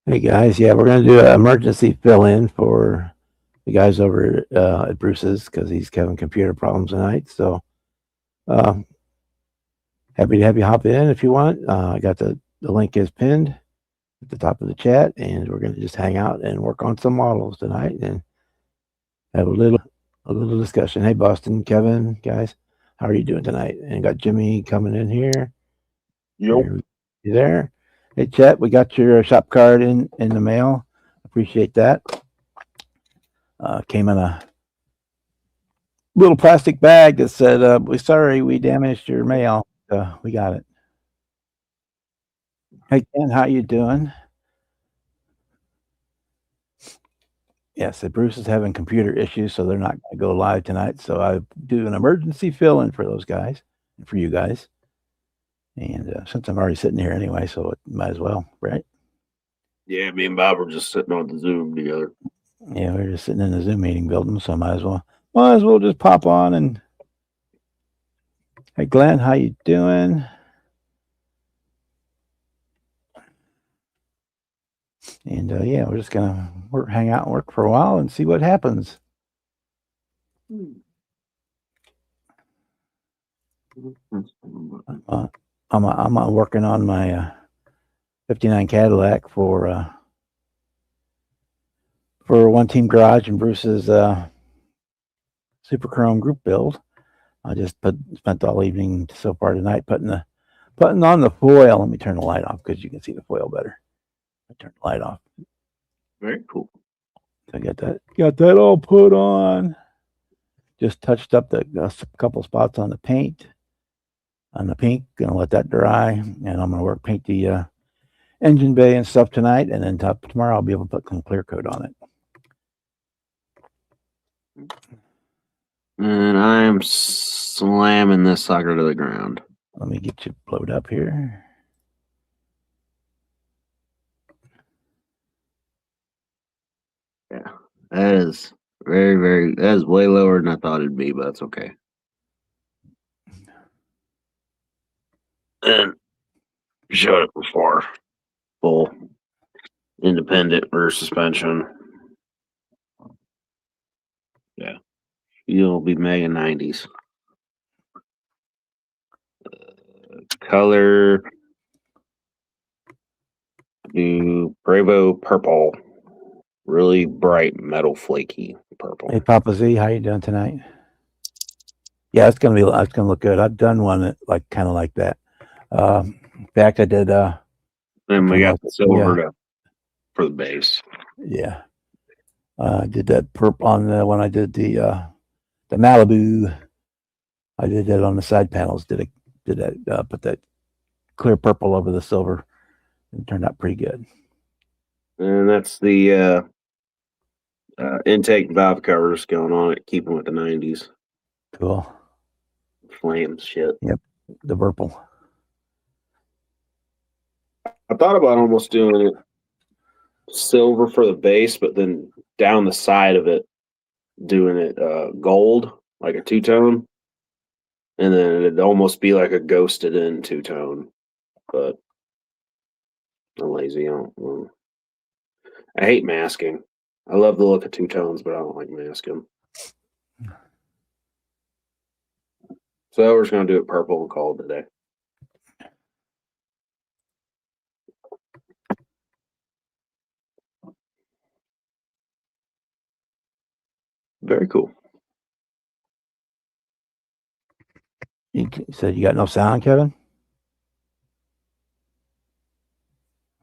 Hey guys, yeah, we're gonna do an emergency fill-in for the guys over at Bruce's because he's having computer problems tonight. So um, happy to have you hop in if you want. I got the link is pinned at the top of the chat, and we're gonna just hang out and work on some models tonight and have a little discussion. Hey Boston, Kevin, guys, how are you doing tonight? And got Jimmy coming in here. Yep. You there? Hey Chet, we got your shop card in the mail. Appreciate that. Came in a little plastic bag that said, "We're sorry we damaged your mail." We got it. Hey Ken, how you doing? Yes, Bruce is having computer issues, so they're not going to go live tonight. So I do an emergency fill-in for those guys and for you guys. And since I'm already sitting here anyway, so it might as well, right? Yeah, me and Bob were just sitting on the Zoom together. Yeah, we're just sitting in the Zoom meeting building, so might as well just pop on and. Hey Glenn, how you doing? And yeah, we're just gonna hang out and work for a while and see what happens. I'm working on my 59 Cadillac for One Team Garage and Bruce's Super Chrome group build. I just spent all evening so far tonight putting on the foil. Let me turn the light off because you can see the foil better. I turned the light off. Very cool. So I got that all put on. Just touched up the couple spots on the paint, on the pink. Gonna let that dry, and I'm gonna paint the engine bay and stuff tonight, and then tomorrow I'll be able to put some clear coat on it. And I'm slamming this sucker to the ground. Let me get you blowed up here. Yeah, that is that is way lower than I thought it'd be, but that's okay. And showed it before. Full independent rear suspension. Yeah, you'll be mega 90s. Color, do Bravo purple. Really bright metal flaky purple. Hey Papa Z, how you doing tonight? Yeah, it's gonna look good. I've done one that kind of like that. In fact, I did. And we got the silver Yeah, for the base. yeah. I did that on when I did the Malibu. I did that on the side panels. Did that? Put that clear purple over the silver. It turned out pretty good. And that's the intake valve covers going on it, keeping with the 90s. Cool. Flames shit. Yep, the purple. I thought about almost doing it silver for the base, but then down the side of it, doing it gold, like a two-tone. And then it'd almost be like a ghosted in two-tone. But I'm lazy. I hate masking. I love the look of two-tones, but I don't like masking. So we're just going to do it purple and call it a day. Very cool. You said you got no sound, Kevin?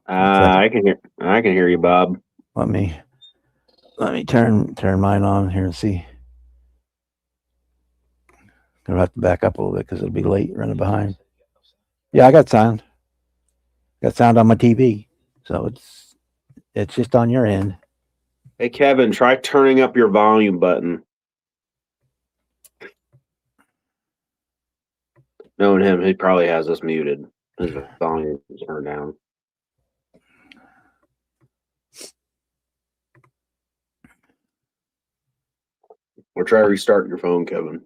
I can hear you, Bob. Let me turn mine on here and see. Gonna have to back up a little bit because it'll be late running behind. Yeah, I got sound. Got sound on my TV, so it's just on your end. Hey, Kevin, try turning up your volume button. Knowing him, he probably has us muted. His volume is turned down. Or try restarting your phone, Kevin.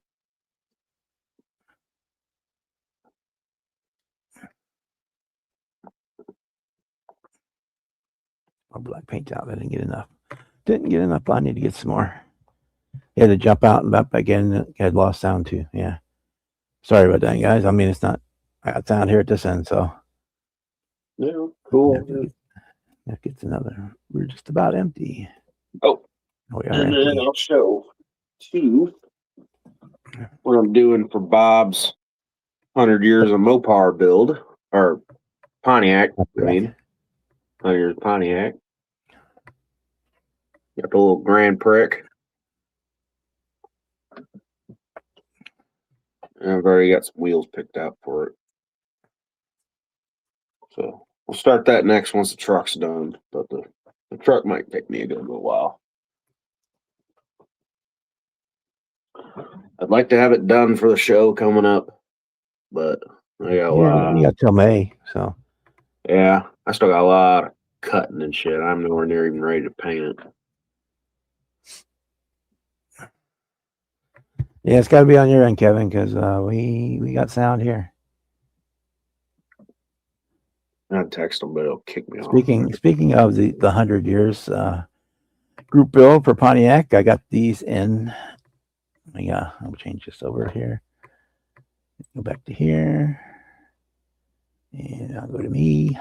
more black paint out. I didn't get enough. I need to get some more. Had to jump out and back in. Had lost sound too. Yeah. Sorry about that, guys. I mean, it's not. I got sound here at this end, so. Yeah, cool. That gets another. We're just about empty. Oh, We are and empty. then I'll show too what I'm doing for Bob's 100 years of Mopar build, or Pontiac. I mean, 100 years of Pontiac. Got the little Grand Prix. And I've already got some wheels picked out for it. So we'll start that next once the truck's done. But the truck might take me a good little while. I'd like to have it done for the show coming up, but I got a lot. You got till May, so. Yeah, I still got a lot of cutting and shit. I'm nowhere near even ready to paint it. Yeah, it's got to be on your end, Kevin, because we got sound here. I'd text them, but it'll kick me off. Speaking of the 100 years group build for Pontiac, I got these in. Yeah, I'll change this over here. Go back to here, and I'll go to me.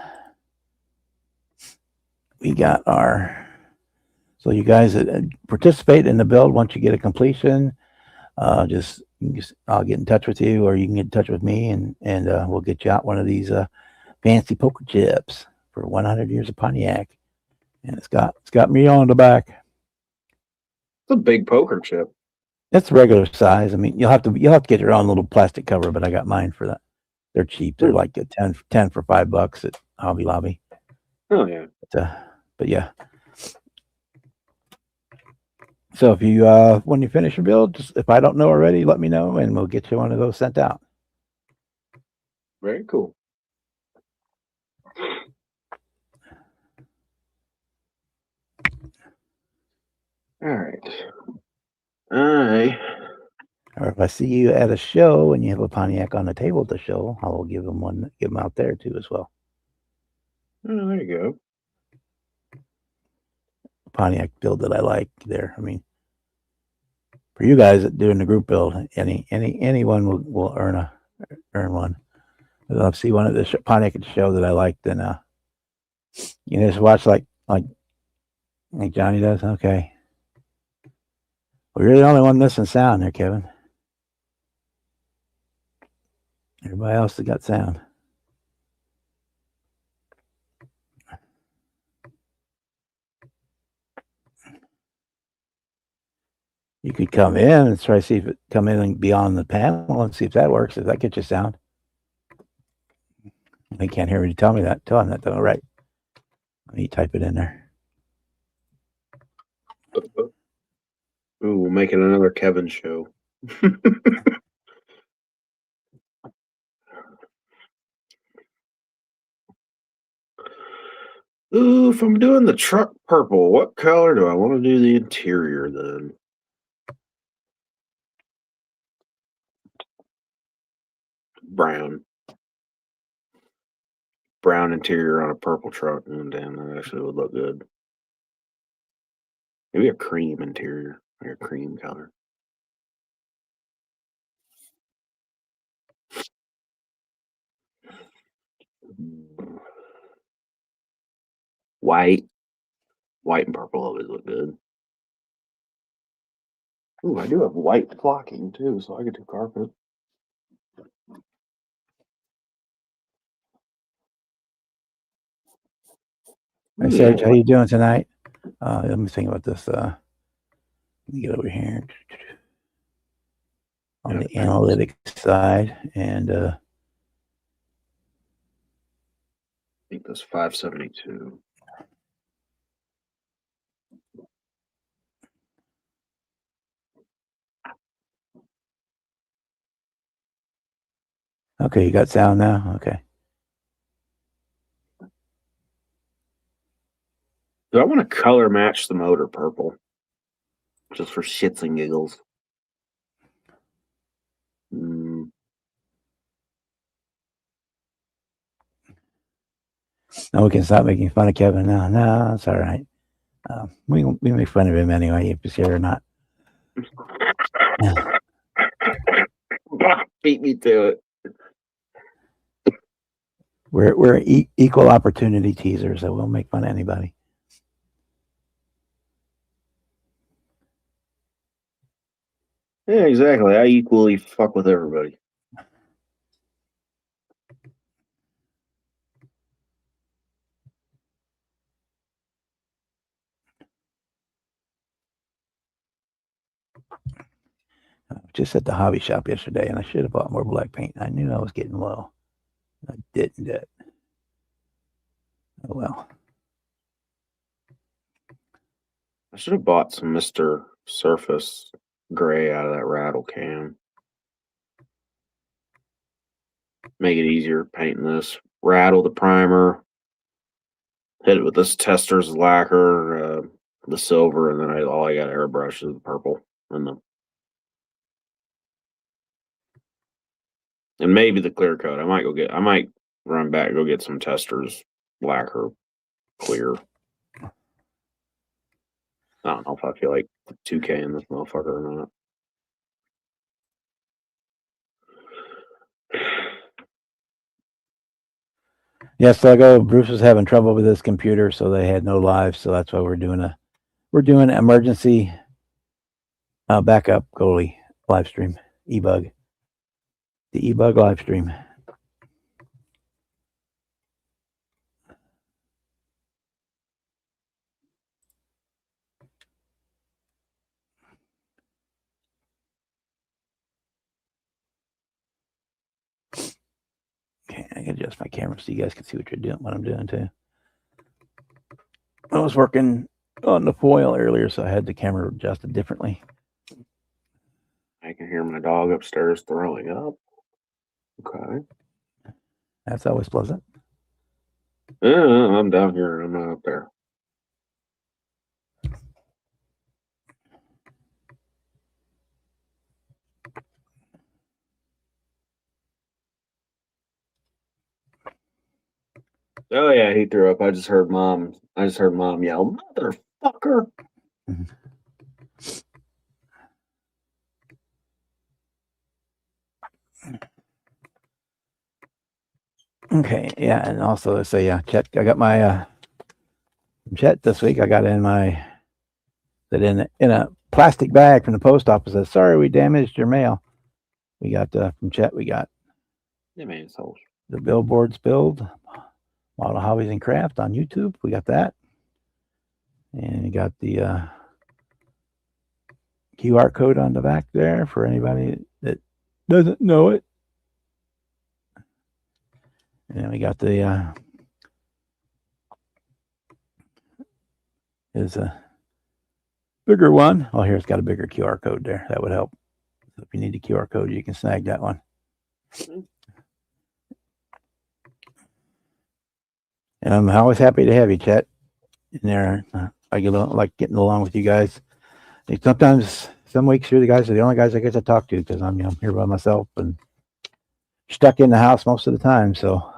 We got our. So you guys that participate in the build, once you get a completion, I'll get in touch with you, or you can get in touch with me, and we'll get you out one of these fancy poker chips for 100 years of Pontiac, and it's got me on the back. It's a big poker chip. It's regular size. I mean, you'll have to get your own little plastic cover, but I got mine for that. They're cheap. They're like a 10 for $5 at Hobby Lobby. Oh yeah. But yeah. So if you when you finish your build, just, if I don't know already, let me know, and we'll get you one of those sent out. Very cool. All right. Or if I see you at a show and you have a Pontiac on the table at the show, I will give them out there too as well. Oh, there you go. Pontiac build that I like there. I mean, for you guys doing the group build, anyone will earn one. If I see one of the Pontiac at the show that I like, then you just watch like Johnny does. Okay, well, you're the only one missing sound there, Kevin. Everybody else has got sound. You could come in and try to see if it come in and be on the panel and see if that works. If that gets you sound. They can't hear me tell me that. Tell them that though, right? Let me type it in there. Ooh, we're making another Kevin show. Ooh, if I'm doing the truck purple, what color do I want to do the interior then? Brown. Brown interior on a purple truck. And damn, that actually would look good. Maybe a cream interior, like a cream color. White and purple always look good. Ooh, I do have white flocking too, so I could do carpet. Hey, Serge, how you doing tonight? Let me think about this. Let me get over here on the analytics side, and I think that's 572. okay, you got sound now. Okay. Do I want to color match the motor purple? Just for shits and giggles. No, we can stop making fun of Kevin now. No, it's all right. We make fun of him anyway, if he's here or not. Beat me to it. We're equal opportunity teasers, so we'll make fun of anybody. Yeah, exactly. I equally fuck with everybody. Just at the hobby shop yesterday, and I should have bought more black paint. I knew I was getting low. I didn't do it. Oh well. I should have bought some Mr. Surface gray out of that rattle can. Make it easier painting this. Rattle the primer. Hit it with this Tester's lacquer, the silver, and then all I got airbrush is the purple and maybe the clear coat. I might run back and go get some Tester's lacquer clear. I don't know if I feel like 2K in this motherfucker or not. Yeah, so I go. Bruce was having trouble with his computer, so they had no live. So that's why we're doing an emergency backup goalie live stream. E-bug, the e-bug live stream. Okay, I can adjust my camera so you guys can see what you're doing, what I'm doing too. I was working on the foil earlier, so I had the camera adjusted differently. I can hear my dog upstairs throwing up. Okay. That's always pleasant. I'm down here. I'm not up there. Oh yeah, he threw up. I just heard mom yell, "Motherfucker!" Okay, yeah, and also say Chet. I got my Chet this week. I got in a plastic bag from the post office. Says, sorry, we damaged your mail. We got from Chet. We got the billboards build, model hobbies and craft on YouTube. We got that, and you got the QR code on the back there for anybody that doesn't know it. And then we got the is a bigger one. Oh, here it's got a bigger QR code there. That would help. So if you need a QR code, you can snag that one. And I'm always happy to have you, Chet, in there. I like getting along with you guys. Sometimes, some weeks, you're the only guys I get to talk to because I'm here by myself and stuck in the house most of the time. So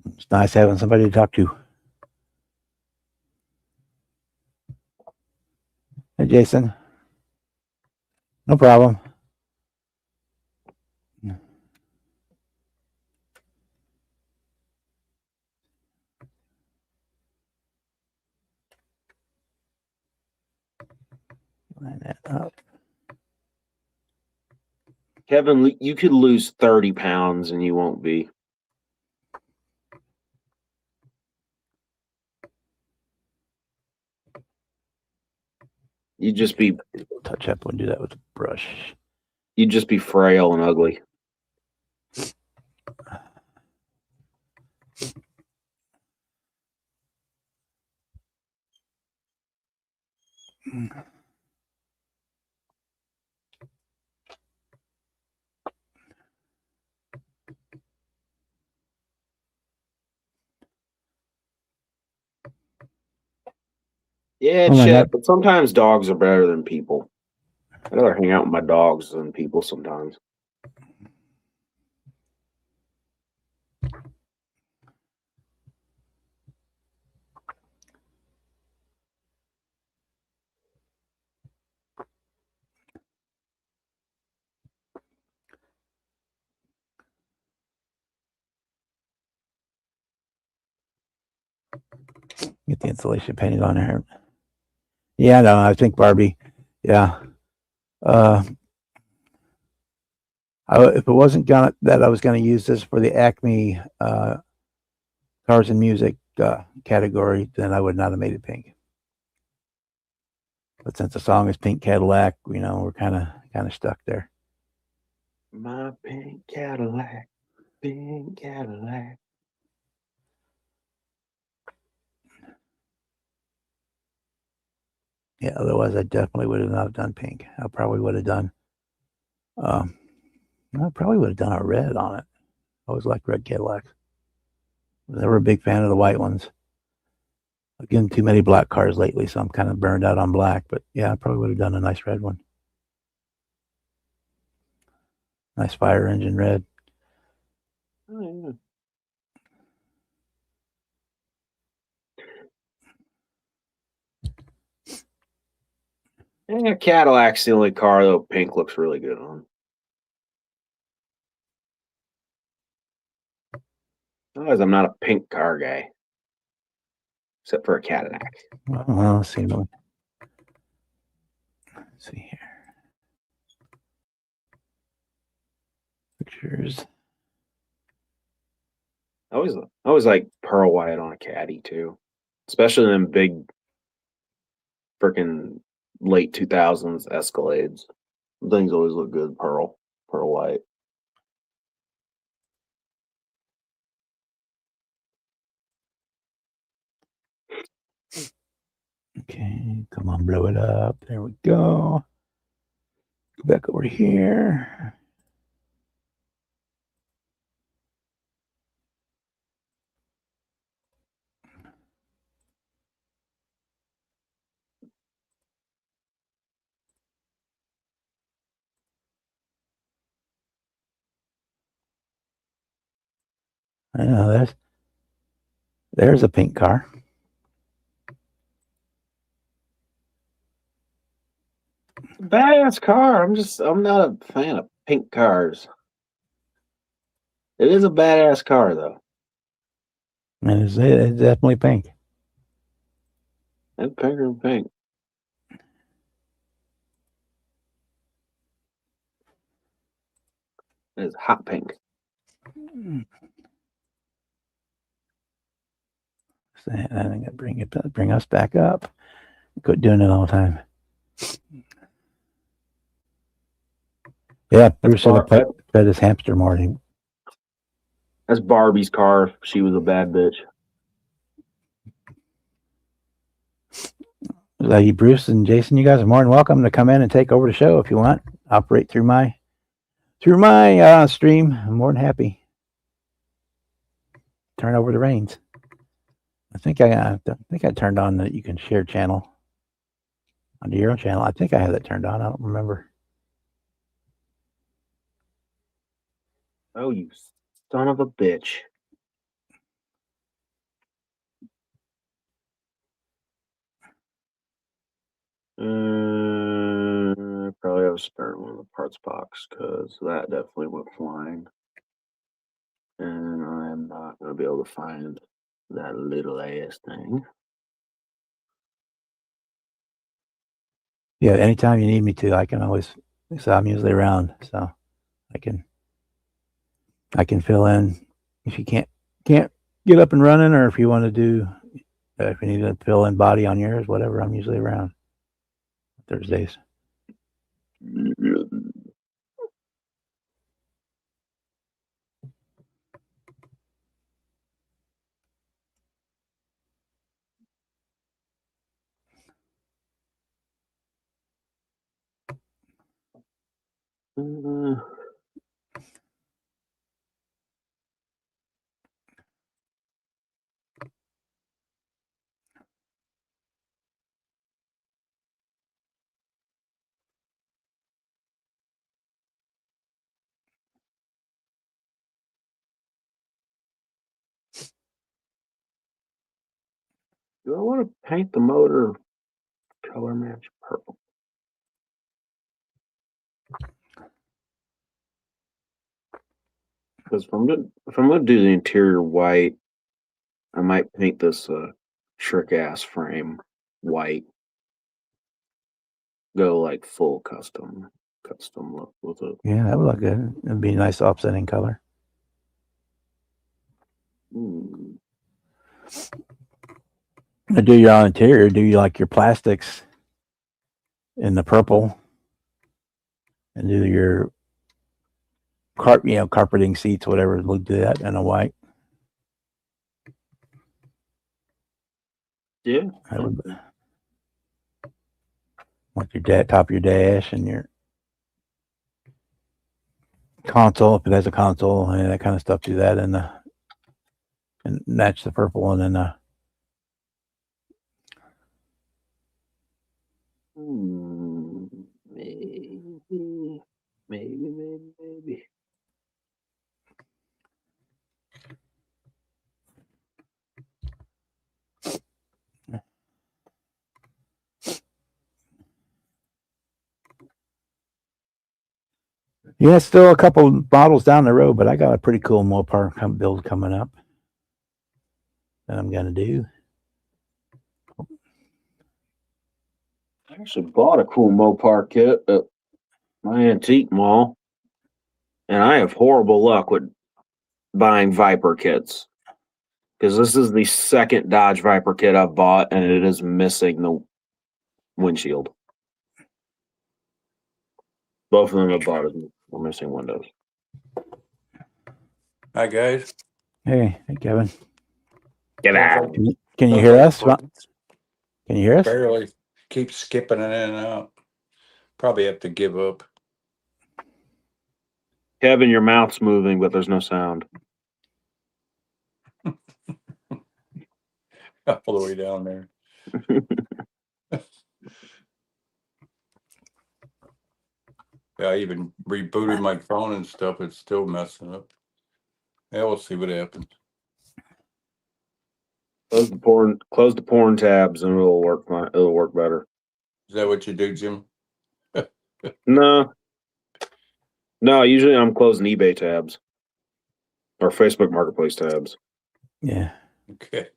it's nice having somebody to talk to. Hey, Jason. No problem. Line that up. Kevin, you could lose 30 pounds and you won't be. You'd just be touch up and do that with a brush. You'd just be frail and ugly. Yeah, Chet, but sometimes dogs are better than people. I'd rather hang out with my dogs than people sometimes. Get the insulation painted on there. Yeah, no, I think Barbie. Yeah. If it wasn't that I was gonna use this for the Acme cars and music category, then I would not have made it pink. But since the song is Pink Cadillac, we're kind of stuck there. My pink Cadillac, pink Cadillac. Yeah, otherwise I definitely would have not done pink. I probably would have done I probably would have done a red on it. I always liked red Cadillacs. I was never a big fan of the white ones. I've given too many black cars lately, so I'm kind of burned out on black. But yeah, I probably would have done a nice red one. Nice fire engine red. Oh, yeah. Cadillac's the only car though pink looks really good on. Otherwise, I'm not a pink car guy, except for a Cadillac. Well, let's see. Let's see here. Pictures. I always like pearl white on a caddy too, especially them big, freaking late 2000s Escalades. Things always look good pearl white. Okay, come on, blow it up. There we go. Go back over here. I know there's a pink car. Badass car. I'm not a fan of pink cars. It is a badass car though. And it's definitely pink. And pinker than pink. It's hot pink. So I think I bring us back up. Quit doing it all the time. Yeah, Bruce should have pet his hamster more. That's Barbie's car. She was a bad bitch. Bruce and Jason, you guys are more than welcome to come in and take over the show if you want. Operate through my stream. I'm more than happy. Turn over the reins. I think I turned on that you can share channel onto your own channel. I think I have that turned on. I don't remember. Oh, you son of a bitch. Probably have a spare one in the parts box because that definitely went flying. And I'm not going to be able to find that little ass thing. Yeah, anytime you need me to, I can always. So I'm usually around, so I can fill in if you can't get up and running, or if you want to do if you need to fill in body on yours, whatever. I'm usually around Thursdays. Do I want to paint the motor color match purple? Because if I'm gonna do the interior white, I might paint this trick ass frame, white. Go like full custom look with it. Yeah, that would look good. It'd be a nice offsetting color. Hmm. To do your interior, do you like your plastics in the purple, and do your carpeting seats, whatever. We'll do that in a white. Yeah. I would, like your top of your dash and your console, if it has a console and that kind of stuff. Do that and match the purple, and then Maybe. yeah, still a couple models down the road, but I got a pretty cool Mopar build coming up that I'm gonna do. I actually bought a cool Mopar kit at my antique mall, and I have horrible luck with buying Viper kits because this is the second Dodge Viper kit I've bought, and it is missing the windshield. Both of them I bought were missing windows. Hi guys. Hey, Kevin. Get out! Can you hear us? Can you hear us? Barely. Keep skipping in and out. Probably have to give up. Kevin, your mouth's moving, but there's no sound. All the way down there. Yeah, I even rebooted my phone and stuff. It's still messing up. Yeah, we'll see what happens. Close the porn tabs, and it'll work fine. It'll work better. Is that what you do, Jim? No. Usually I'm closing eBay tabs or Facebook Marketplace tabs. Yeah. Okay.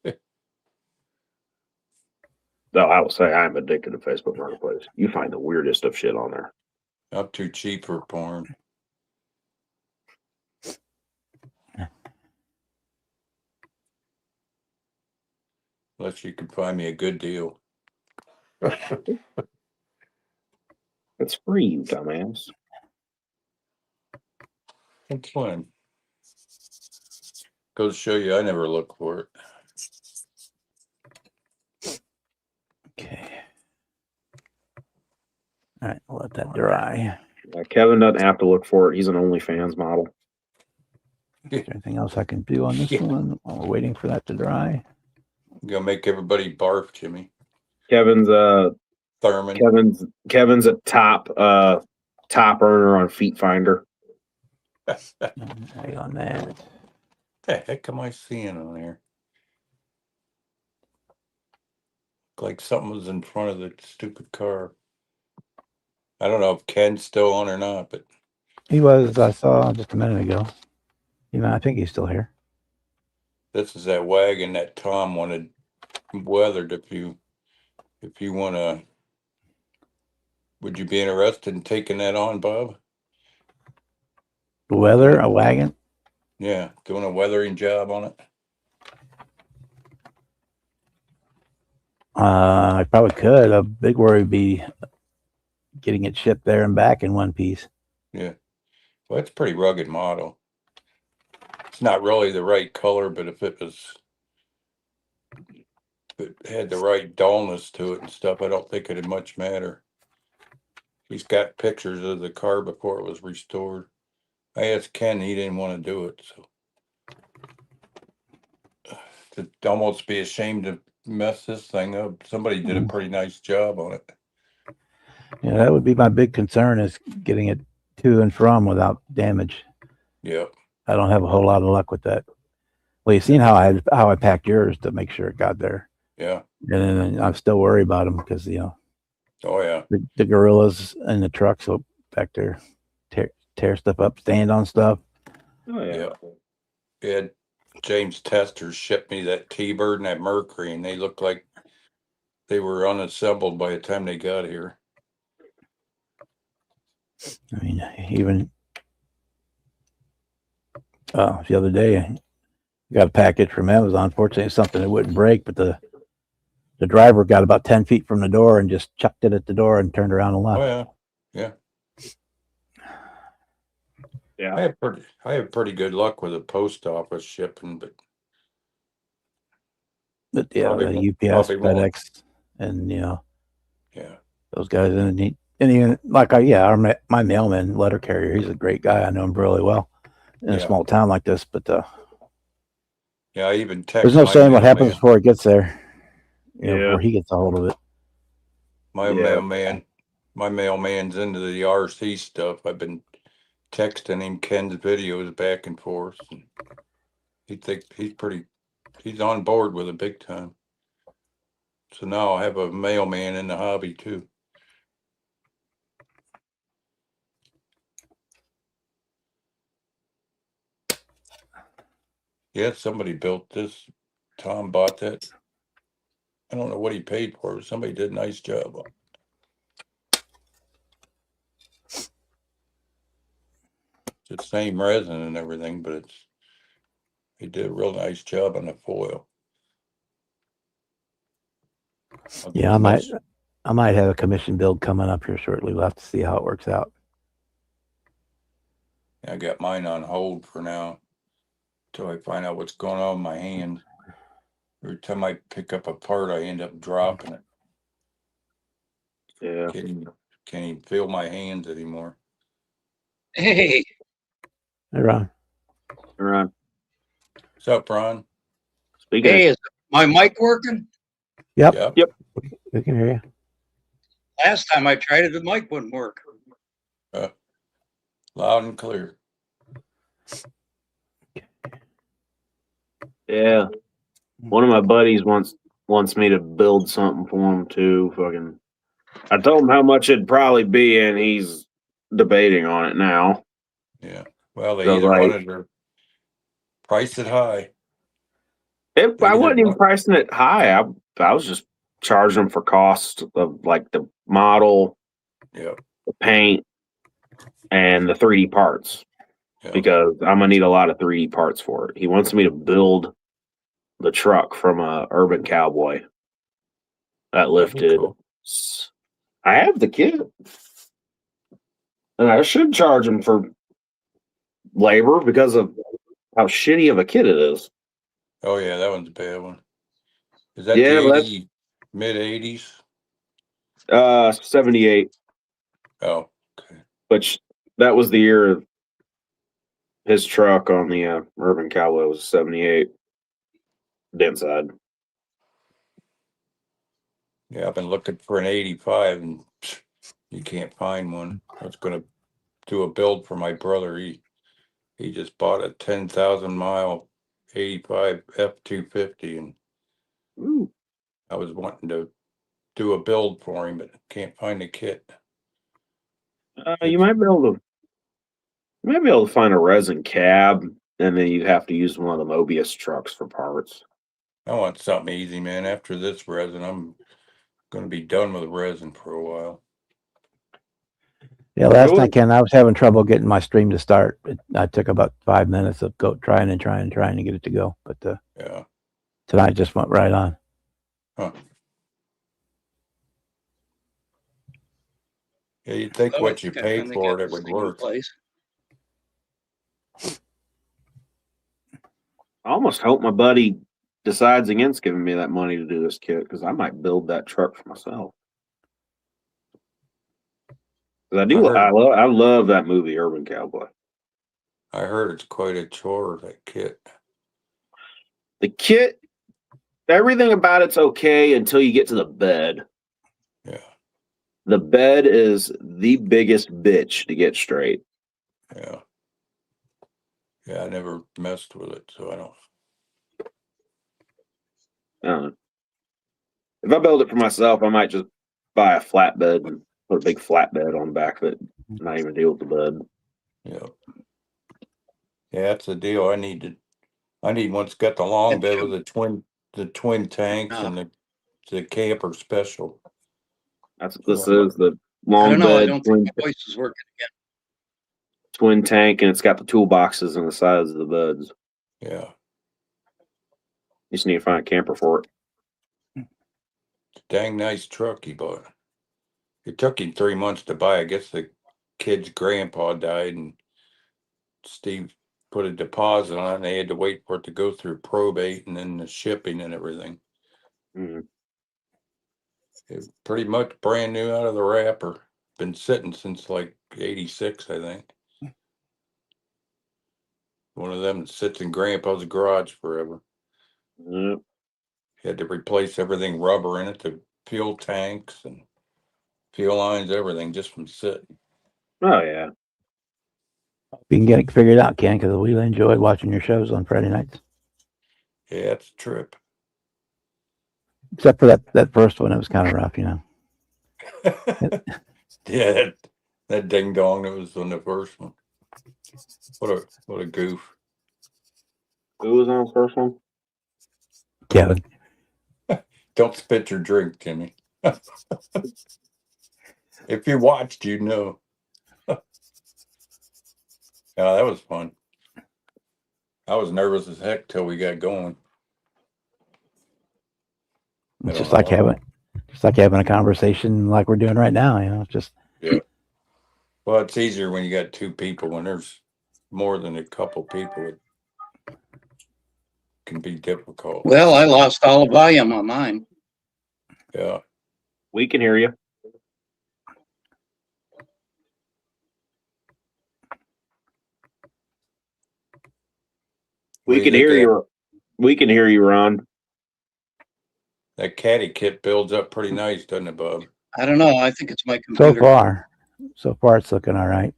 Though I will say I'm addicted to Facebook Marketplace. You find the weirdest of shit on there. Not too cheap for porn. Unless you can find me a good deal. It's free, you dumbass. It's fun. Goes to show you I never look for it. Okay. All right, I'll let that dry. Kevin doesn't have to look for it. He's an OnlyFans model. Is there anything else I can do on this one while we're waiting for that to dry? I'm gonna make everybody barf, Jimmy. Kevin's Thurman. Kevin's a top earner on Feet Finder. Hang on that. What the heck am I seeing on there? Like something was in front of the stupid car. I don't know if Ken's still on or not, but He was, I saw just a minute ago. I think he's still here. this is that wagon that Tom wanted weathered. If you want to, would you be interested in taking that on, Bob? Weather, a wagon? Yeah, doing a weathering job on it. I probably could. A big worry would be getting it shipped there and back in one piece. Yeah, well, it's a pretty rugged model. It's not really the right color, but if it had the right dullness to it and stuff, I don't think it'd much matter. He's got pictures of the car before it was restored. I asked Ken, he didn't want to do it, so it'd almost be ashamed to mess this thing up. Somebody did a pretty nice job on it. Yeah, that would be my big concern, is getting it to and from without damage. Yeah. I don't have a whole lot of luck with that. Well, you've seen how I packed yours to make sure it got there. Yeah. And then I'm still worried about them because, Oh yeah. The gorillas in the trucks will back there tear stuff up, stand on stuff. Oh yeah. Yeah. James Testers shipped me that T-Bird and that Mercury, and they looked like they were unassembled by the time they got here. I mean, even the other day, I got a package from Amazon. Fortunately, it's something that wouldn't break, but the driver got about 10 feet from the door and just chucked it at the door and turned around and left. Oh yeah. Yeah. I have pretty good luck with the post office shipping, but yeah, probably the UPS, probably won't. FedEx, and Yeah. those guys. And even like my mailman, letter carrier, he's a great guy. I know him really well in a small town like this. But yeah, I even text. There's no saying what happens before it gets there. Before he gets a hold of it. My mailman's into the RC stuff. I've been texting him Ken's videos back and forth. And he thinks he's on board with it big time. So now I have a mailman in the hobby too. Yeah, somebody built this. Tom bought that. I don't know what he paid for it. Somebody did a nice job. It's the same resin and everything, but he did a real nice job on the foil. Yeah, I might have a commission build coming up here shortly. We'll have to see how it works out. I got mine on hold for now until I find out what's going on with my hand. Every time I pick up a part, I end up dropping it. Yeah. Can't even feel my hands anymore. Hey. Hey, Ron. Ron. What's up, Ron? Speaking Hey, is my mic working? Yep. We can hear you. Last time I tried it, the mic wouldn't work. Loud and clear. Yeah. One of my buddies wants me to build something for him too. Fucking, I told him how much it'd probably be, and he's debating on it now. Yeah. Well, they So, either like, wanted to price it high. If I wasn't even pricing it high, I was just charging them for cost of like the model, Yeah. the paint, and the 3D parts. Yeah. Because I'm gonna need a lot of 3D parts for it. He wants me to build the truck from a Urban Cowboy that lifted. Cool. I have the kit, and I should charge him for labor because of how shitty of a kit it is. Oh yeah, that one's a bad one. Is that Yeah, the mid 80s? 78. Oh, okay. Which that was the year of his truck on the Urban Cowboy was 78. Dent side. Yeah, I've been looking for an 85 and you can't find one. I was going to do a build for my brother. He just bought a 10,000 mile 85 F250 and Ooh. I was wanting to do a build for him, but can't find the kit. You might be able to find a resin cab, and then you'd have to use one of the Mobius trucks for parts. I want something easy, man. After this resin, I'm going to be done with resin for a while. Yeah, last night, Ken, I was having trouble getting my stream to start. I took about 5 minutes of trying to get it to go, but yeah, tonight just went right on. Huh. Yeah, you'd think what you paid for it would work. I almost hope my buddy decides against giving me that money to do this kit, because I might build that truck for myself. I love that movie, Urban Cowboy. I heard it's quite a chore, that kit. The kit, everything about it's okay until you get to the bed. Yeah. The bed is the biggest bitch to get straight. Yeah. Yeah, I never messed with it, so I don't. If I build it for myself, I might just buy a flatbed and put a big flatbed on the back of it, not even deal with the bed. Yeah. Yeah, that's the deal. I need I need one's got the long And bed two. with the twin tanks No. and the camper special. That's what this Yeah. is, the I long don't know. I bed don't think my voice is working again. twin tank, and it's got the toolboxes on the sides of the beds. Yeah. You just need to find a camper for it. Dang nice truck he bought. It took him 3 months to buy. I guess the kid's grandpa died and Steve put a deposit on it and they had to wait for it to go through probate and then the shipping and everything. Mhm. It's pretty much brand new out of the wrapper. Been sitting since like 86, I think. One of them that sits in grandpa's garage forever. Yep. Had to replace everything rubber in it, the fuel tanks and fuel lines, everything just from sitting. Oh yeah. You can get it figured out, Ken, because we enjoyed watching your shows on Friday nights. Yeah, it's a trip. Except for that first one, it was kind of rough, you know. Yeah, that ding dong that was on the first one. What a goof. Who was on the first one? Kevin. Don't spit your drink, Timmy. If you watched, you'd know. Yeah, that was fun. I was nervous as heck till we got going. It's just like having a conversation like we're doing right now, you know. It's just Well, it's easier when you got two people. When there's more than a couple people, it can be difficult. Well, I lost all the volume on mine. Yeah. We can hear you. We can hear you. We can hear you, Ron. That caddy kit builds up pretty nice, doesn't it, Bob? I don't know. I think it's my so computer. far it's looking all right.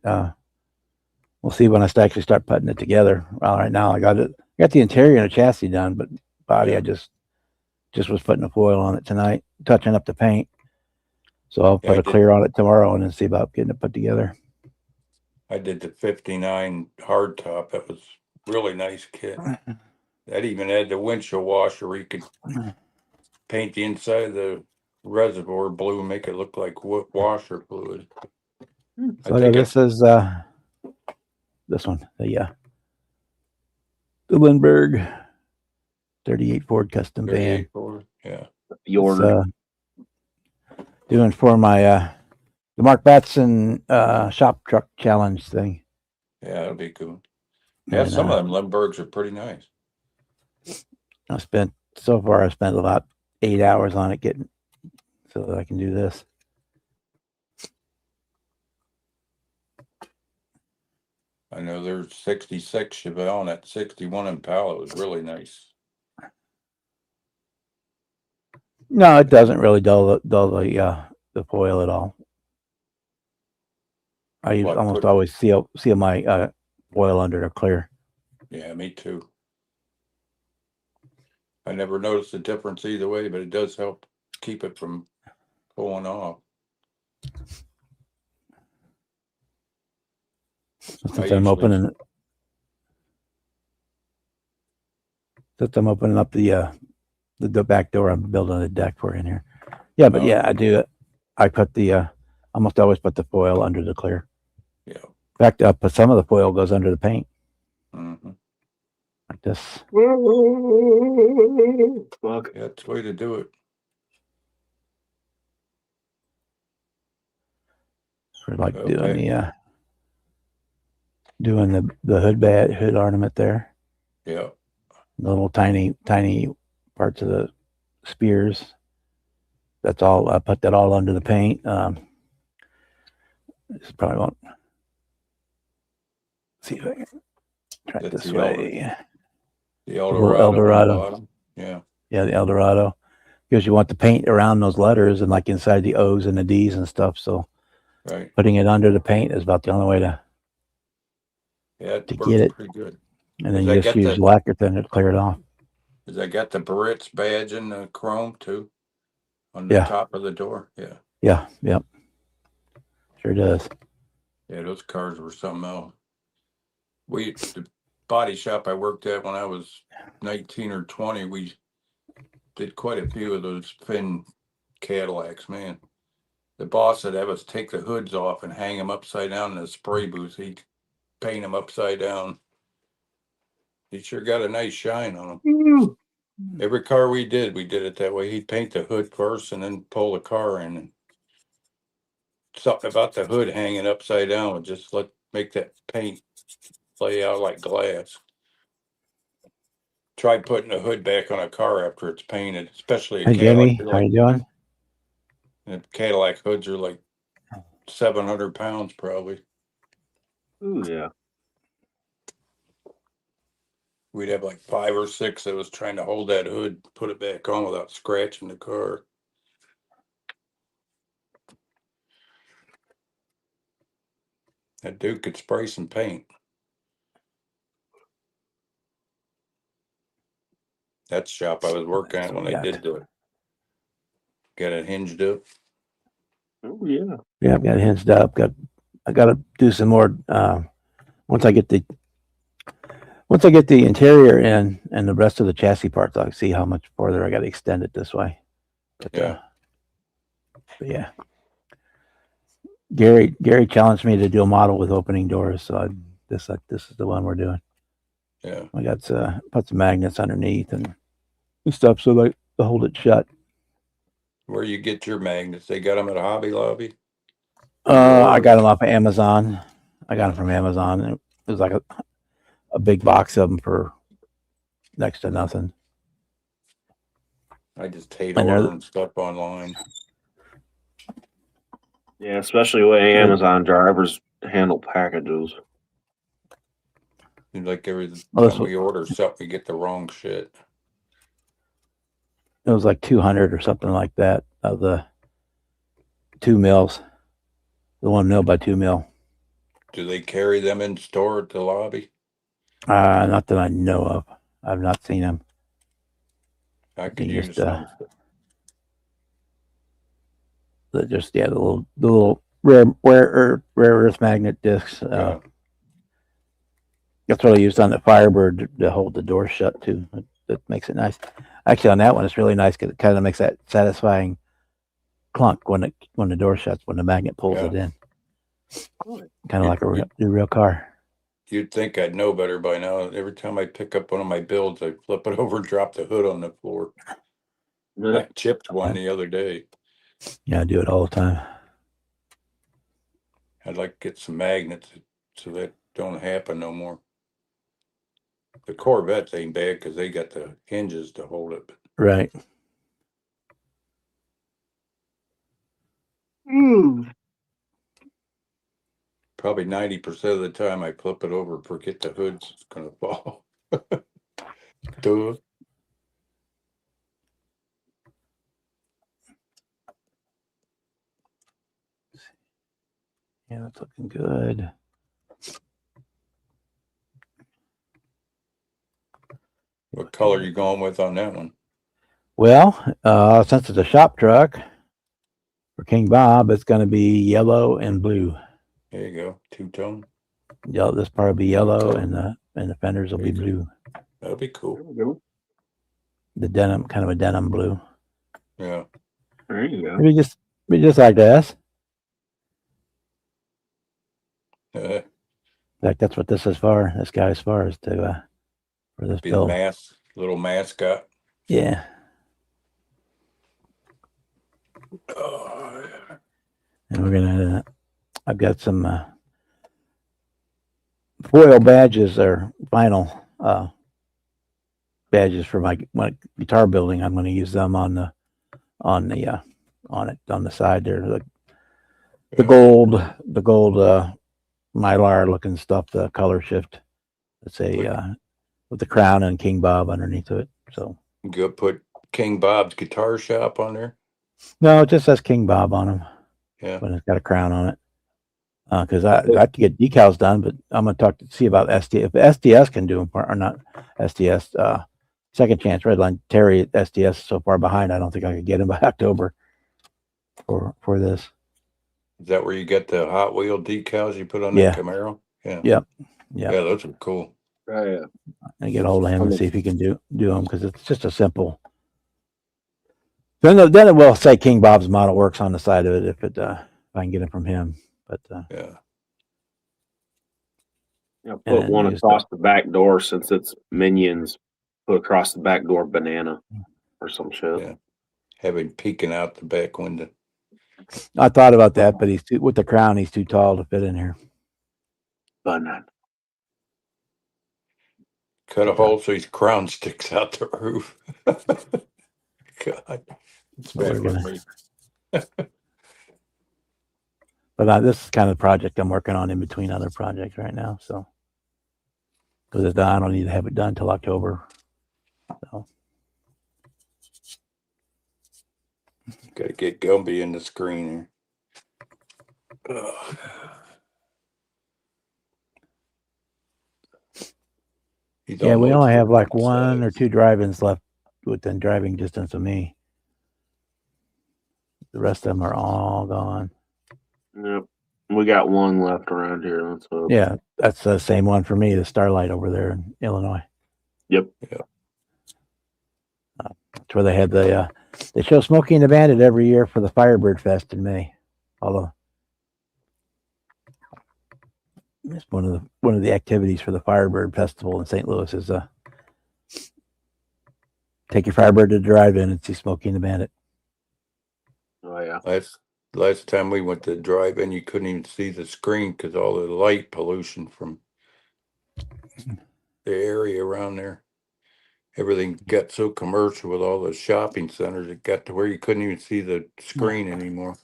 We'll see when I actually start putting it together. Well, right now I got the interior and the chassis done, but body Yeah. I just was putting a foil on it tonight, touching up the paint. So I'll Yeah, put a clear on it tomorrow and then see about getting it put together. I did the 59 hardtop. That was really nice kit. That even had the windshield washer where you could paint the inside of the reservoir blue and make it look like washer fluid. So this is this one, the Lindbergh 38 Ford custom van. Yeah. You ordered. Doing for my the Mark Batson shop truck challenge thing. Yeah, that'll be cool. Yeah, And, some of them Lindberghs are pretty nice. I spent about 8 hours on it getting so that I can do this. I know there's 66 Chevelle and that 61 Impala was really nice. No, it doesn't really dull the foil at all. I almost always seal my foil under the clear. Yeah, me too. I never noticed the difference either way, but it does help keep it from pulling off. Since I'm opening up the back door, I'm building a deck for in here. Yeah, but yeah, I do it. I put the almost always put the foil under the clear. Yeah. In fact, but some of the foil goes under the paint. Mm-hmm. Like this. Fuck. Yeah, that's the way to do it. For like doing the hood ornament there. Yeah. The little tiny parts of the spears. That's all. I put that all under the paint. This probably won't. See if I can try it this way. The Eldorado. Yeah. Yeah, the Eldorado. Because you want the paint around those letters and like inside the O's and the D's and stuff. So putting it under the paint is about the only way to get it. Pretty good. And then you just use lacquer thin to clear it off. Has that got the Barrett's badge in the chrome too? On the top of the door? Yeah. Yeah, yep. Sure does. Yeah, those cars were something else. body shop I worked at when I was 19 or 20, we did quite a few of those Finn Cadillacs, man. The boss would have us take the hoods off and hang them upside down in the spray booth. He'd paint them upside down. He sure got a nice shine on them. Every car we did it that way. He'd paint the hood first and then pull the car in. And something about the hood hanging upside down would just make that paint lay out like glass. Try putting the hood back on a car after it's painted, especially a Hey, Jamie, Cadillac. how you doing? And Cadillac hoods are like 700 pounds probably. Ooh, yeah. We'd have like 5 or 6 that was trying to hold that hood, put it back on without scratching the car. That dude could spray some paint. That shop I was working at when they did get it hinged up. Oh, yeah. Yeah, I've got it hinged up. I got to do some more once I get the interior in and the rest of the chassis parts. I'll see how much further I got to extend it this way. But, Yeah. But yeah. Gary challenged me to do a model with opening doors, so this is the one we're doing. Yeah. I got put some magnets underneath and stuff so like to hold it shut. Where you get your magnets? They got them at Hobby Lobby? I got them off of Amazon. I got them from Amazon. It was like a big box of them for next to nothing. I just hate And ordering stuff online. Yeah, especially the way Amazon drivers handle packages. Like every Oh, time we order something, we get the wrong shit. It was like 200 or something like that of the 2 mils, the 1 mil by 2 mil. Do they carry them in store at the lobby? Not that I know of. I've not seen them. I could They use just, some. the little rare earth magnet discs. Yeah. That's what I used on the Firebird to hold the door shut too. That makes it nice. Actually, on that one, it's really nice because it kind of makes that satisfying clunk when the door shuts when the magnet pulls it in. Kind of like a real car. You'd think I'd know better by now. Every time I pick up one of my builds, I flip it over and drop the hood on the floor. I chipped one the other day. Yeah, I do it all the time. I'd like to get some magnets so that don't happen no more. The Corvettes ain't bad because they got the hinges to hold it. Right. Probably 90% of the time I flip it over, forget the hood's gonna fall. Duh. Yeah, that's looking good. What color you going with on that one? Well, since it's a shop truck for King Bob, it's going to be yellow and blue. There you go, 2-tone. Yellow. This part will be yellow, and the fenders will be blue. That'll be There cool. we go. The denim, kind of a denim blue. Yeah. There you go. Maybe just like this. In fact, that's what this is for. This guy is for is to for this Be the build. little mascot. Yeah. Oh, yeah. And we're gonna. I've got some foil badges or vinyl badges for my guitar building. I'm going to use them on the side there. The gold mylar looking stuff. The color shift. Let's say with the crown and King Bob underneath of it. So You go put King Bob's Guitar Shop on there. no, it just says King Bob on them. Yeah. But it's got a crown on it. Because I have to get decals done, but I'm going to see about STS. If STS can do them or not, STS, Second Chance, Redline, Terry at STS is so far behind, I don't think I could get him by October for this. Is that where you get the Hot Wheel decals you put on the Camaro? Yeah. Yeah. Yeah, those are cool. Yeah. and get a hold of him and see if he can do them, because it's just a simple. Then it will say King Bob's Model Works on the side of it if I can get it from him. But Yeah. Put then one use across the back door since it's Minions. Put across the back door banana or some shit. Yeah. Have him peeking out the back window. I thought about that, but with the crown, he's too tall to fit in here. Banana. Cut a hole so his crown sticks out the roof. God, it's But bad with me. But this is kind of the project I'm working on in between other projects right now. So, because I don't need to have it done till October. So, Got to get Gumby in the screen here. yeah, we only have like one or two drive-ins left within driving distance of me. The rest of them are all gone. Yep. We got one left around here. That's what. Yeah, that's the same one for me, the Starlight over there in Illinois. Yep. Yeah. That's where they had they show Smokey and the Bandit every year for the Firebird Fest in May. Although it's one of the activities for the Firebird Festival in St. Louis is take your Firebird to the drive-in and see Smokey and the Bandit. Oh yeah. Last time we went to drive-in, you couldn't even see the screen because all the light pollution from the area around there. Everything got so commercial with all the shopping centers. It got to where you couldn't even see the screen anymore.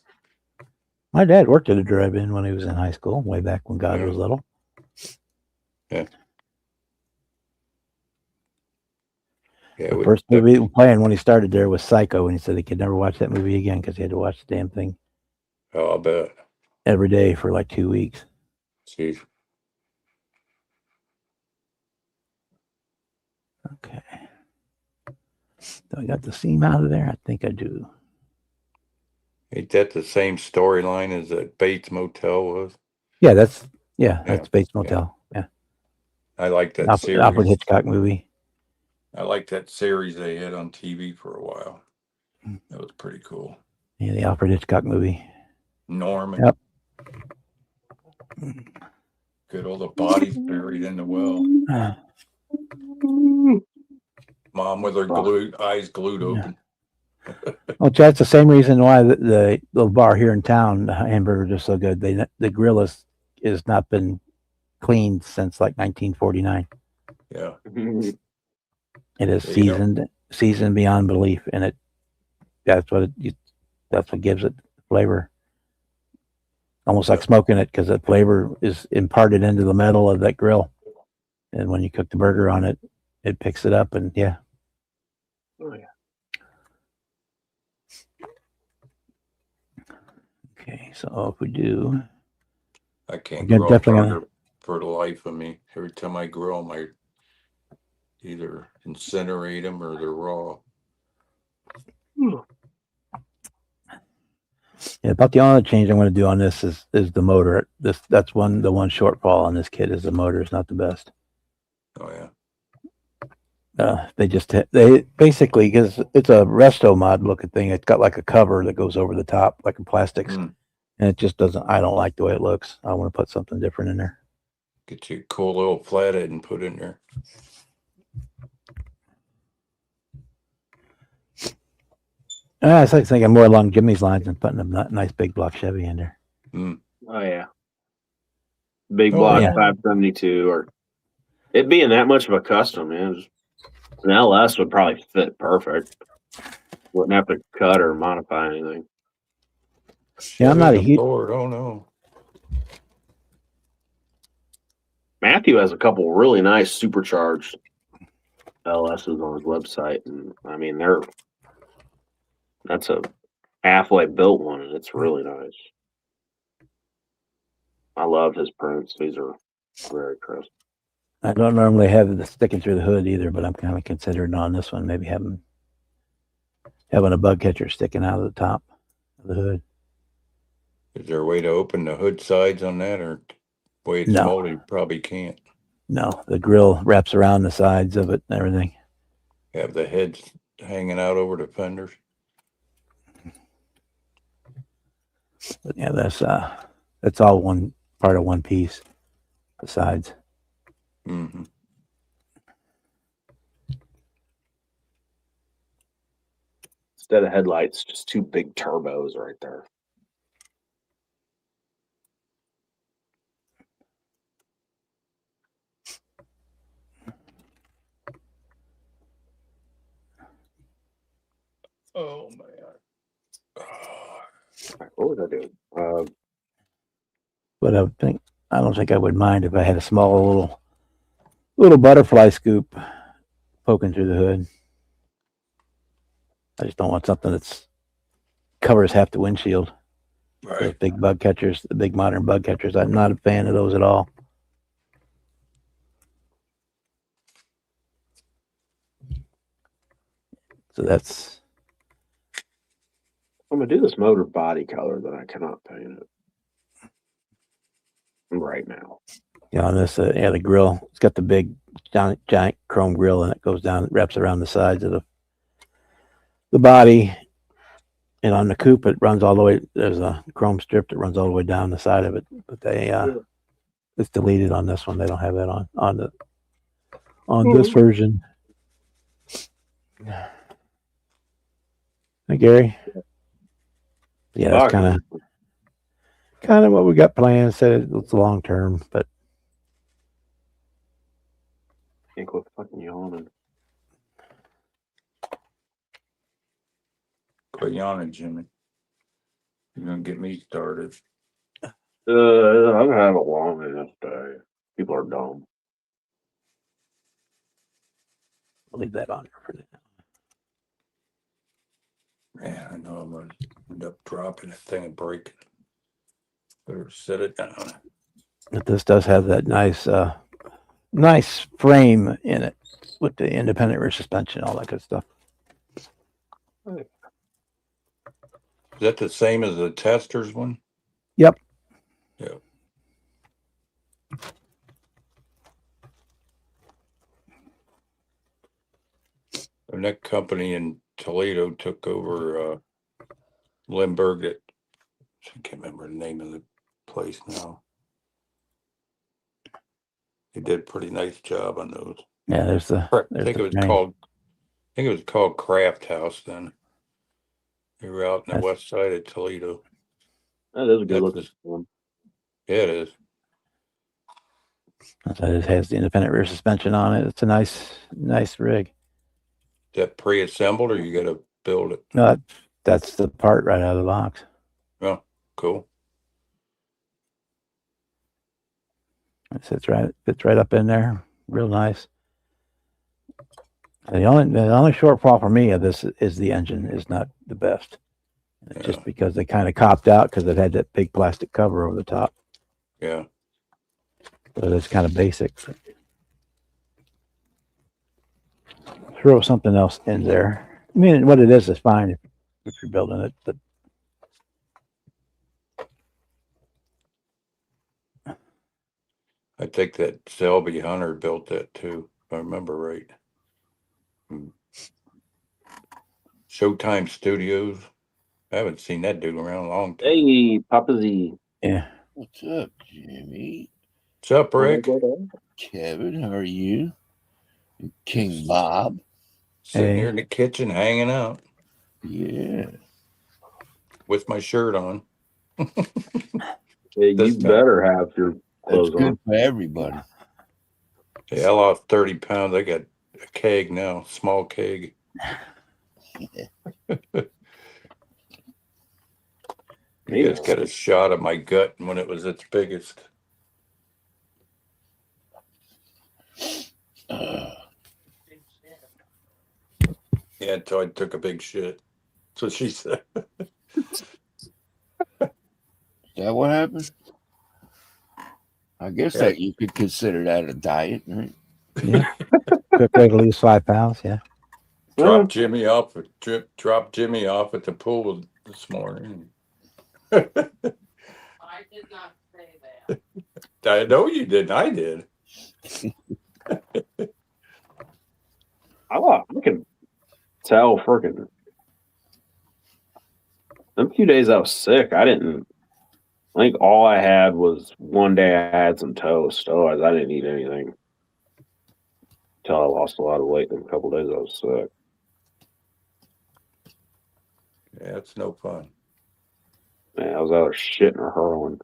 My dad worked at a drive-in when he was in high school, way back when God was little. Yeah. Yeah. The first movie playing when he started there was Psycho, and he said he could never watch that movie again because he had to watch the damn thing. Oh, I'll bet. Every day for like 2 weeks. Jeez. Okay. Do I got the seam out of there? I think I do. Ain't that the same storyline as that Bates Motel was? Yeah, that's Bates Motel. Yeah. I like that series. Alfred Hitchcock movie. I like that series they had on TV for a while. That was pretty cool. Yeah, the Alfred Hitchcock movie. Norman. Yep. Good, all the bodies buried in the well. Mom with her eyes glued open. Well, that's the same reason why the little bar here in town, the hamburgers are so good. The grill is not been cleaned since like 1949. Yeah. It is seasoned beyond belief, and that's what gives it flavor. Almost like smoking it, because the flavor is imparted into the metal of that grill, and when you cook the burger on it, it picks it up, and yeah. Oh yeah. Okay, so if we do, I can't grill definitely burger for the life of me. Every time I grill them, I either incinerate them or they're raw. Yeah, about the only change I'm going to do on this is the motor. That's the one shortfall on this kit is the motor is not the best. Oh yeah. They basically, because it's a resto mod looking thing, it's got like a cover that goes over the top, like in plastics, and it just doesn't. I don't like the way it looks. I want to put something different in there. Get you a cool little flathead and put in there. I was thinking more along Jimmy's lines and putting a nice big block Chevy in there. Oh yeah. Big block 572, or it being that much of a custom, man. An LS would probably fit perfect. Wouldn't have to cut or modify anything. Yeah, I'm not a huge. Oh no. Matthew has a couple really nice supercharged LSs on his website, and I mean that's a halfway built one, and it's really nice. I love his prints; these are very crisp. I don't normally have the sticking through the hood either, but I'm kind of considering on this one maybe having a bug catcher sticking out of the top of the hood. Is there a way to open the hood sides on that, or the way it's molded? Probably can't. No, the grill wraps around the sides of it and everything. Have the heads hanging out over the fenders. But yeah, that's all one part of one piece. The sides. Mm-hmm. Instead of headlights, just two big turbos right there. Oh man. What was I doing? But I don't think I would mind if I had a small little butterfly scoop poking through the hood. I just don't want something that's covers half the windshield. Those Right. big bug catchers, the big modern bug catchers. I'm not a fan of those at all. So that's I'm gonna do this motor body color, but I cannot paint it right now. on this. The grill. It's got the big giant chrome grill, and it goes down, wraps around the sides of the body. And on the coupe, it runs all the way. There's a chrome strip that runs all the way down the side of it. But it's deleted on this one. They don't have that on this version. Hey, Gary. Yeah, that's kind of what we got planned. Said it's long term, but Can't quit fucking yawning. Quit yawning, Jimmy. You're gonna get me started. I'm gonna have a long enough day. People are dumb. I'll leave that on there for now. Man, I know I'm gonna end up dropping that thing and breaking. Better set it down. But this does have that nice frame in it with the independent rear suspension, all that good stuff. Is that the same as the Testers one? Yep. Yep. And that company in Toledo took over Limburg. I can't remember the name of the place now. They did a pretty nice job on those. Yeah, there's I think it was called Craft House then. They were out in the west side of Toledo. That is a good looking one. Yeah, it is. It has the independent rear suspension on it. It's a nice rig. Is that pre-assembled or you got to build it? No, that's the part right out of the box. Oh, cool. It fits right up in there. Real nice. The only shortfall for me of this is the engine is not the best. Yeah. Just because they kind of copped out because it had that big plastic cover over the top. Yeah. But it's kind of basic. Throw something else in there. I mean, what it is fine if you're building it, but I think that Selby Hunter built that too, if I remember right. Showtime Studios. I haven't seen that dude around a long time. Hey, Papa Z. yeah. What's up, Jimmy? What's up, Rick? Kevin, how are you? King Bob. Sitting Hey. here in the kitchen hanging out Yeah. with my shirt on. Hey, This you time. better have your That's clothes good on. for everybody. Yeah, I lost 30 pounds. I got a keg now, small keg. You guys got a shot of my gut when it was its biggest. Yeah, until I took a big shit. So she said. Is that what happened? I guess that you could consider that a diet, right? Yeah. Quick way to lose 5 pounds. Yeah. Dropped Jimmy off at the pool this morning. I did not say that. I know you didn't. I did. I can tell freaking them few days I was sick. I think all I had was one day I had some toast. Otherwise, I didn't eat anything until I lost a lot of weight. In a couple days I was sick. Yeah, it's no fun. Man, I was either shitting or hurling.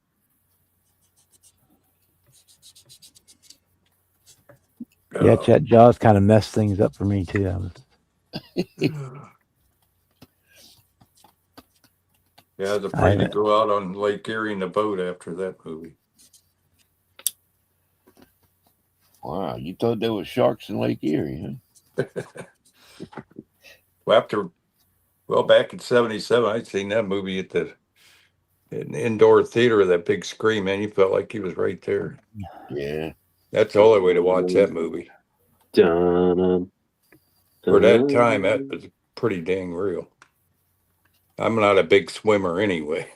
Yeah, Chet Jaws kind of messed things up for me too. I was, Yeah, I was afraid to go out on Lake Erie in the boat after that movie. Wow, you thought there was sharks in Lake Erie, huh? Well, back in '77, I'd seen that movie at the indoor theater of that big screen. Man, you felt like he was right there. Yeah. That's the only way to watch that movie. Dun, For that time, that was pretty dang real. I'm not a big swimmer anyway.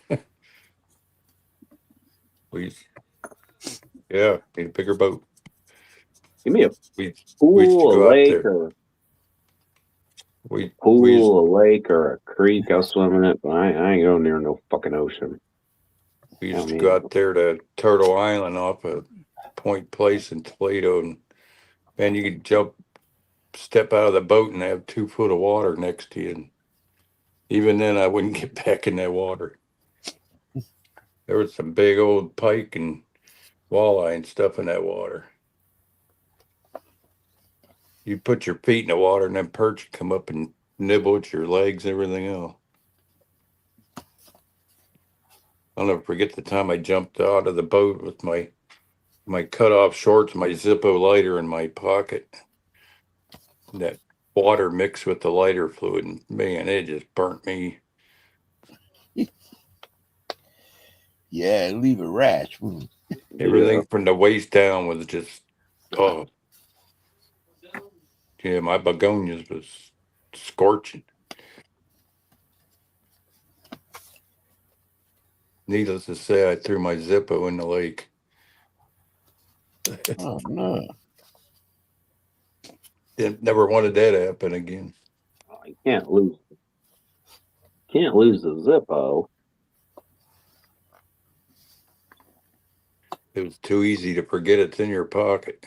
Need a bigger boat. give me a We used to pool, go a out lake, there. or We used, pool, a lake, or a creek. I'll swim in it, but I ain't going near no fucking ocean. we used to go out there to Turtle Island off of Point Place in Toledo, and man, you could step out of the boat and have 2 foot of water next to you. And even then, I wouldn't get back in that water. There was some big old pike and walleye and stuff in that water. You put your feet in the water, and then perch would come up and nibble at your legs and everything else. I'll never forget the time I jumped out of the boat with my cut off shorts, my Zippo lighter in my pocket. That water mixed with the lighter fluid, and man, it just burnt me. Yeah, leave a rash. wouldn't it? Everything from the waist down was just, oh, yeah, my begonias was scorching. Needless to say, I threw my Zippo in the lake. Oh, no. Never wanted that to happen again. You can't lose the Zippo. It was too easy to forget it's in your pocket.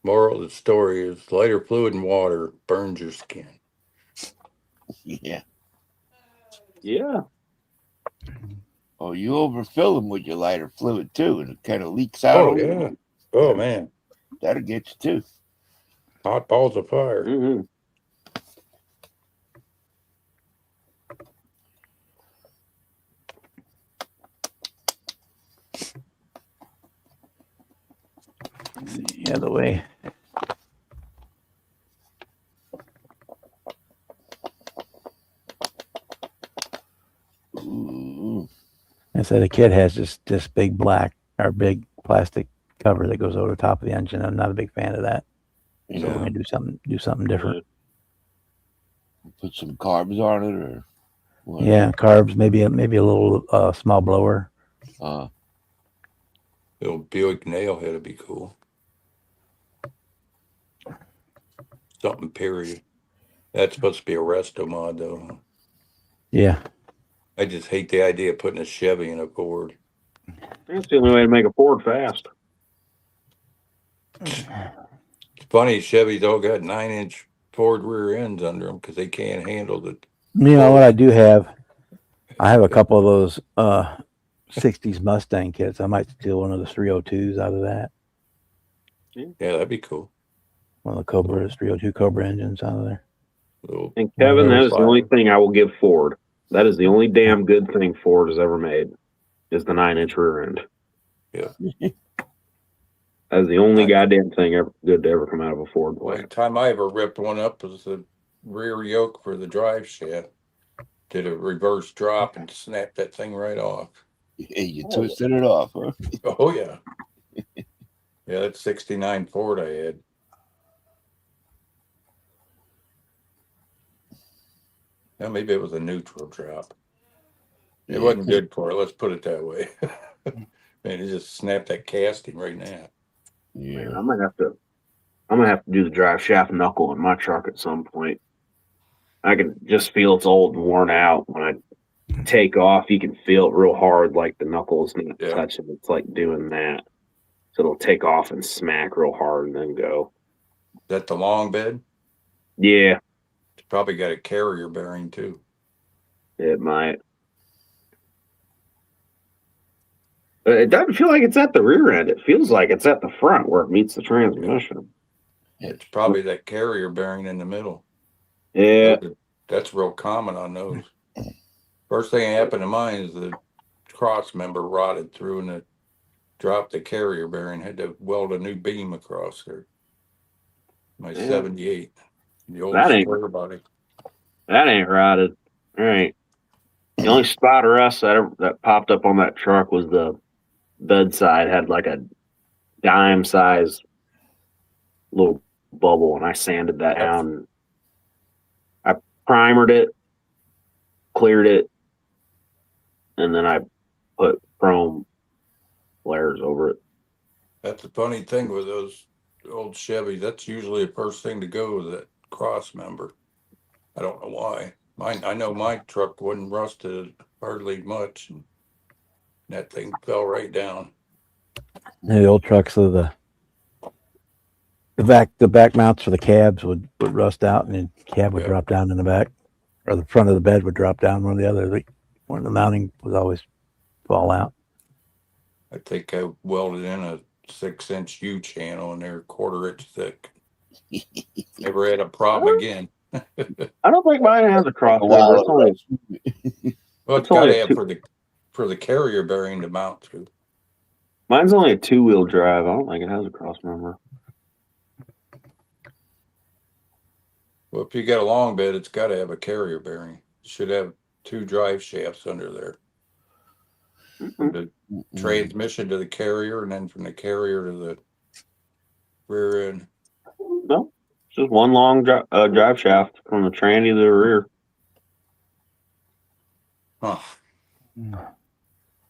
Moral of the story is lighter fluid and water burns your skin. Yeah. Yeah. Oh, you overfill them with your lighter fluid, too, and it kind of leaks out. Oh, yeah. Oh, man. That'll get you, too. Hot balls of fire. Mm-hmm. yeah, the way. Ooh. I said the kid has this big black or big plastic cover that goes over the top of the engine. I'm not a big fan of that. So we're gonna do something different. Put some carbs on it, or what? Yeah, carbs, maybe a little small blower. Little Buick nail head would be cool. Something, period. That's supposed to be a resto mod, though. Yeah. I just hate the idea of putting a Chevy in a Ford. That's the only way to make a Ford fast. It's funny, Chevys all got 9-inch Ford rear ends under them because they can't handle the. You know what I do have? I have a couple of those 60s Mustang kits. I might steal one of the 302s out of that. Yeah, that'd be cool. One of the Cobra 302 Cobra engines out of there. And Kevin, that is the only thing I will give Ford. That is the only damn good thing Ford has ever made, is the 9-inch rear end. Yeah. That is the only goddamn thing ever good to ever come out of a Ford The plant. only time I ever ripped one up was the rear yoke for the drive shaft. Did a reverse drop and snapped that thing right off. Yeah, you twisted it off, huh? Oh, yeah. Yeah, that's 69 Ford I had. Yeah, maybe it was a neutral drop. It wasn't good for it. Let's put it that way. Man, it just snapped that casting right now. Man, Yeah. I'm gonna have to do the drive shaft knuckle in my truck at some point. I can just feel it's old and worn out. When I take off, you can feel it real hard, like the knuckles not Yeah. touching. It's like doing that. So it'll take off and smack real hard and then go. Is that the long bed? Yeah, It's probably got a carrier bearing too. it might. But it doesn't feel like it's at the rear end. It feels like it's at the front where it meets the transmission. It's probably that carrier bearing in the middle. Yeah. That's real common on those. First thing that happened to mine is the cross member rotted through and it dropped the carrier bearing. Had to weld a new beam across there. My Yeah. 78, the old That ain't- square body. That ain't rotted. All right. The only spot of rust that popped up on that truck was the bedside had like a dime size little bubble, and I sanded that down. I primered it, cleared it, and then I put chrome layers over it. That's the funny thing with those old Chevys. That's usually the first thing to go, that cross member. I don't know why. I know my truck wasn't rusted hardly much, and that thing fell right down. The old trucks, so the back mounts for the cabs would rust out, and the cab would Yeah. drop down in the back, or the front of the bed would drop down. One or the other. One of the mounting would always fall out. I think I welded in a 6-inch U channel in there, 1/4 inch thick. Never had a problem again. I don't think mine has a cross A member. while It's only, Well, It's it's got only to a have two- for the carrier bearing to mount to. mine's only a 2-wheel drive. I don't think it has a cross member. Well, if you got a long bed, it's got to have a carrier bearing. It should have 2 drive shafts under there. From the transmission to the carrier, and then from the carrier to the rear end. No, it's just one long drive shaft from the tranny to the rear. Huh.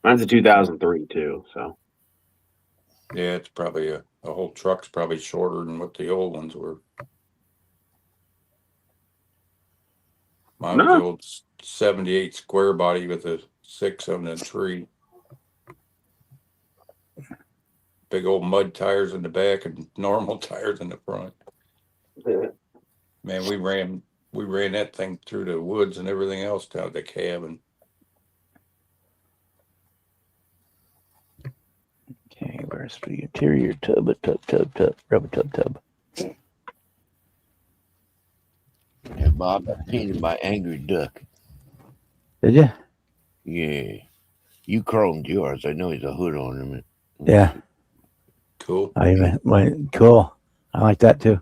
Mine's a 2003 too, so Yeah, it's probably a whole truck's probably shorter than what the old ones were. Mine was No. the old 78 square body with a 6 on the tree. Big old mud tires in the back and normal tires in the front. Man, we ran that thing through the woods and everything else down at the cabin. Okay, where's the interior tub? Rubber tub. Yeah, Bob, I painted my angry duck. Did you? Yeah. You chromed yours. I know he's a hood on him. Yeah. Cool. Cool. I like that too.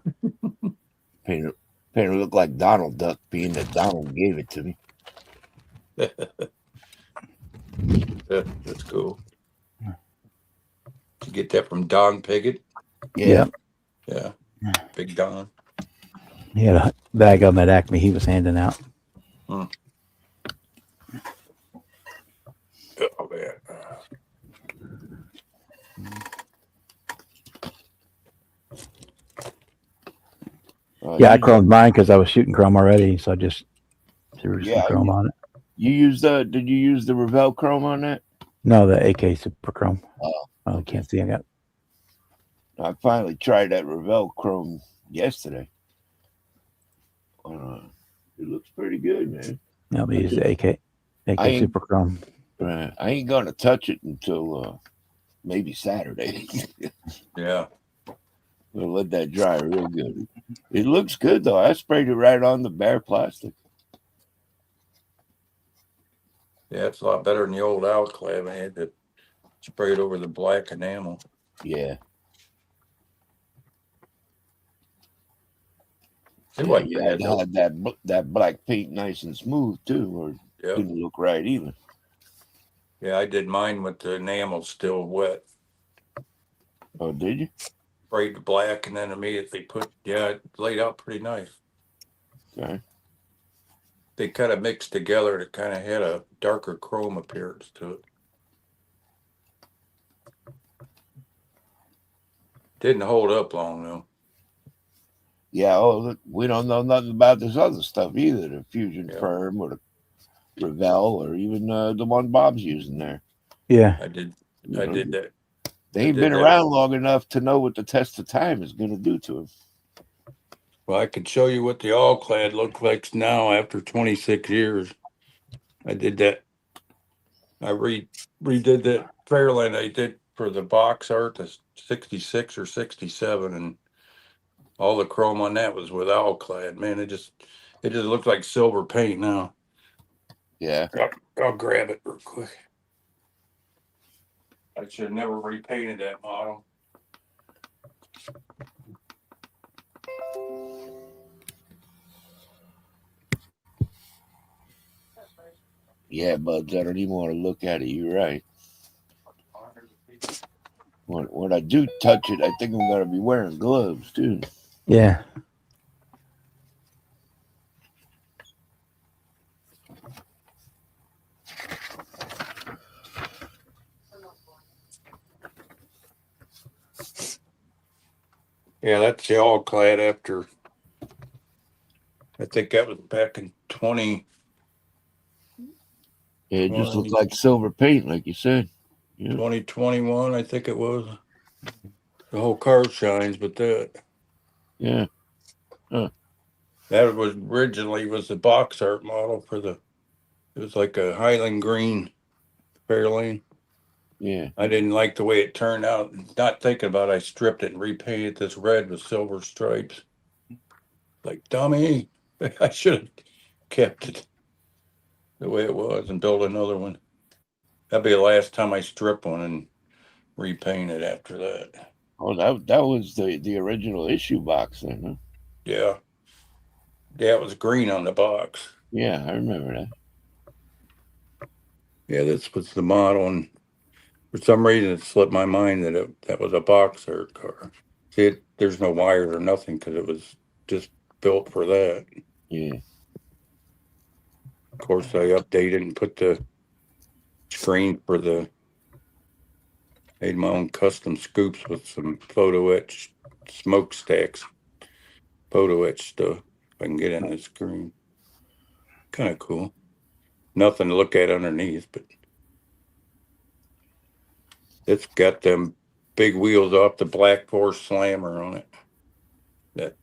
Painted it look like Donald Duck, being that Donald gave it to me. That's cool. Did you get that from Don Piggott? Yeah. Yeah. Big Don. He had a bag of them at Acme he was handing out. Oh, man. Yeah, I chromed mine because I was shooting chrome already, so I just threw Yeah, some chrome on it. Did you use the Revell chrome on that? No, the AK Super Chrome. Oh, I can't see. I got. I finally tried that Revell chrome yesterday. It looks pretty good, man. I'll be using the AK Super Chrome. I ain't gonna touch it until maybe Saturday. Yeah. We'll let that dry real good. It looks good though. I sprayed it right on the bare plastic. Yeah, it's a lot better than the old Alclad. I had to spray it over the black enamel. Yeah. It wasn't You bad, had to though. have that black paint nice and smooth too, or it Yeah. didn't look right either. Yeah, I did mine with the enamel still wet. Oh, did you? Sprayed the black and then immediately it laid out pretty nice. Okay. they kind of mixed together to kind of had a darker chrome appearance to it. Didn't hold up long though. Yeah. Oh, look, we don't know nothing about this other stuff either. The Fusion Yeah. Firm or the Revell or even the one Bob's using there. Yeah. I did You know, that. They I ain't did been that. around long enough to know what the test of time is going to do to them. Well, I could show you what the all clad looks like now after 26 years. I did that. I redid that Fairland I did for the box art, the 66 or 67, and all the chrome on that was with all clad. Man, it just looked like silver paint now. Yeah. I'll grab it real quick. I should have never repainted that model. Yeah, buds, I don't even want to look at it. You're right. When I do touch it, I think I'm going to be wearing gloves, too. Yeah. Yeah, that's the all clad after. I think that was back in 20. Yeah, it just looks like silver paint, like you said. Yeah. 2021, I think it was. The whole car shines, but Yeah. that was originally was the box art model for the. It was like a Highland green Fairlane. Yeah. I didn't like the way it turned out. Not thinking about it, I stripped it and repainted this red with silver stripes. Like dummy, I should have kept it the way it was and built another one. That'd be the last time I strip one and repaint it after that. Oh, that was the original issue box then, huh? Yeah. Yeah, it was green on the box. Yeah, I remember that. Yeah, this was the model, and for some reason it slipped my mind that that was a box art car. See, there's no wires or nothing because it was just built for that. Yeah. Of course, I updated and put the screen for the. Made my own custom scoops with some photo etch smokestacks, photo etch stuff. If I can get in the screen, kind of cool. Nothing to look at underneath, but it's got them big wheels off the Black Force Slammer on it. That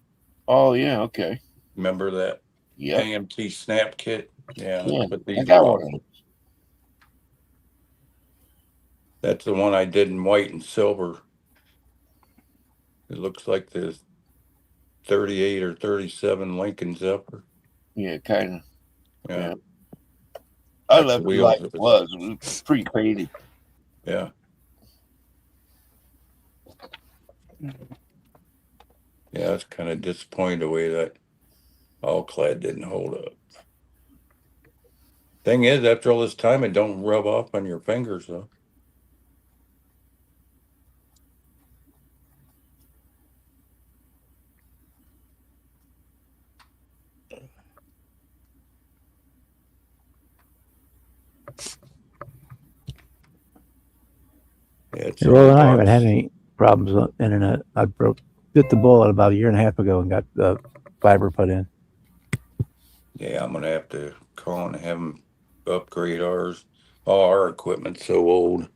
Oh, yeah, okay. remember that Yep. AMT snap kit? Yeah, Yeah, but I these got are one of awesome. them. That's the one I did in white and silver. It looks like the 38 or 37 Lincoln Zephyr. Yeah, kind of. Yeah. Yeah. I That's left the it like wheels. it was. It was pre-painted. Yeah. Yeah, it's kind of disappointing the way that all clad didn't hold up. Thing is, after all this time, it don't rub off on your fingers though. Yeah, it's on Well, the I haven't had box. any problems with the internet. I bit the bullet about a year and a half ago and got the fiber put in. Yeah, I'm gonna have to call and have them upgrade ours. All our equipment's so old.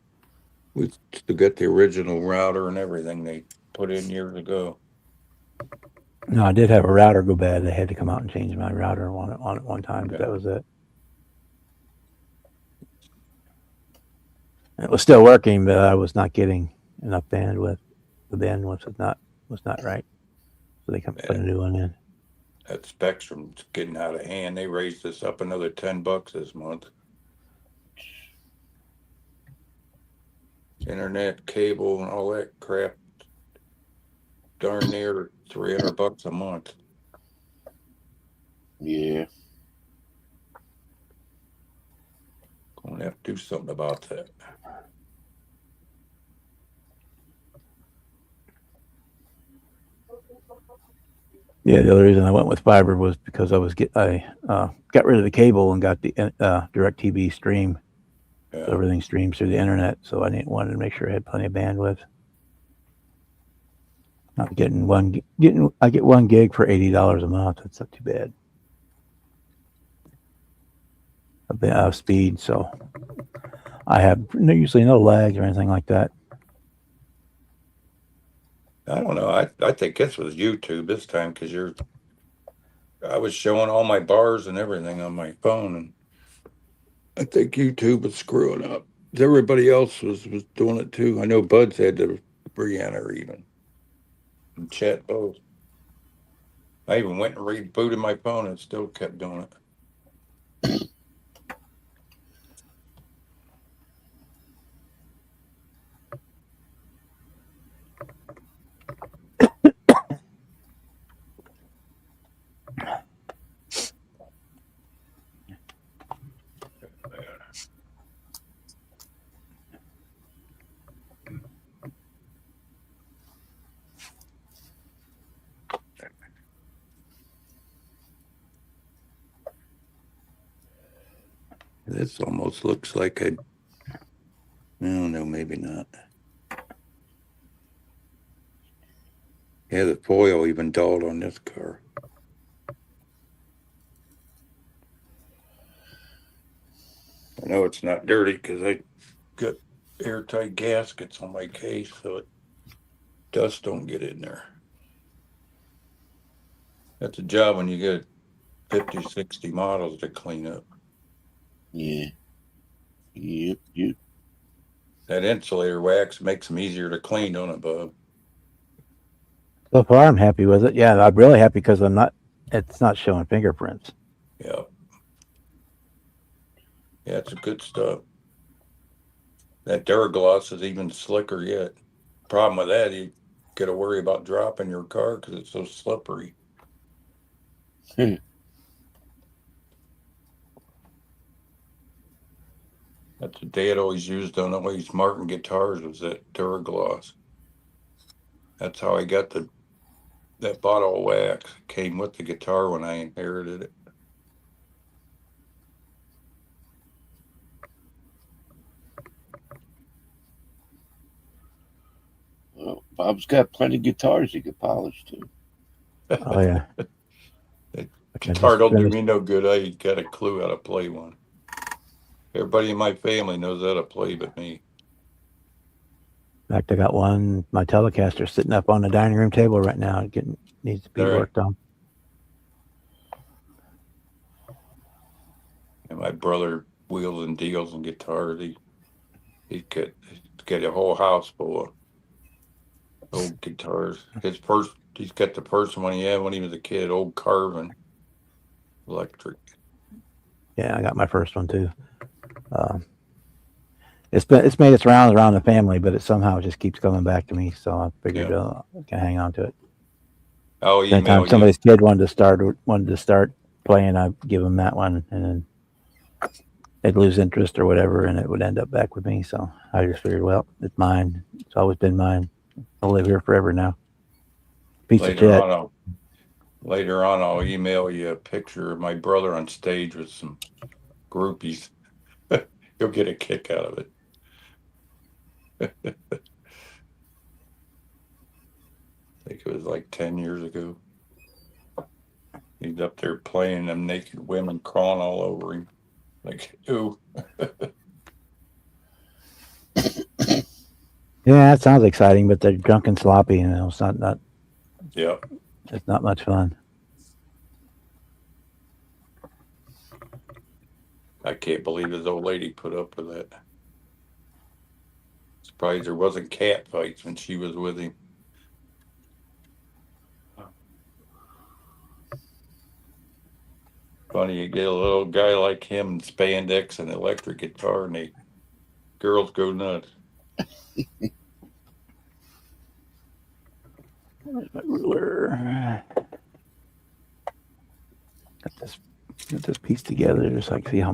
We still got the original router and everything they put in years ago. No, I did have a router go bad. They had to come out and change my router on it one time, but Okay. that was it. It was still working, but I was not getting enough bandwidth. The bandwidth was not right, so they put a new one in. That Spectrum's getting out of hand. They raised us up another $10 this month. Internet, cable, and all that crap. Darn near $300 a month. Yeah. Gonna have to do something about that. Yeah, the other reason I went with fiber was because I got rid of the cable and got the direct TV stream. Yeah. So everything streams through the internet. So I wanted to make sure I had plenty of bandwidth. I'm I get 1 gig for $80 a month. That's not too bad. Of speed, so I have usually no lag or anything like that. I don't know. I think this was YouTube this time because I was showing all my bars and everything on my phone, and I think YouTube was screwing up. Everybody else was doing it too. I know Bud's had to re-enter even and chat both. I even went and rebooted my phone and still kept doing it. This almost looks like I don't know, maybe not. Yeah, the foil even dulled on this car. I know it's not dirty because I got airtight gaskets on my case so dust don't get in there. That's a job when you get 50, 60 models to clean up. Yeah. Yep. That insulator wax makes them easier to clean, don't it, Bub? So far, I'm happy with it. Yeah, I'm really happy because it's not showing fingerprints. Yeah. Yeah, it's a good stuff. That Duragloss is even slicker yet. Problem with that, you got to worry about dropping your car because it's so slippery. That's what Dad always used on all these Martin guitars was that Duragloss. That's how I got that bottle of wax. It came with the guitar when I inherited it. Well, Bob's got plenty of guitars he could polish too. Oh yeah. That Like I guitar just don't do finished- me no good. I ain't got a clue how to play one. Everybody in my family knows how to play but me. In fact, I got my Telecaster sitting up on the dining room table right now. It needs to be All right. worked on. And my brother wheels and deals and guitars. He's got a whole house full of old guitars. He's got the first one he had when he was a kid, old Carvin electric. Yeah, I got my first one too. It's made its rounds around the family, but it somehow just keeps coming back to me. So I figured I can hang on to it. I'll Anytime email you. somebody's kid wanted to start playing, I'd give them that one, and then they'd lose interest or whatever, and it would end up back with me. So I just figured, well, it's mine. It's always been mine. I'll live here forever now. Piece of shit. Later on, I'll email you a picture of my brother on stage with some groupies. You'll get a kick out of it. I think it was like 10 years ago. He's up there playing them naked women crawling all over him. Like, ooh. Yeah, that sounds exciting, but they're drunk and sloppy, and it's not. Yeah. It's not much fun. I can't believe his old lady put up with that. Surprised there wasn't cat fights when she was with him. Funny, you get a little guy like him in spandex and electric guitar, and the girls go nuts. Where's my ruler? Get this piece together just so I can see how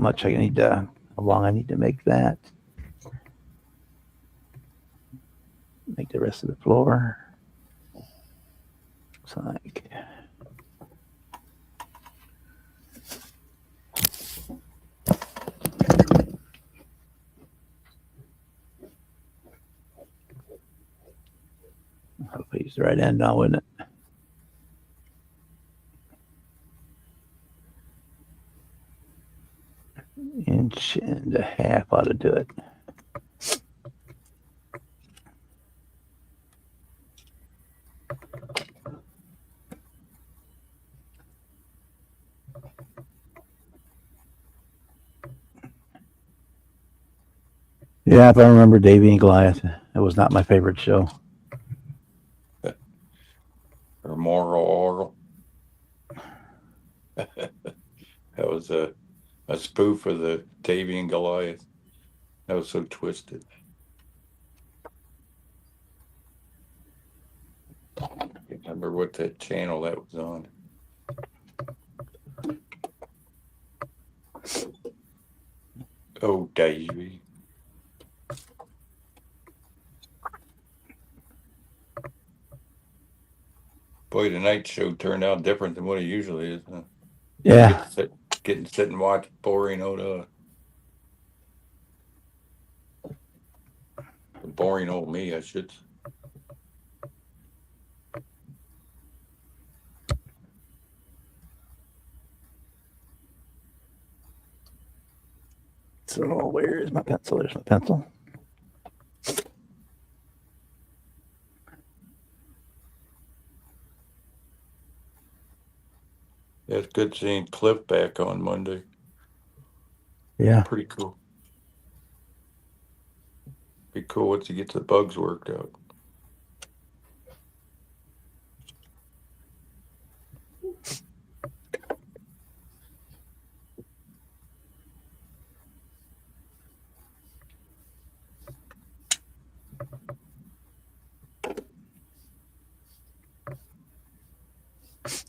long I need to make that. Make the rest of the floor. Looks like Hopefully he's the right end now, wouldn't it? Inch and a half ought to do it. Yeah, if I remember Davy and Goliath, it was not my favorite show. Or moral oral. That was a spoof of the Davy and Goliath. That was so twisted. I can't remember what that channel that was on. Oh, Davy. Boy, the night show turned out different than what it usually is. Huh? Yeah, Get and sit and watch boring old boring old me, I should. so where is my pencil? There's my pencil. Yeah, it's good seeing Cliff back on Monday. Yeah, Pretty cool. Be cool once he gets the bugs worked out.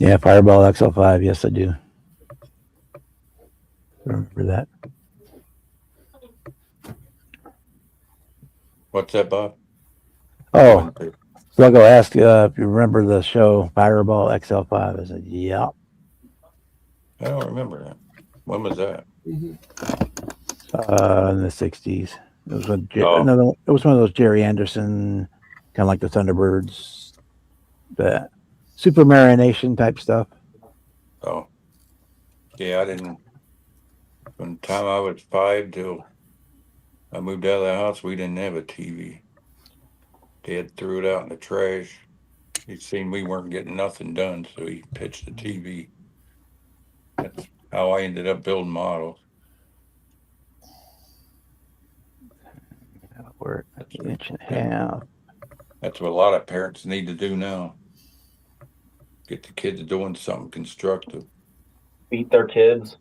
yeah, Fireball XL5. Yes, I do. Remember that. What's that, Bob? Oh, so I'll go ask if you remember the show Fireball XL5. I said, yeah. I don't remember that. When was that? In the 60s. It was with Oh. it was one of those Jerry Anderson, kind of like the Thunderbirds, the super marination type stuff. Oh. Yeah, I didn't. From the time I was 5 till I moved out of the house, we didn't have a TV. Dad threw it out in the trash. He'd seen we weren't getting nothing done, so he pitched the TV. That's how I ended up building models. We're an inch and a half. That's what a lot of parents need to do now. Get the kids doing something constructive. Beat their kids.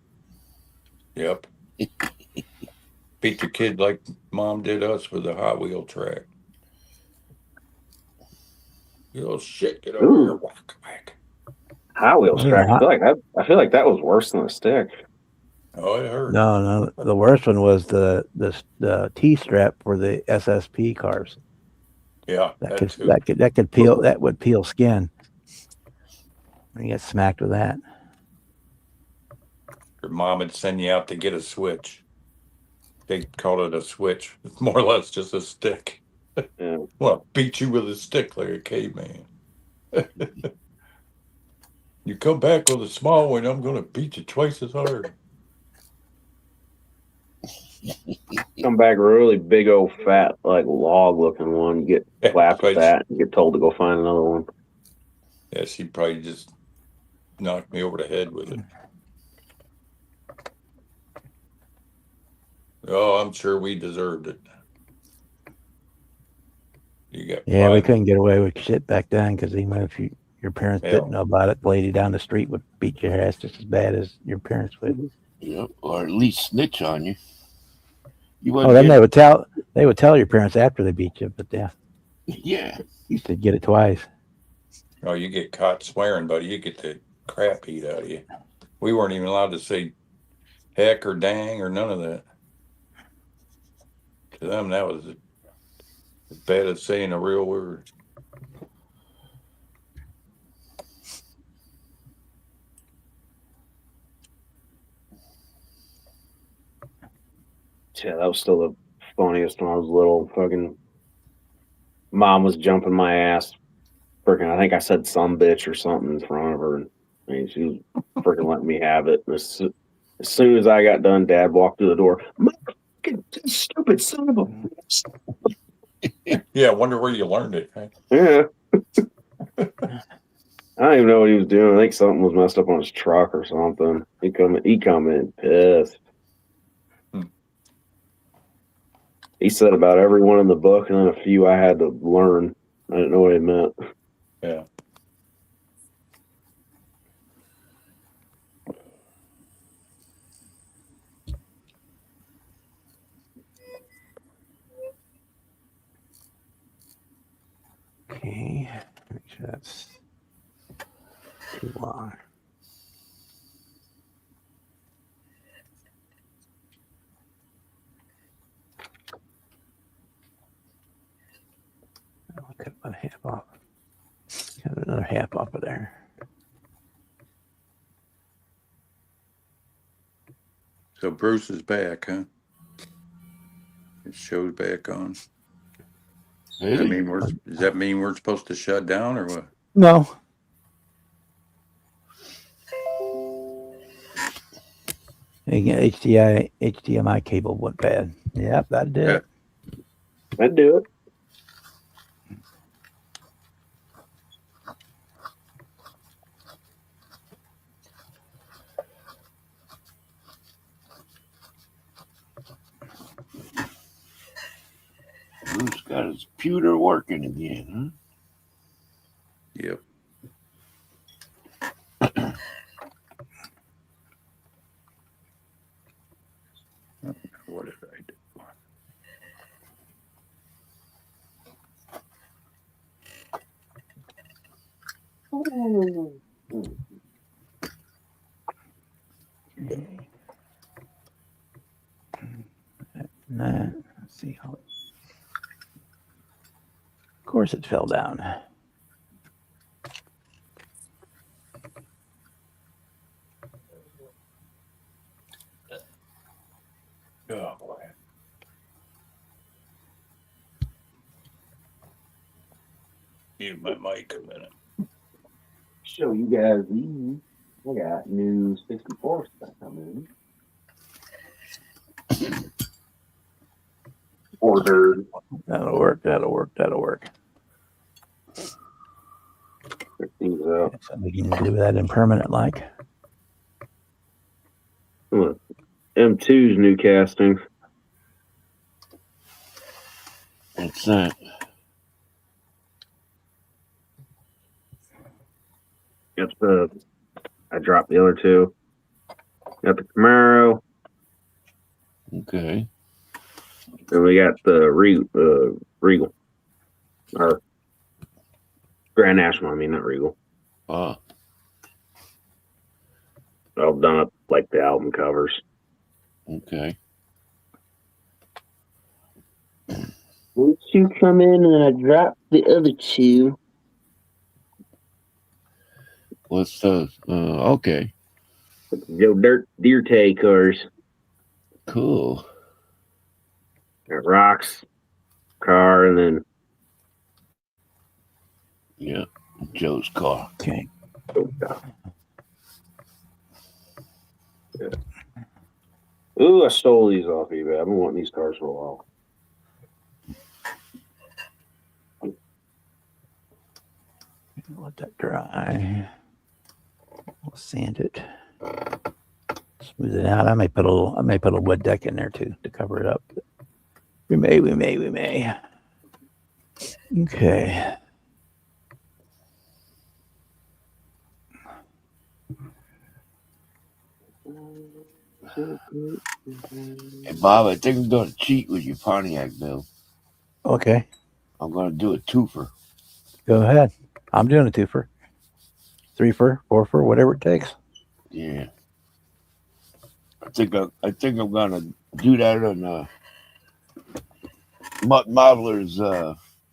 Yep. Beat the kid like Mom did us with the Hot Wheel track. You little shit, get over Ooh. here, whack, whack. Hot Wheels track. I feel like that was worse than a stick. Oh, it hurt. No, the worst one was the T strap for the SSP cars. Yeah, That would peel skin. You get smacked with that. Your mom would send you out to get a switch. They called it a switch. It's more or less just a stick. Yeah. Well, beat you with a stick like a caveman. You come back with a small one, I'm going to beat you twice as hard. Come back really big old fat like log looking one. You get clapped with that and get told to go find another one. Yeah, she probably just knocked me over the head with it. Oh, I'm sure we deserved it. You got we couldn't get away with shit back then because even if your parents didn't know about it, the lady down the street would beat your ass just as bad as your parents would. Yeah, or at least snitch on you. Then they would tell your parents after they beat you, but yeah, you could get it twice. Oh, you get caught swearing, buddy. You get the crap beat out of you. We weren't even allowed to say heck or dang or none of that. To them, that was as bad as saying a real word. Yeah, that was still the funniest when I was little. Fucking mom was jumping my ass freaking, I think I said some bitch or something in front of her. And I mean, she was freaking letting me have it. As soon as I got done, Dad walked through the door. Motherfucking stupid son of a bitch. Yeah, I wonder where you learned it. Right? Yeah. I don't even know what he was doing. I think something was messed up on his truck or something. He come in pissed. Hmm. He said about every one in the book, and then a few I had to learn. I didn't know what it meant. Yeah. Okay, make sure that's too long. I'll cut about half off. Cut another half off of there. So Bruce is back, huh? It shows back on. Does that mean we're supposed to shut down or what? No. Again, HDMI cable went bad. Yep, that did it. I'd do it. Bruce got his computer working again, Yep. What did I do? Nah, let's see how. Of course, it fell down. Oh boy. Need my mic a minute. Show you guys these. I got new 64 stuff coming in. Ordered. That'll work. That'll work. That'll work. Check these out. So we can do that in permanent, like. M2's new casting. What's that? Got I dropped the other two. Got the Camaro, Okay. and we got the Regal. Or Grand National, I mean, not Regal. Ah, All done up like the album covers. okay. Those two come in, and I dropped the other two. What's those? Okay. Yo, deer tay cars. Cool. Got Rocks, car, and then Yeah. Joe's car. Okay. Ooh, I stole these off eBay. I've been wanting these cars for a while. Let that dry. We'll sand it. Smooth it out. I may put a wood deck in there too to cover it up. We may. Okay. Hey, Bob, I think I'm going to cheat with your Pontiac bill. Okay. I'm going to do a twofer. Go ahead. I'm doing a twofer. 3-fer, 4-fer, whatever it takes. Yeah. I think I'm going to do that on Mutt Modeler's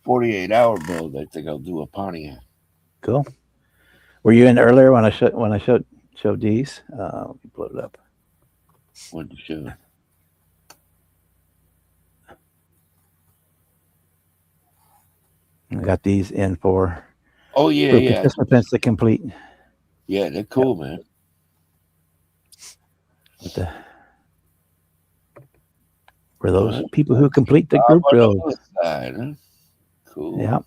48-hour build. I think I'll do a Pontiac. Cool. Were you in earlier when I showed these? Let me blow it up. What to show? I got these in for Oh yeah, for yeah, participants to complete. yeah. They're cool, man. With the, for those Alright. people who complete the How group about build. the other side, huh? Cool. Yeah.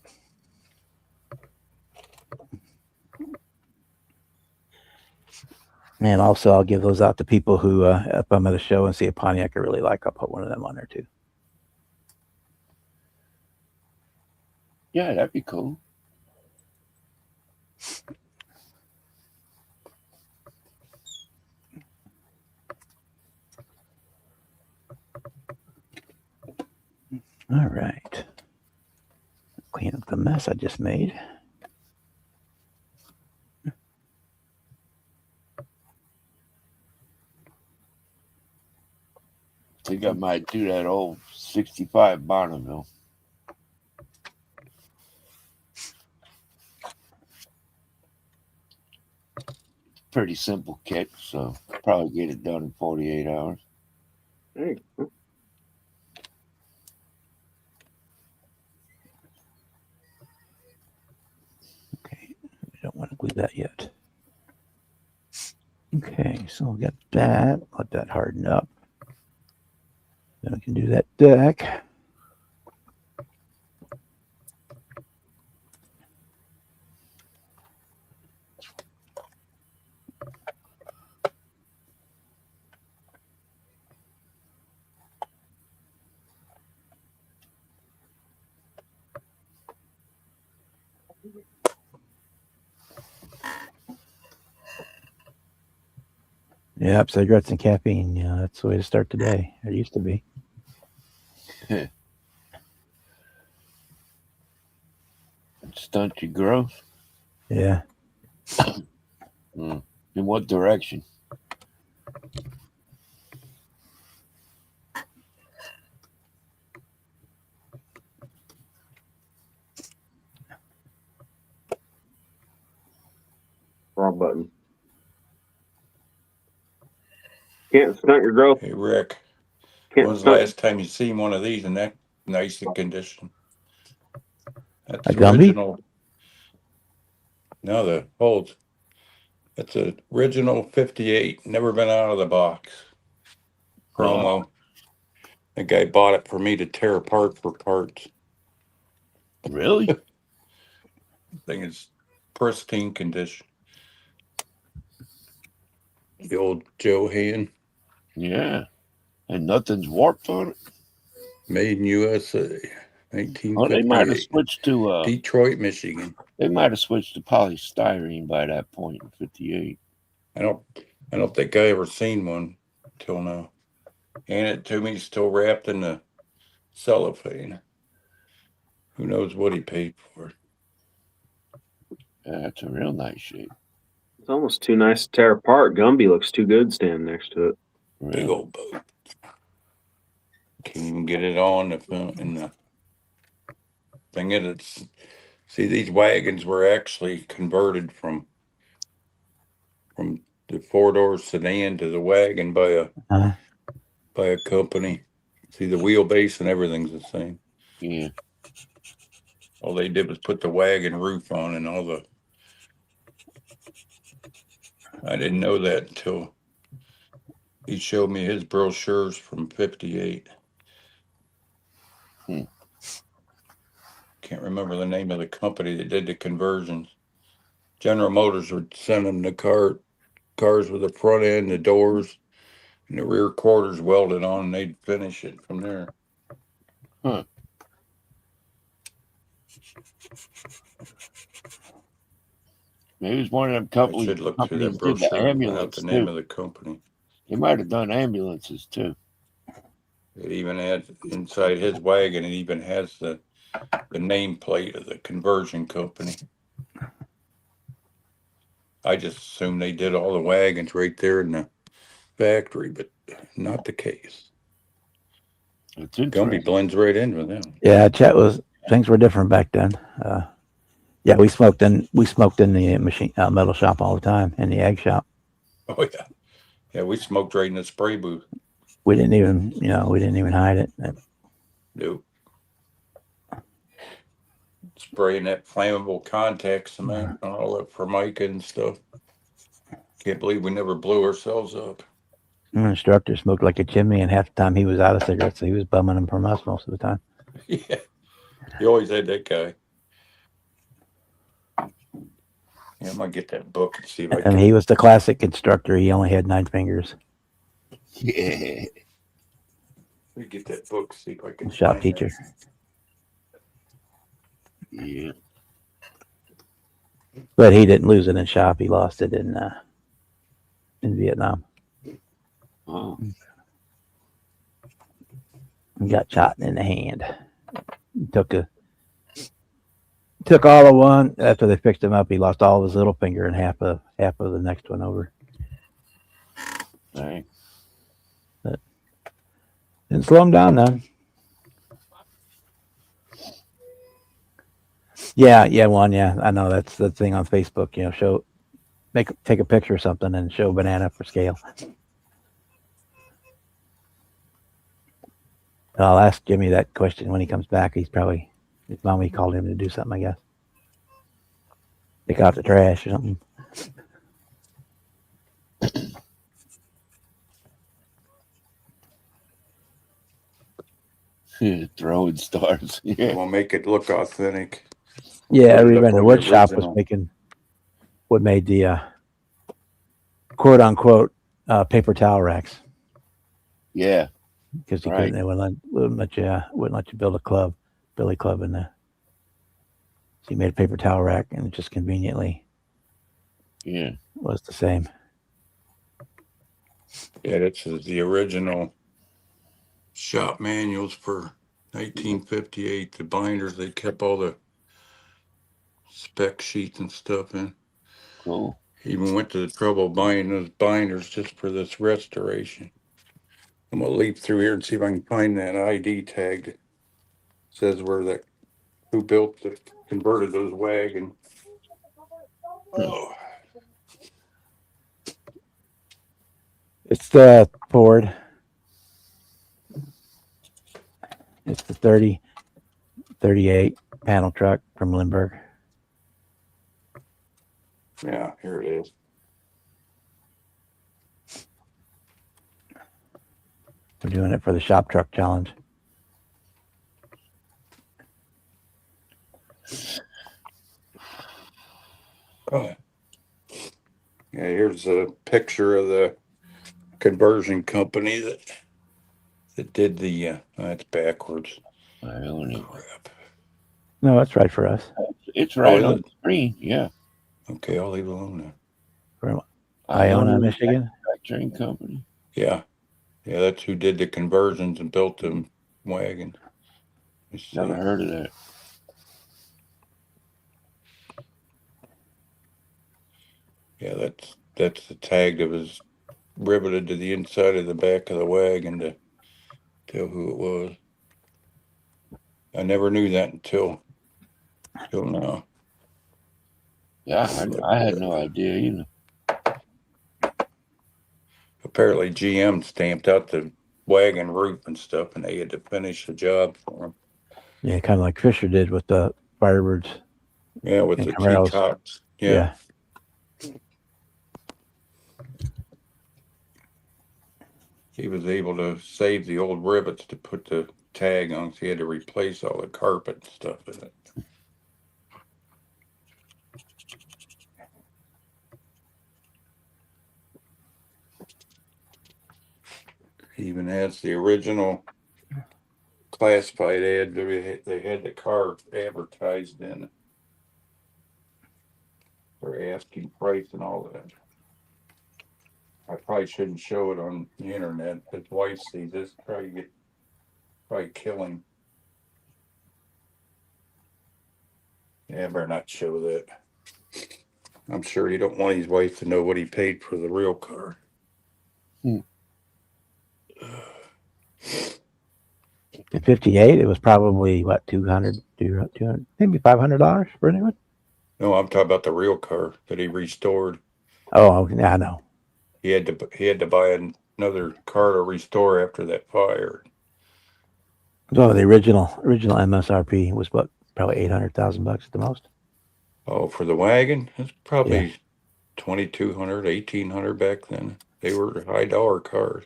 And also, I'll give those out to people who, if I'm at a show and see a Pontiac I really like, I'll put one of them on there too. Yeah, that'd be cool. All right. Clean up the mess I just made. I think I might do that old 65 Bonneville. Pretty simple kit, so probably get it done in 48 hours. Hey, Okay. We don't want to glue that yet. Okay. So we got that. Let that harden up. Then we can do that deck. Yep, cigarettes and caffeine. Yeah, that's the way to start the day. It used to be. Stunt your growth. Yeah. In what direction? wrong button. Can't stunt your growth. Hey, Rick, Can't when was the stunt. last time you seen one of these in that nice condition? That's A Gumby? original. No, the holds. That's a original 58. Never been out of the box. Promo. The guy bought it for me to tear apart for parts. Really? Thing is pristine condition. The old Joe hand, Yeah. And nothing's warped on it. made in USA, Oh, they might have 1958. switched to Detroit, Michigan. they might have switched to polystyrene by that point in 58. I don't think I ever seen one till now. And it to me still wrapped in the cellophane. Who knows what he paid for it? Yeah, that's a real nice shape. It's almost too nice to tear apart. Gumby looks too good standing next to it. Big Really? old boat. Can't even get it on the film in the thing. It's see, these wagons were actually converted from the 4-door sedan to the wagon by a company. See, the wheelbase and everything's the same. Yeah. All they did was put the wagon roof on and all the. I didn't know that until he showed me his brochures from 58. Can't remember the name of the company that did the conversions. General Motors would send them the cars with the front end, the doors, and the rear quarters welded on, and they'd finish it from there. Huh. Maybe it's one of them I companies. should look through that Did the brochure without ambulance the name too. of the company. They might have done ambulances too. It even had inside his wagon, it even has the nameplate of the conversion company. I just assumed they did all the wagons right there in the factory, but not the case. It's Gumby interesting. blends right in with them. Yeah, things were different back then. Yeah, we smoked in the machine metal shop all the time, in the ag shop. Oh yeah, yeah. We smoked right in the spray booth. We didn't even hide it. Nope. spraying that flammable contact cement and all that Formica and stuff. Can't believe we never blew ourselves up. My instructor smoked like a chimney, and half the time he was out of cigarettes, so he was bumming them from us most of the time. Yeah, you always had that guy. Yeah, I might get that book and see if I And can. he was the classic instructor. He only had 9 fingers. Yeah. Let me get that book, see if I can Shop find teacher. Yeah. But he didn't lose it in shop. He lost it in Vietnam. Oh. He got shot in the hand. He took all of one. After they fixed him up, he lost all of his little finger and half of the next one over. Dang. Didn't slow him down none. Yeah, one. Yeah, I know that's the thing on Facebook. You know, take a picture or something and show banana for scale. I'll ask Jimmy that question when he comes back. His mommy called him to do something, I guess. Take out the trash or something. Throwing stars. Yeah. We'll make it look authentic. Yeah, Put it up everybody in the on wood the shop was original. what made the quote unquote paper towel racks, Yeah. because you Right. couldn't. They wouldn't let you build a billy club in there. So you made a paper towel rack, and it just conveniently Yeah. was the same. Yeah, that's the original shop manuals for 1958. The binders, they kept all the spec sheets and stuff in. Cool. Even went to the trouble of buying those binders just for this restoration. I'm gonna leap through here and see if I can find that ID tag that says who converted those wagons. Oh, It's the Ford. It's the 38 panel truck from Lindbergh. yeah, here it is. We're doing it for the shop truck challenge. Oh. Yeah, here's a picture of the conversion company that did the. That's backwards. I own it. Crap. No, that's right for us. It's right is on it? the screen. Yeah. Okay, I'll leave it alone now. From Iona, Michigan. Manufacturing company. Yeah, that's who did the conversions and built the wagon. Let's see. Never heard of that. Yeah, that's the tag that was riveted to the inside of the back of the wagon to tell who it was. I never knew that until now. Yeah, I had no idea either. Apparently, GM stamped out the wagon roof and stuff, and they had to finish the job for them. Yeah, kind of like Fisher did with the Firebirds. Yeah, with And the Camaros. T-tops. Yeah. He was able to save the old rivets to put the tag on, so he had to replace all the carpet and stuff in it. He even has the original classified ad. They had the car advertised in it for asking price and all that. I probably shouldn't show it on the internet. His wife sees this, probably kill him. Yeah, I better not show that. I'm sure he don't want his wife to know what he paid for the real car. In 58, it was probably what, 200, maybe $500 for a new one. No, I'm talking about the real car that he restored. Oh, yeah, I know. He had to buy another car to restore after that fire. So the original MSRP was what, probably 800,000 bucks at the most. Oh, for the wagon, it's probably 2,200, 1,800 back then. They were high dollar cars.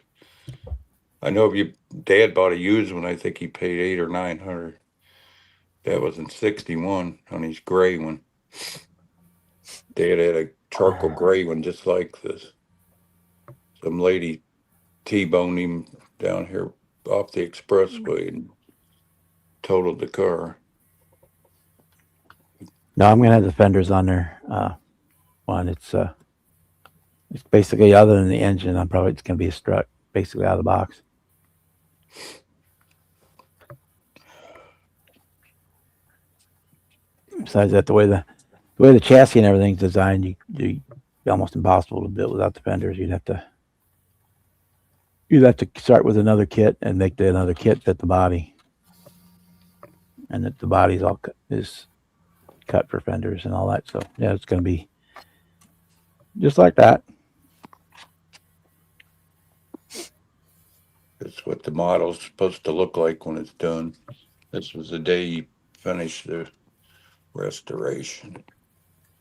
I know if Dad bought a used one, I think he paid 800 or 900. That was in '61 on his gray one. Dad had a charcoal gray one just like this. Some lady T-boned him down here off the expressway and totaled the car. No, I'm gonna have the fenders on there. One, it's basically, other than the engine, it's gonna be a strut, basically out of the box. Besides that, the way the chassis and everything's designed, you almost impossible to build without the fenders. You'd have to start with another kit and make another kit fit the body, and that the body's all is cut for fenders and all that. So yeah, it's going to be just like that. It's what the model's supposed to look like when it's done. This was the day he finished the restoration.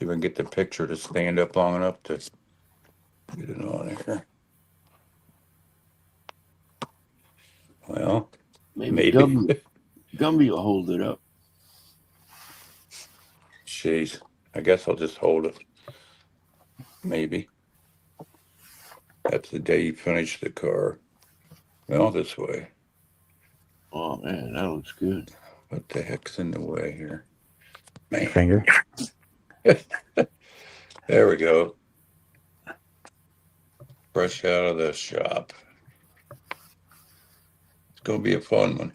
Even get the picture to stand up long enough to get it on here. Well, maybe. Gumby will hold it up. Jeez, I guess I'll just hold it. Maybe. That's the day he finished the car. Well, this way. Oh man, that looks good. What the heck's in the way here? Man. Finger. There we go. Fresh out of the shop. It's going to be a fun one.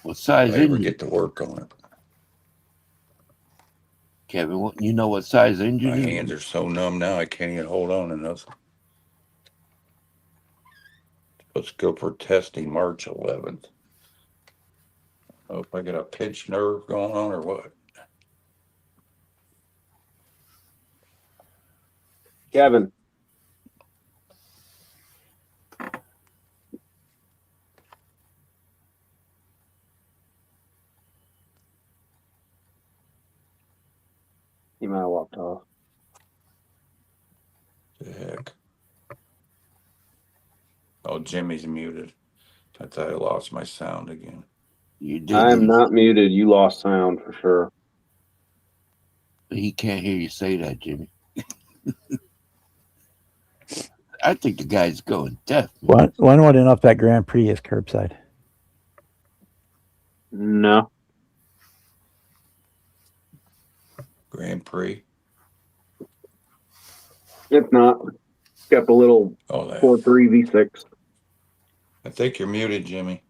What size If I ever engine? get to work on it. Kevin, you know what size engine? My it is? hands are so numb now I can't even hold on to nothing. Let's go for testing March 11th. I hope I get a pinched nerve going on or what. Kevin. He might have walked off. The heck. Oh, Jimmy's muted. I thought I lost my sound again. You did. I'm not muted. You lost sound for sure. He can't hear you say that, Jimmy. I think the guy's going deaf. When would enough that Grand Prix is curbside? No. Grand Prix. It's not. It's got the little Oh, that. 4.3 V6. I think you're muted, Jimmy.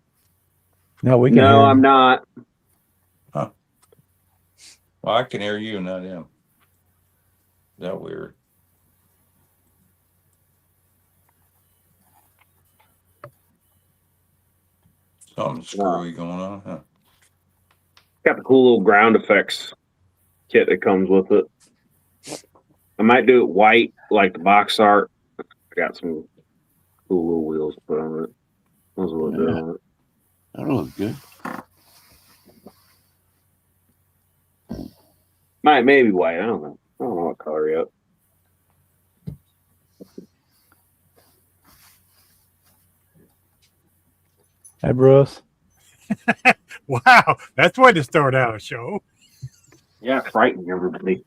No, we can. No, hear I'm him. not. Huh. Well, I can hear you, not him. Is that weird? Something screwy going on, huh? Got the cool little ground effects kit that comes with it. I might do it white like the box art. I got some cool little wheels to put on it. Those will look good on it. That'll look good. Maybe white. I don't know. I don't know what color yet. Hi, Bruce. Wow, that's way to start out a show. Yeah, frightening everybody.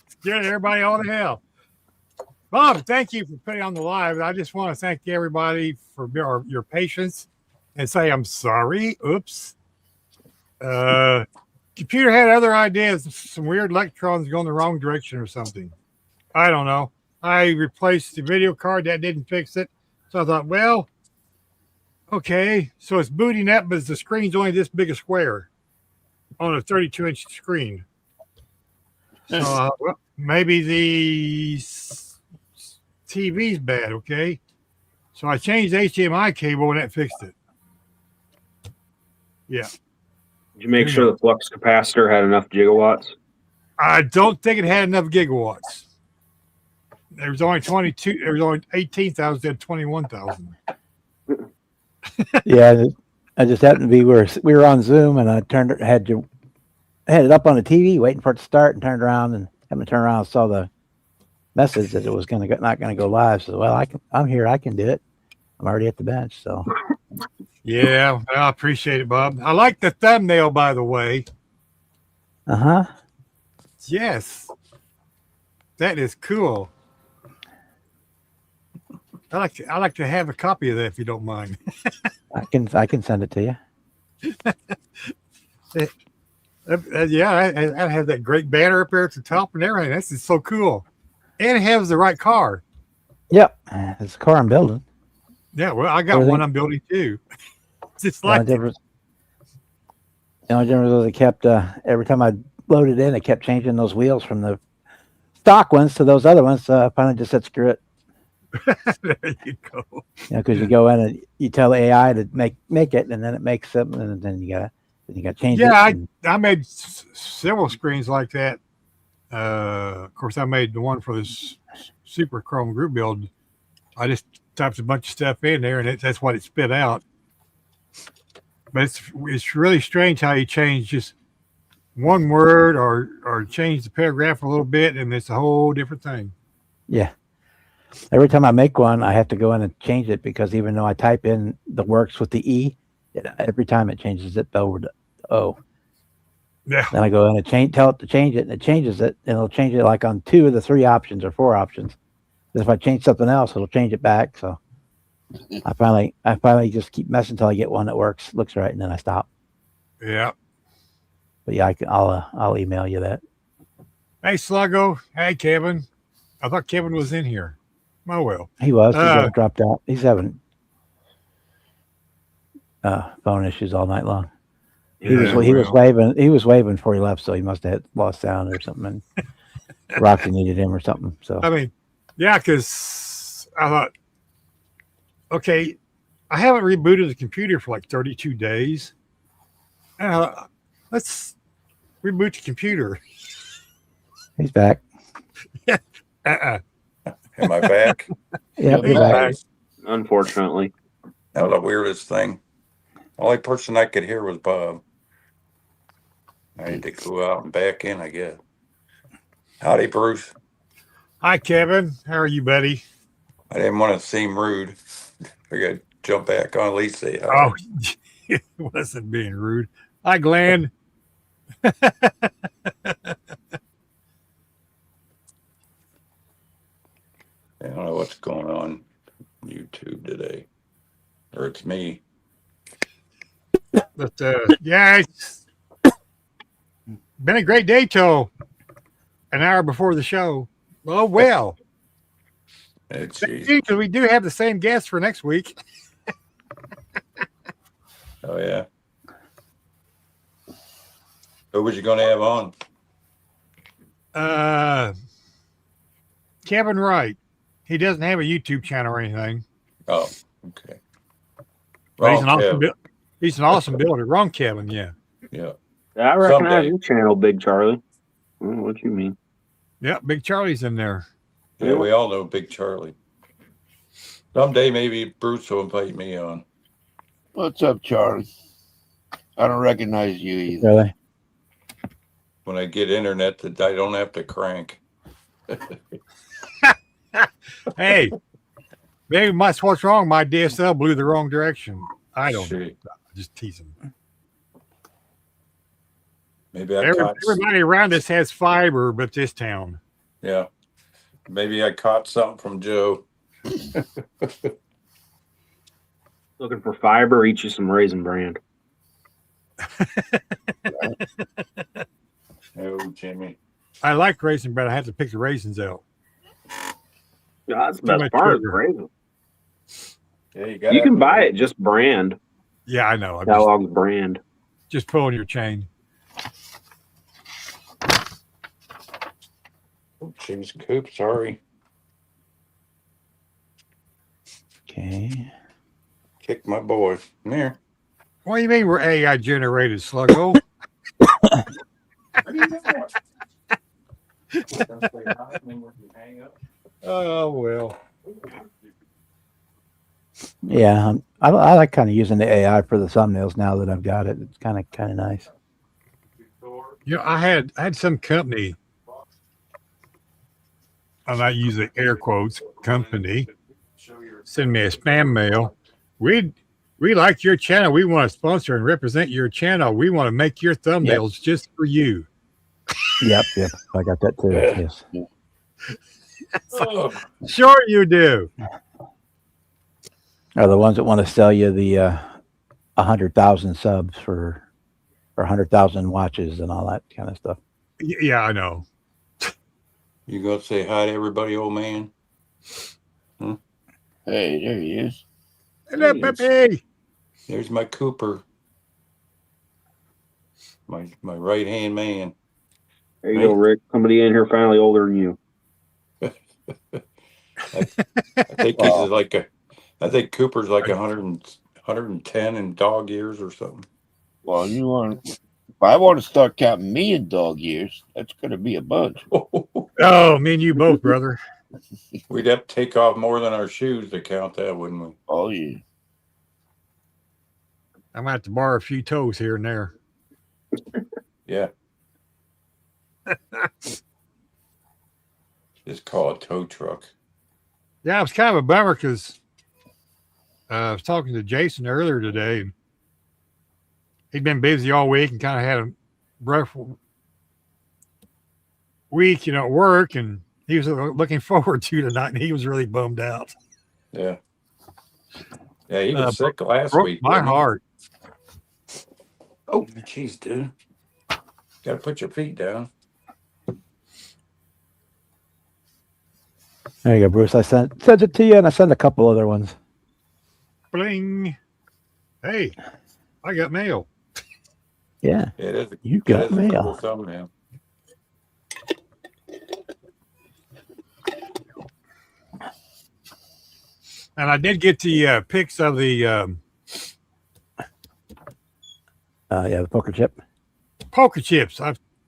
Scared everybody all to hell. Bob, thank you for putting on the live. I just want to thank everybody for your patience and say I'm sorry. Oops. Computer had other ideas. Some weird electrons going the wrong direction or something. I don't know. I replaced the video card. That didn't fix it. So I thought, well, okay. So it's booting up, but the screen's only this big a square on a 32-inch screen. So well, maybe the TV's bad, okay? So I changed the HDMI cable and that fixed it. Yeah. Did you make sure the flux capacitor had enough gigawatts? I don't think it had enough gigawatts. There was only 22, there was only 18,000, 21,000. Yeah, I just happened to be we were on Zoom, and I had it up on the TV, waiting for it to start, and turned around and happened to turn around and saw the message that it was not going to go live. So, well, I'm here. I can do it. I'm already at the bench. So, Yeah, I appreciate it, Bob. I like the thumbnail, by the way. Yes, that is cool. I like to have a copy of that if you don't mind. I can send it to you. Yeah, I have that great banner up there at the top and everything. That's just so cool, and it has the right car. Yep, it's a car I'm building. Yeah, well, I got one I'm building too. Just The like only difference was it kept every time I loaded in, it kept changing those wheels from the stock ones to those other ones. So I finally just said screw it. there you go. Because you go in and you tell the AI to make it, and then it makes something, and then you gotta change it. Yeah, I made several screens like that. Of course, I made the one for this Super Chrome group build. I just typed a bunch of stuff in there, and that's what it spit out. But it's really strange how you change just one word or change the paragraph a little bit, and it's a whole different thing. Yeah. Every time I make one, I have to go in and change it because even though I type in the works with the E, every time it changes it over to O. Yeah. Then I go in and tell it to change it, and it changes it, and it'll change it like on 2 of the 3 options or 4 options. And if I change something else, it'll change it back. So I finally just keep messing until I get one that looks right, and then I stop. Yeah. But yeah, I'll email you that. Hey, Sluggo. Hey, Kevin. I thought Kevin was in here. Oh well. He was. He got dropped out. He's having phone issues all night long. He was waving before he left, so he must have lost sound or something. And Roxy needed him or something. So I mean, yeah, because I thought, okay, I haven't rebooted the computer for like 32 days. And I thought, let's reboot the computer. he's back. Am I back? Yeah, he's back. Unfortunately. That was the weirdest thing. The only person I could hear was Bob. I had to go out and back in, I guess. Howdy, Bruce. Hi, Kevin. How are you, buddy? I didn't want to seem rude. I got to jump back on, at least say hi. Oh, it wasn't being rude. Hi, Glenn. I don't know what's going on YouTube today. Or it's me. But yeah, it's been a great day till an hour before the show. Oh well. It's Because we do have the same guest for next week. Oh yeah. Who was you going to have on? Kevin Wright. He doesn't have a YouTube channel or anything. Oh, okay. But Wrong he's an awesome builder. Wrong Kevin, yeah. Yeah. I recognize Someday. your channel, Big Charlie. What you mean? Yeah, Big Charlie's in there. Yeah, we all know Big Charlie. Someday maybe Bruce will invite me on. What's up, Charlie? I don't recognize you either. Really? When I get internet that I don't have to crank. Hey, maybe what's wrong? My DSL blew the wrong direction. I don't know. Just teasing. Maybe Everybody around us has fiber, but this town. Yeah. Maybe I caught something from Joe. Looking for fiber, eat you some Raisin brand. Oh, Jimmy. I like raisin bread. I have to pick the raisins out. Yeah, that's the Too best much part of sugar. Raisin. Yeah, You can buy it just brand. Yeah, I know. I'm Kellogg's brand. just pulling your chain. Oh, Jim's Coop, sorry. Okay. Kick my boy. Come here. What do you mean we're AI generated, Sluggo? Oh, well. Yeah, I like kind of using the AI for the thumbnails now that I've got it. It's kind of nice. You know, I had some company, and I use the air quotes company, send me a spam mail. We like your channel. We want to sponsor and represent your channel. We want to make your thumbnails just for you. Yep. I got that too. Yeah. Yes. Oh, Sure you do. Are the ones that want to sell you the 100,000 subs or 100,000 watches and all that kind of stuff. Yeah, I know. you gonna say hi to everybody, old man? Hey, there he is. Hello, Pepe. There's my Cooper, my right hand man. There you go, Rick. Somebody in here finally older than you. I think this is like a. I think Cooper's like 110 in dog years or something. Well, if I want to start counting me in dog years, that's going to be a bunch. Oh, me and you both, brother. We'd have to take off more than our shoes to count that, wouldn't we? Oh, yeah. I might have to borrow a few toes here and there. Yeah. Just call it tow truck. Yeah, it was kind of a bummer because I was talking to Jason earlier today. And he'd been busy all week and kind of had a rough week, at work, and he was looking forward to tonight, and he was really bummed out. Yeah. Yeah, he was sick last Broke week. my wasn't he? heart. Oh, jeez, dude. Got to put your feet down. There you go, Bruce. I sent it to you, and I sent a couple other ones. Bling. Hey, I got mail. Yeah, Yeah, it is. you got it is a cool mail. thumbnail. And I did get the pics of the The poker chip. poker chips.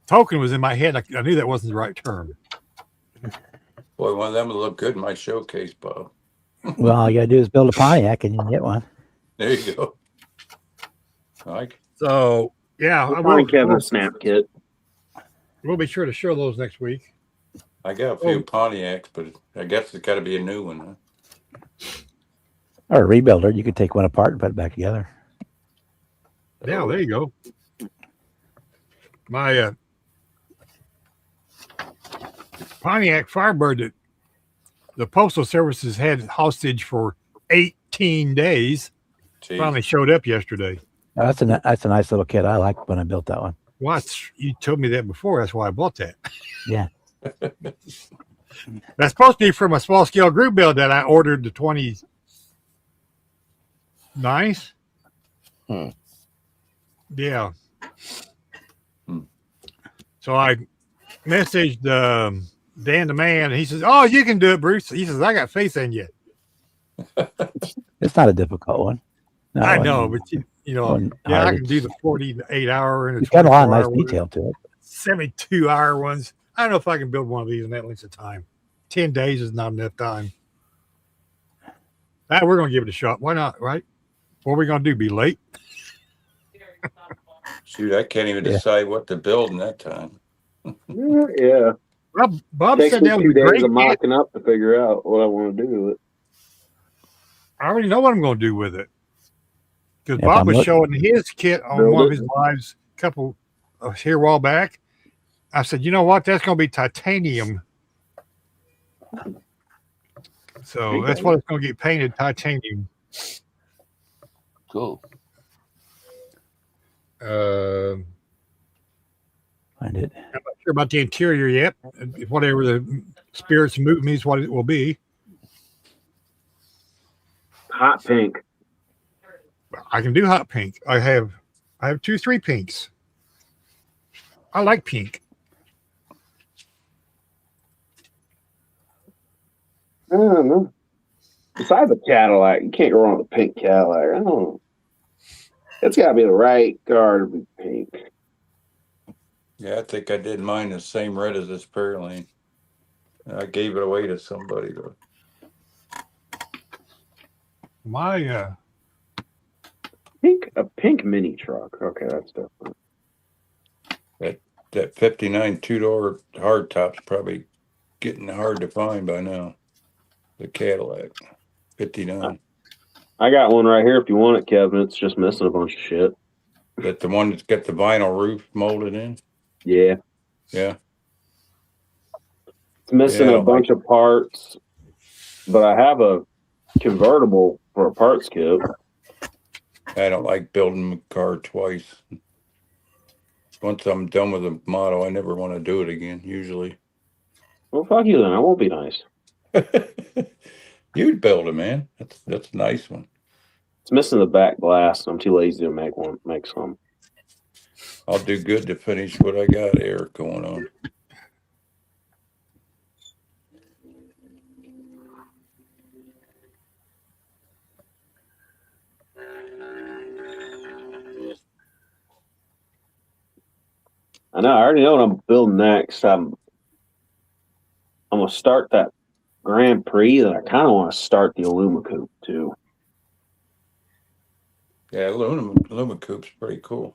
Token was in my head. I knew that wasn't the right term. Boy, one of them would look good in my showcase, Bob. Well, all you gotta do is build a Pontiac, and you can get one. There you go. Like, So yeah, I'll find Kevin a snap kit. We'll be sure to show those next week. I got a few Pontiacs, but I guess it's got to be a new one. Huh? Or a rebuilder. You could take one apart and put it back together. Yeah, there you go. My Pontiac Firebird that the Postal Services had hostage for 18 days Jeez. finally showed up yesterday. Oh, that's a nice little kit. I like when I built that one. What? You told me that before. That's why I bought that. Yeah. That's supposed to be from a small scale group build that I ordered the 20. Nice. Yeah. So I messaged Dan the man, and he says, "Oh, you can do it, Bruce." He says, "I got faith in you." It's not a difficult one. No, I know, but I can do the 48 hour and It's got a lot of nice 24 hour, detail to it. 72 hour ones. I don't know if I can build one of these in that length of time. 10 days is not enough time. We're going to give it a shot. Why not, right? What are we going to do? Be late? Shoot, I can't even decide what to build in that time. Yeah. Well, Bob Takes said me that was 2 a days great of kit. mocking up to figure out what I want to do with it. I already know what I'm going to do with it. Because If Bob I'm was look- showing his kit on Build one of it. his lives here a while back. I said, you know what? That's going to be titanium. So that's what it's going to get painted, titanium. Cool. I'm Find it. not sure about the interior yet. Whatever the spirits move me is what it will be. Hot pink. I can do hot pink. I have 2-3 pinks. I like pink. I don't know. Besides a Cadillac, you can't go wrong with a pink Cadillac. I don't know. It's got to be the right car to be pink. Yeah, I think I did mine the same red as this Pearline. I gave it away to somebody though. My A pink mini truck. Okay, that's different. That 59 two-door hardtop's probably getting hard to find by now. The Cadillac 59. I got one right here if you want it, Kevin. It's just missing a bunch of shit. That the one that's got the vinyl roof molded in? Yeah. Yeah. It's missing Yeah, I a don't bunch of parts, but I have a convertible for a parts kit. I don't like building a car twice. Once I'm done with the model, I never want to do it again, usually. Well, fuck you then. I won't be nice. You'd build it, man. That's a nice one. It's missing the back glass. I'm too lazy to make some. I'll do good to finish what I got here going on. I know. I already know what I'm building next. I'm gonna start that Grand Prix, and I kind of want to start the Aluma Coupe too. Yeah, aluminum coupe's pretty cool.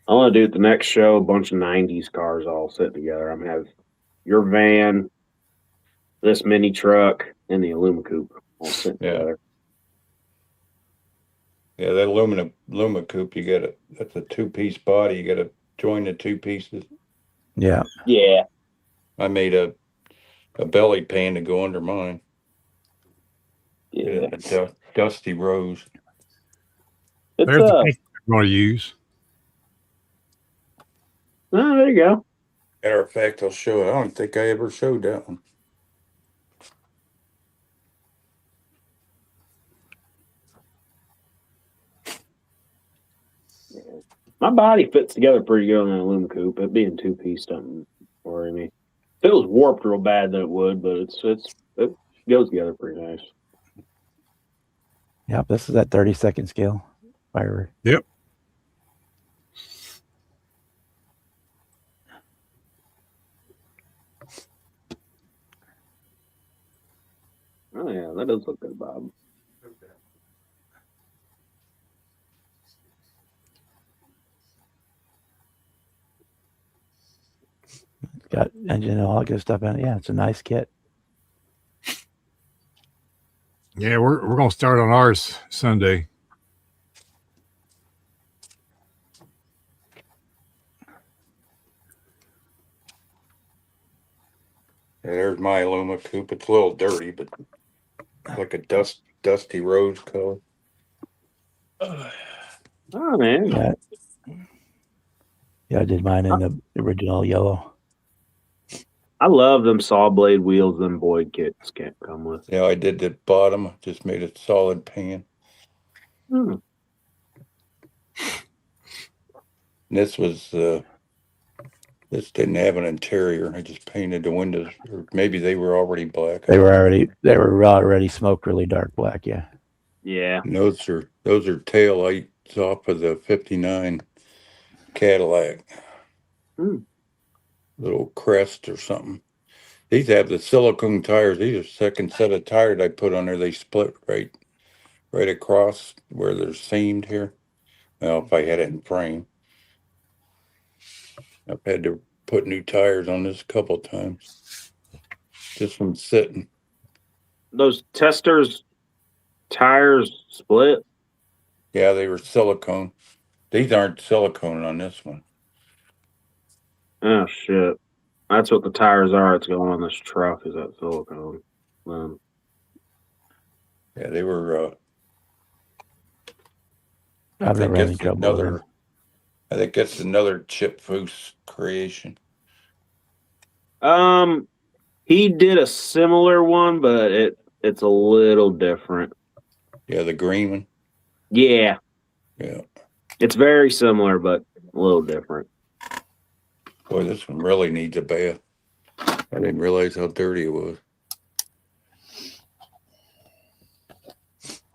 I want to do at the next show a bunch of '90s cars all sit together. I'm gonna have your van, this mini truck, and the Aluma Coupe all sit Yeah. together. Yeah, that aluminum coupe, that's a two-piece body. You got to join the two pieces. Yeah. Yeah. I made a belly pan to go under mine. Yeah. A dusty rose. It's There's the picture I'm going to use. oh, there you go. Matter of fact, I'll show it. I don't think I ever showed that one. My body fits together pretty good on an Aluma Coupe. It being two-piece doesn't worry me. If it was warped real bad, then it would, but it goes together pretty nice. Yep. This is that 30-second scale fire. Yep. Oh yeah, that does look good, Bob. Got engine and all that good stuff in it. Yeah, it's a nice kit. Yeah, we're going to start on ours Sunday. Yeah, there's my Aluma coupe. It's a little dirty, but like a dusty rose color. Oh man, Yeah. Yeah, I did mine in the original yellow. I love them saw blade wheels them Boyd kits can't come with. Yeah, I did the bottom. Just made a solid pan. Hmm. This was this didn't have an interior. I just painted the windows, or maybe they were already black. They were already smoked really dark black. Yeah. Yeah. And those are tail lights off of the 59 Cadillac. Hmm. Little crest or something. These have the silicone tires. These are second set of tires I put on there. They split right across where they're seamed here. Well, if I had it in frame. I've had to put new tires on this a couple times. Just from sitting. Those testers tires split. Yeah, they were silicone. These aren't silicone on this one. Oh shit. That's what the tires are. It's going on this truck. Is that silicone? Yeah, they were. I've never had any trouble with them. I think that's another Chip Foose creation. He did a similar one, but it's a little different. Yeah, the green one. Yeah. Yeah. It's very similar, but a little different. Boy, this one really needs a bath. I didn't realize how dirty it was.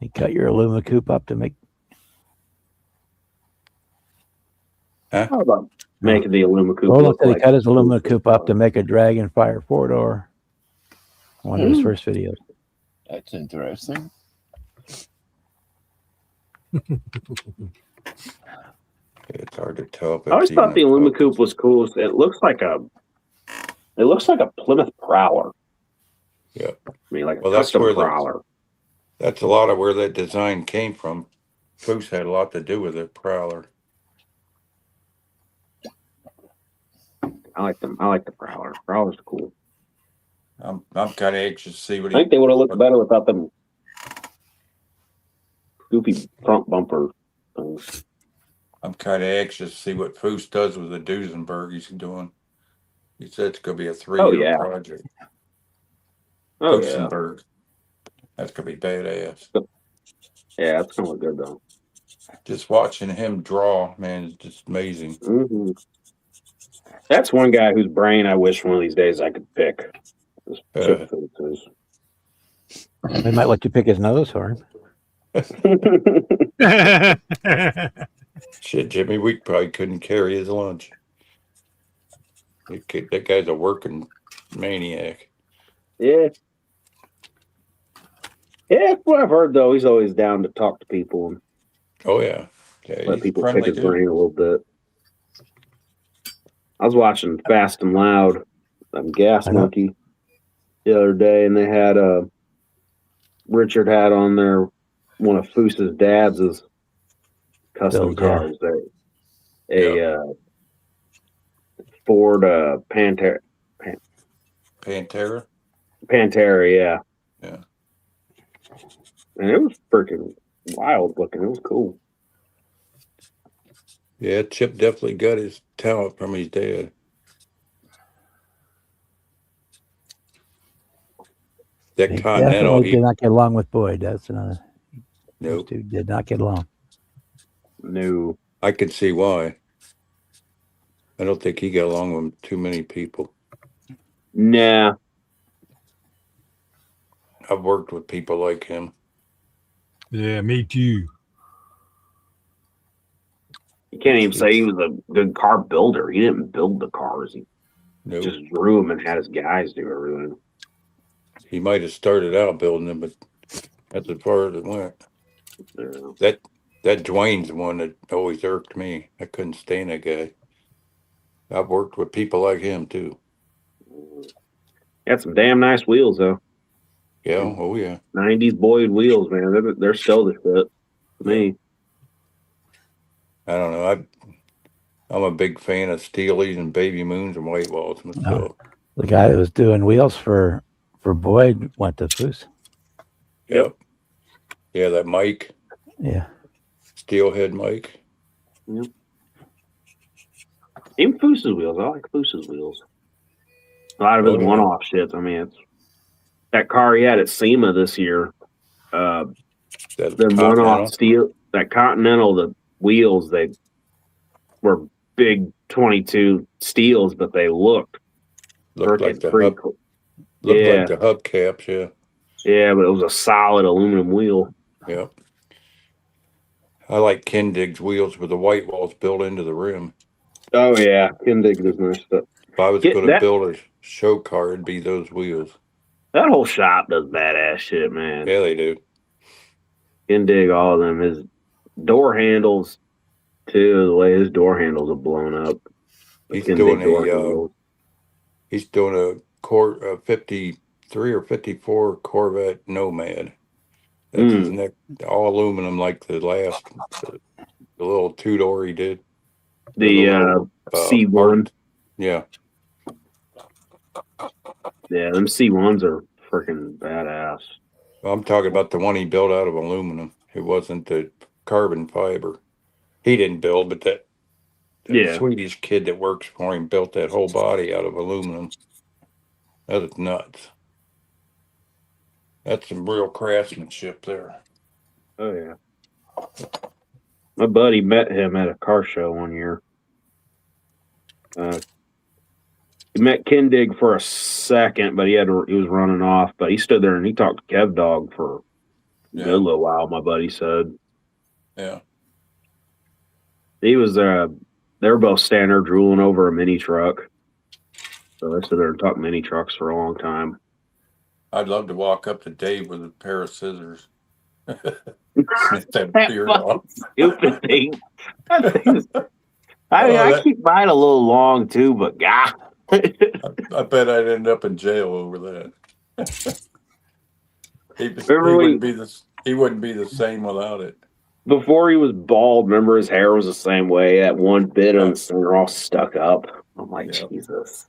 You cut your Aluma coupe up to make. How about making the Aluma Coupe Well, look he like cut his Aluma coupe up to make a Dragon Fire 4-door. One of his first videos. That's interesting. It's hard to tell if I always it's even thought the a Alumacoupe focus. was cool. It looks like a Plymouth Prowler. Yeah. I mean, like a Well, that's custom where Prowler. that's a lot of where that design came from. Foose had a lot to do with it, Prowler. I like them. I like the Prowler. Prowler's cool. I'm kind of anxious to see what I think they would have looked better without them goofy front bumper things. I'm kind of anxious to see what Foose does with the Duesenberg he's doing. He said it's going to be a 3-year Oh, yeah. project. Oh yeah, Duesenberg. That's going to be badass. yeah, it's gonna look good though. Just watching him draw, man, is just amazing. Hmm. That's one guy whose brain I wish one of these days I could pick. Just Chip Foose. We might let you pick his nose for him. Shit, Jimmy, we probably couldn't carry his lunch. That guy's a working maniac. Yeah. Yeah, what I've heard though, he's always down to talk to people and Oh yeah, yeah, let he's people friendly pick his dude. brain a little bit. I was watching Fast and Loud, Gas I know. Monkey, the other day, and they had Richard had on there one of Foose's dad's custom Builds, yeah. cars. A Ford Pantera, Pantera. yeah. Yeah. And it was freaking wild looking. It was cool. Yeah, Chip definitely got his talent from his dad. That He Continental, definitely did not get along with Boyd. That's another. Those nope. two did not get along. No. I can see why. I don't think he got along with too many people. Nah. I've worked with people like him. Yeah, me too. You can't even say he was a good car builder. He didn't build the cars. He Nope. just drew them and had his guys do everything. He might have started out building them, but that's as far as it went. Yeah. That Dwayne's the one that always irked me. I couldn't stand that guy. I've worked with people like him too. Had some damn nice wheels though. Yeah, oh yeah. 90s Boyd wheels, man. They're still the shit to me. I don't know. I'm a big fan of Steelies and Baby Moons and White Walls myself. The guy that was doing wheels for Boyd went to Foose. Yep. Yeah, that Mike, Yeah. Steelhead Mike. Yep. Even Foose's wheels. I like Foose's wheels. A lot of his Oh, yeah. one-off shit. I mean, it's that car he had at SEMA this year. That The Continental. one-off steel, that Continental, the wheels, they were big 22 steels, but they looked Looked like freaking the pretty hub. cool. Looked Yeah. like the hubcaps. Yeah. Yeah, but it was a solid aluminum wheel. Yep. I like Kendig's wheels with the white walls built into the rim. Oh yeah, Kindig does nice stuff. If I was Yeah, going to that- build a show car, it'd be those wheels. That whole shop does badass shit, man. Yeah, they do. Kindig, all of them. His door handles, too. The way his door handles are blown up. The He's Kindig doing door a handles. he's doing a 53 or 54 Corvette Nomad. That's his neck, all aluminum, like the little two-door he did. The little, C1. art. Yeah. Yeah, them C1s are freaking badass. Well, I'm talking about the one he built out of aluminum. It wasn't the carbon fiber. He didn't build, but that Yeah. Swedish kid that works for him built that whole body out of aluminum. That is nuts. That's some real craftsmanship there. Oh, yeah. My buddy met him at a car show one year. He met Kindig for a second, but he was running off. But he stood there and he talked to Kev Dog for a good little while, my buddy said. Yeah. He was they were both standing there drooling over a mini truck. So they stood there and talked mini trucks for a long time. I'd love to walk up to Dave with a pair of scissors. Snip that That beard fucking off. stupid thing. That thing's- Oh, I that- keep mine a little long too, but God. I bet I'd end up in jail over that. he Remember wouldn't when he wouldn't be the same without it. before he was bald, remember his hair was the same way, that one bit on Yeah. the center all stuck up. I'm like, Yeah. Jesus.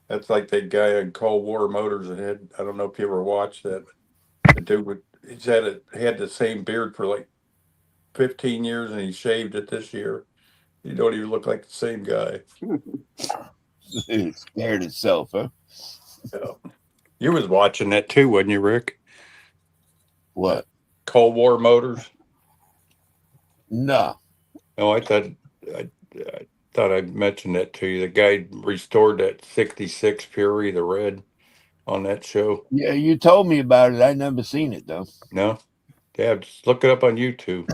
That's like that guy on Cold War Motors that had, I don't know if you ever watched that. The dude had the same beard for like 15 years and he shaved it this year. You don't even look like the same guy. It scared itself, huh? Yeah. You was watching that too, wasn't you, Rick? What? Cold War Motors. No. Oh, I thought I mentioned that to you. The guy restored that '66 Fury, the red, on that show. Yeah, you told me about it. I never seen it though. No, yeah, just look it up on YouTube.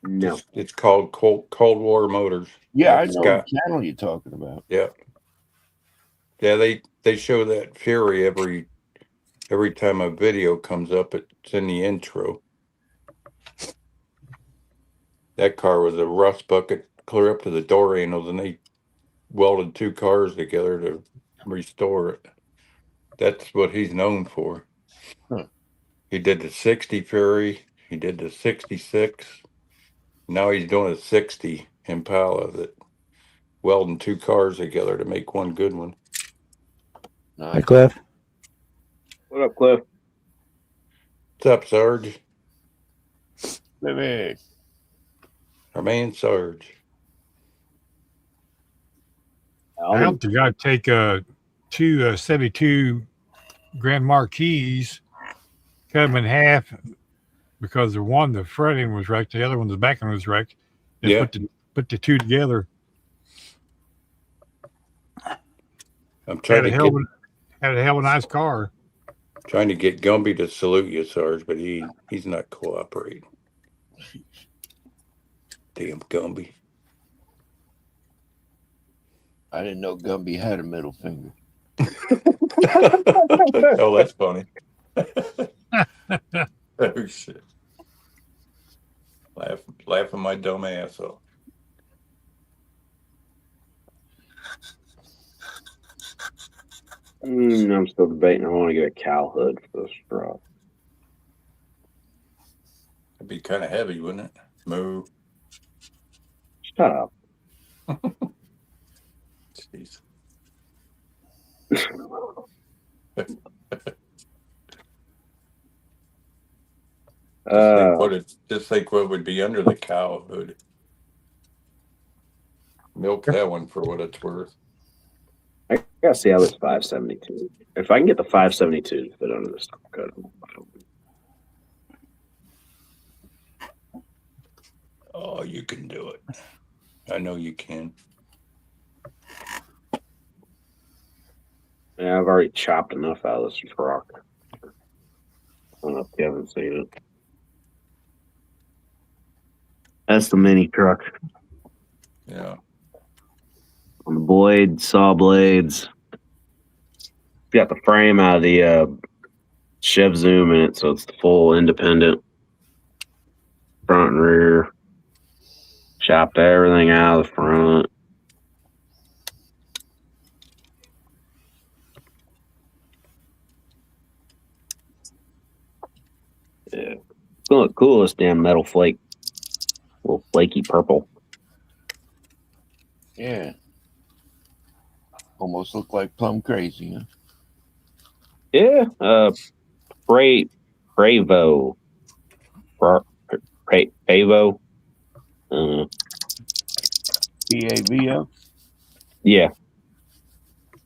No. It's called Cold War Motors. Yeah, I It's know got- the channel you're talking about. Yeah, yeah. They show that Fury every time a video comes up. It's in the intro. That car was a rust bucket clear up to the door handles, and they welded two cars together to restore it. That's what he's known for. Huh. He did the 60 Fury. He did the 66. Now he's doing a 60 Impala that welding two cars together to make one good one. Hi, Nice. Cliff. What up, Cliff? What's up, Sarge? Baby. Our man Sarge. I helped the guy take two 72 Grand Marquis, cut them in half because the one, the front end was wrecked, the other one, the back end was wrecked. And Yeah. put the two together. I'm trying Had a hell of a nice car. to get Gumby to salute you, Sarge, but he's not cooperating. Damn Gumby. I didn't know Gumby had a middle finger. Oh, that's funny. Oh shit. Laughing my dumb ass off. I'm still debating. I want to get a cow hood for this truck. It'd be kind of heavy, wouldn't it? Moo. Shut up. Jeez. Just think what would be under the cow hood. Milk that one for what it's worth. I gotta see how this 572. If I can get the 572 to fit under this cut, Oh, you can do it. I know you can. yeah, I've already chopped enough out of this truck. I don't know if you haven't seen it. That's the mini truck. Yeah. On the blade, saw blades. Got the frame out of the Chev Zoom in it, so it's the full independent front and rear. Chopped everything out of the front. Yeah, it's gonna look cool. This damn metal flake, little flaky purple. Yeah. Almost look like plum crazy, huh? Yeah, Prevo, Prevo. PAVO? Yeah,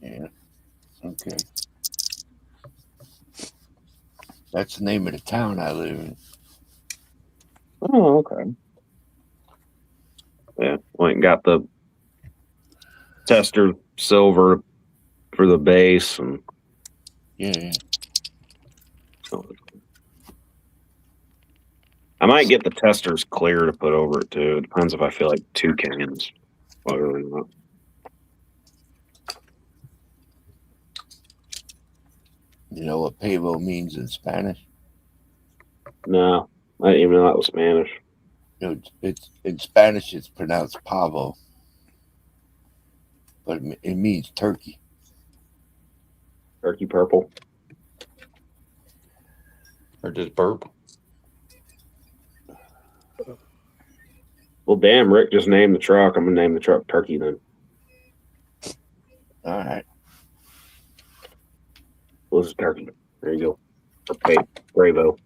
Yeah. Okay. That's the name of the town I live in. oh, okay. Yeah, went and got the tester silver for the base, and Yeah. I might get the testers clear to put over it too. It depends if I feel like two cans. Or not. You know what pavo means in Spanish? No, I didn't even know that was Spanish. It's in Spanish. It's pronounced pavo, but it means turkey. Turkey purple. Or just burp. Well, damn, Rick just named the truck. I'm gonna name the truck Turkey then. All right. Well, this is Turkey. There you go. Okay, Bravo.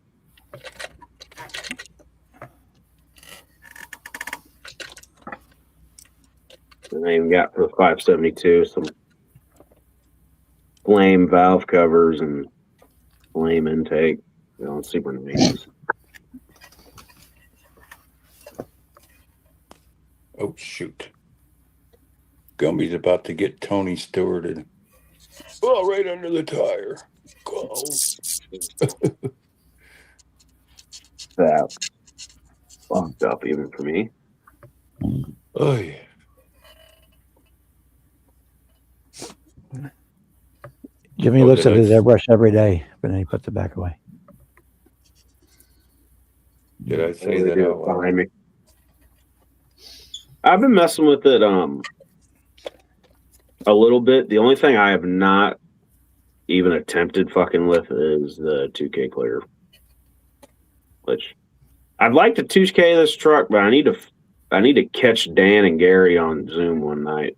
And I even got for the 572 some flame valve covers and flame intake. You know, super nice. Oh, shoot. Gumby's about to get Tony Stewarted. Oh, right under the tire. Go. That fucked up even for me. Oh, yeah. Jimmy Oh, looks did at I his s- airbrush every day, but then he puts it back away. Did I say Really that do out it loud? behind me. I've been messing with it a little bit. The only thing I have not even attempted fucking with is the 2K clear. Which I'd like to 2K this truck, but I need to catch Dan and Gary on Zoom one night.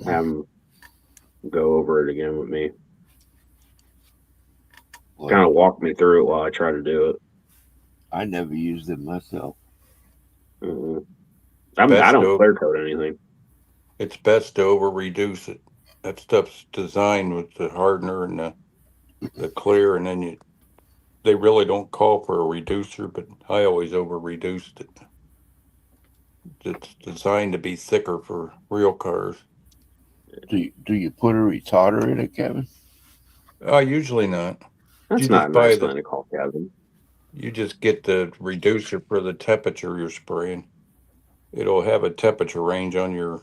Have them go over it again with me. Kind of walk me through it while I try to do it. I never used it myself. Mhm. I Best don't of- clear coat anything. It's best to over reduce it. That stuff's designed with the hardener and the clear, and then they really don't call for a reducer, but I always over reduced it. It's designed to be thicker for real cars. Do you put a retarder in it, Kevin? Usually not. That's You not just a buy nice the- thing to call Kevin. You just get the reducer for the temperature you're spraying. It'll have a temperature range on your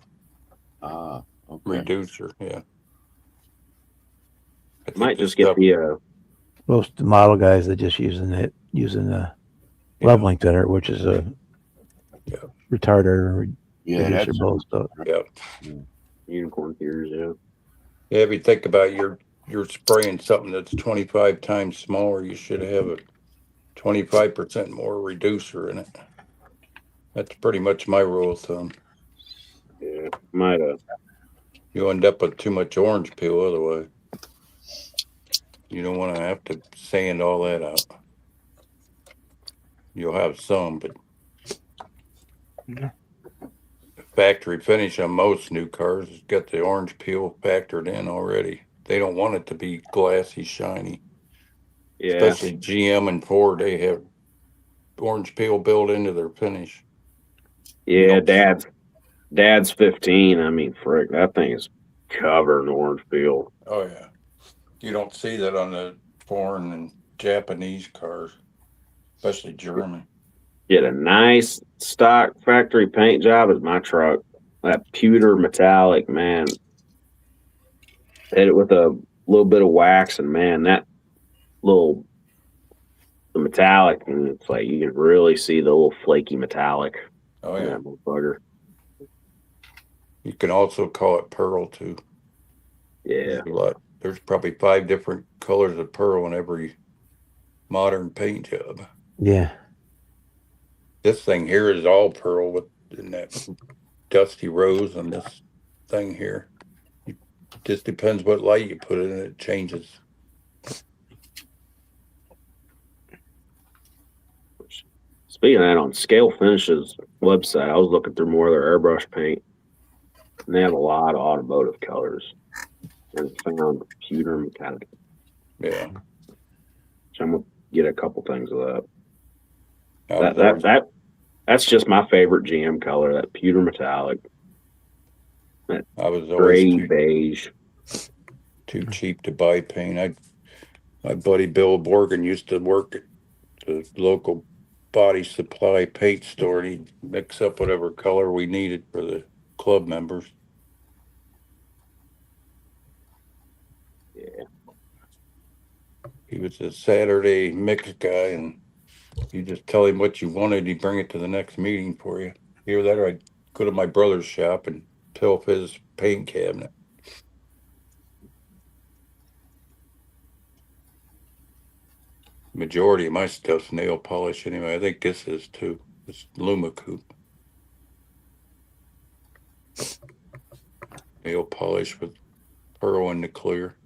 Okay. reducer. Yeah. I think Might this just get stuff, the Most of the model guys are just using the yeah. leveling thinner, which is a Yeah. retarder Yeah, reducer that's both. So Yeah. unicorn theories. Yeah. Yeah, if you think about you're spraying something that's 25 times smaller, you should have a 25% more reducer in it. That's pretty much my rule of thumb. Yeah. Might have. You end up with too much orange peel otherwise. You don't want to have to sand all that out. You'll have some, but factory finish on most new cars has got the orange peel factored in already. They don't want it to be glassy, shiny. Yeah. Especially GM and Ford, they have orange peel built into their finish. Yeah. don't- Dad's 15. I mean, frick, that thing is covered in orange peel. Oh yeah, you don't see that on the foreign and Japanese cars, especially German. Get a nice stock factory paint job as my truck. That pewter metallic, man. Hit it with a little bit of wax, and man, that little the metallic, and it's like you can really see the little flaky metallic Oh in yeah, that motherfucker. you can also call it pearl too. Yeah, There's a lot. There's probably 5 different colors of pearl in every modern paint job. yeah, This thing here is all pearl with in that dusty rose on this thing here. It just depends what light you put in it, it changes. speaking of that, on Scale Finishes website, I was looking through more of their airbrush paint, and they have a lot of automotive colors. And found pewter metallic. Yeah. So I'm gonna get a couple things of that. I was always, That's just my favorite GM color. That pewter metallic, I was always gray beige. too cheap to buy paint. My buddy Bill Borgen used to work at the local body supply paint store, and he'd mix up whatever color we needed for the club members. Yeah, He was a Saturday mix guy, and You just tell him what you wanted, he bring it to the next meeting for you. Either that or I'd go to my brother's shop and fill up his paint cabinet. Majority of my stuff's nail polish anyway. I think this is too. It's Luma Coupe. Nail polish with pearl in the clear.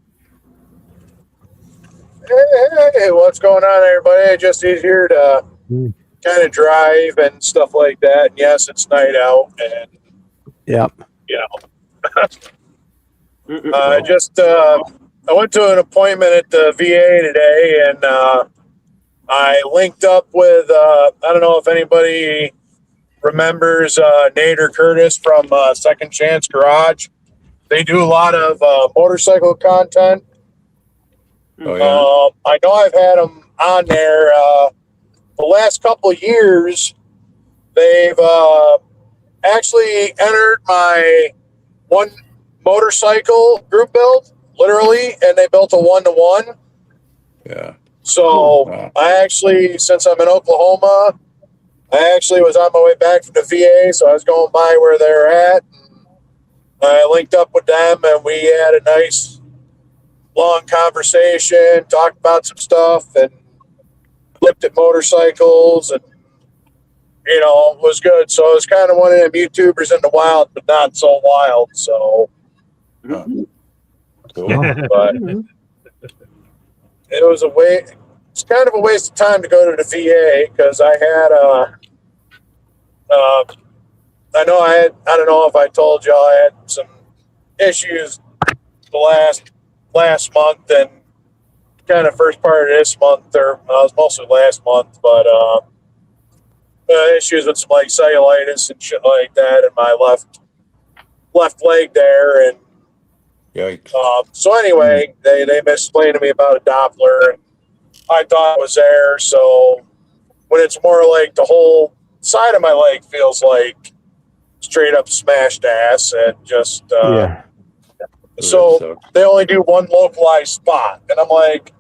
Hey, what's going on, everybody? Just here to kind of drive and stuff like that. And yes, it's night out, and Yep. I went to an appointment at the VA today, and I linked up with I don't know if anybody remembers Nader Curtis from Second Chance Garage. They do a lot of motorcycle content. Oh yeah. I know I've had them on there the last couple of years. They've actually entered my one motorcycle group build, literally, and they built a 1-to-1. Yeah. So Wow. I actually, since I'm in Oklahoma, I actually was on my way back from the VA, so I was going by where they're at. I linked up with them, and we had a nice long conversation, talked about some stuff, and looked at motorcycles, and it was good. So I was kind of one of them YouTubers in the wild, but not so wild. So, Cool. but it was it's kind of a waste of time to go to the VA because I had I don't know if I told y'all I had some issues the last month and kind of first part of this month, or it was mostly last month, but issues with some like cellulitis and shit like that in my left leg there, and Yikes. so anyway, they explained to me about a Doppler, and I thought it was there. So when it's more like the whole side of my leg feels like straight up smashed ass, and just Yeah. so That sucks. they only do one localized spot, and I'm like,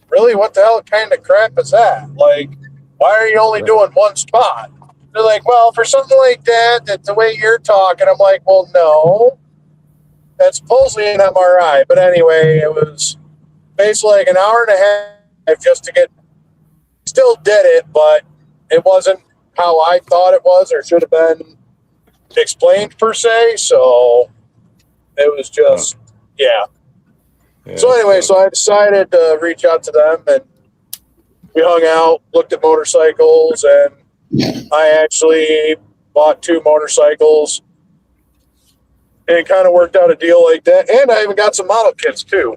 really, what the hell kind of crap is that? Like, why are you only doing one spot? They're like, well, for something like that, that's the way you're talking. I'm like, well, no, that's supposedly an MRI. But anyway, it was basically like an hour and a half just to get, still did it, but it wasn't how I thought it was or should have been explained per se. So it was just, yeah. Yeah, So anyway, it so I decided to reach out to them, and we hung out, looked at motorcycles, and I actually bought 2 motorcycles, and it kind of worked out a deal like that. And I even got some model kits too.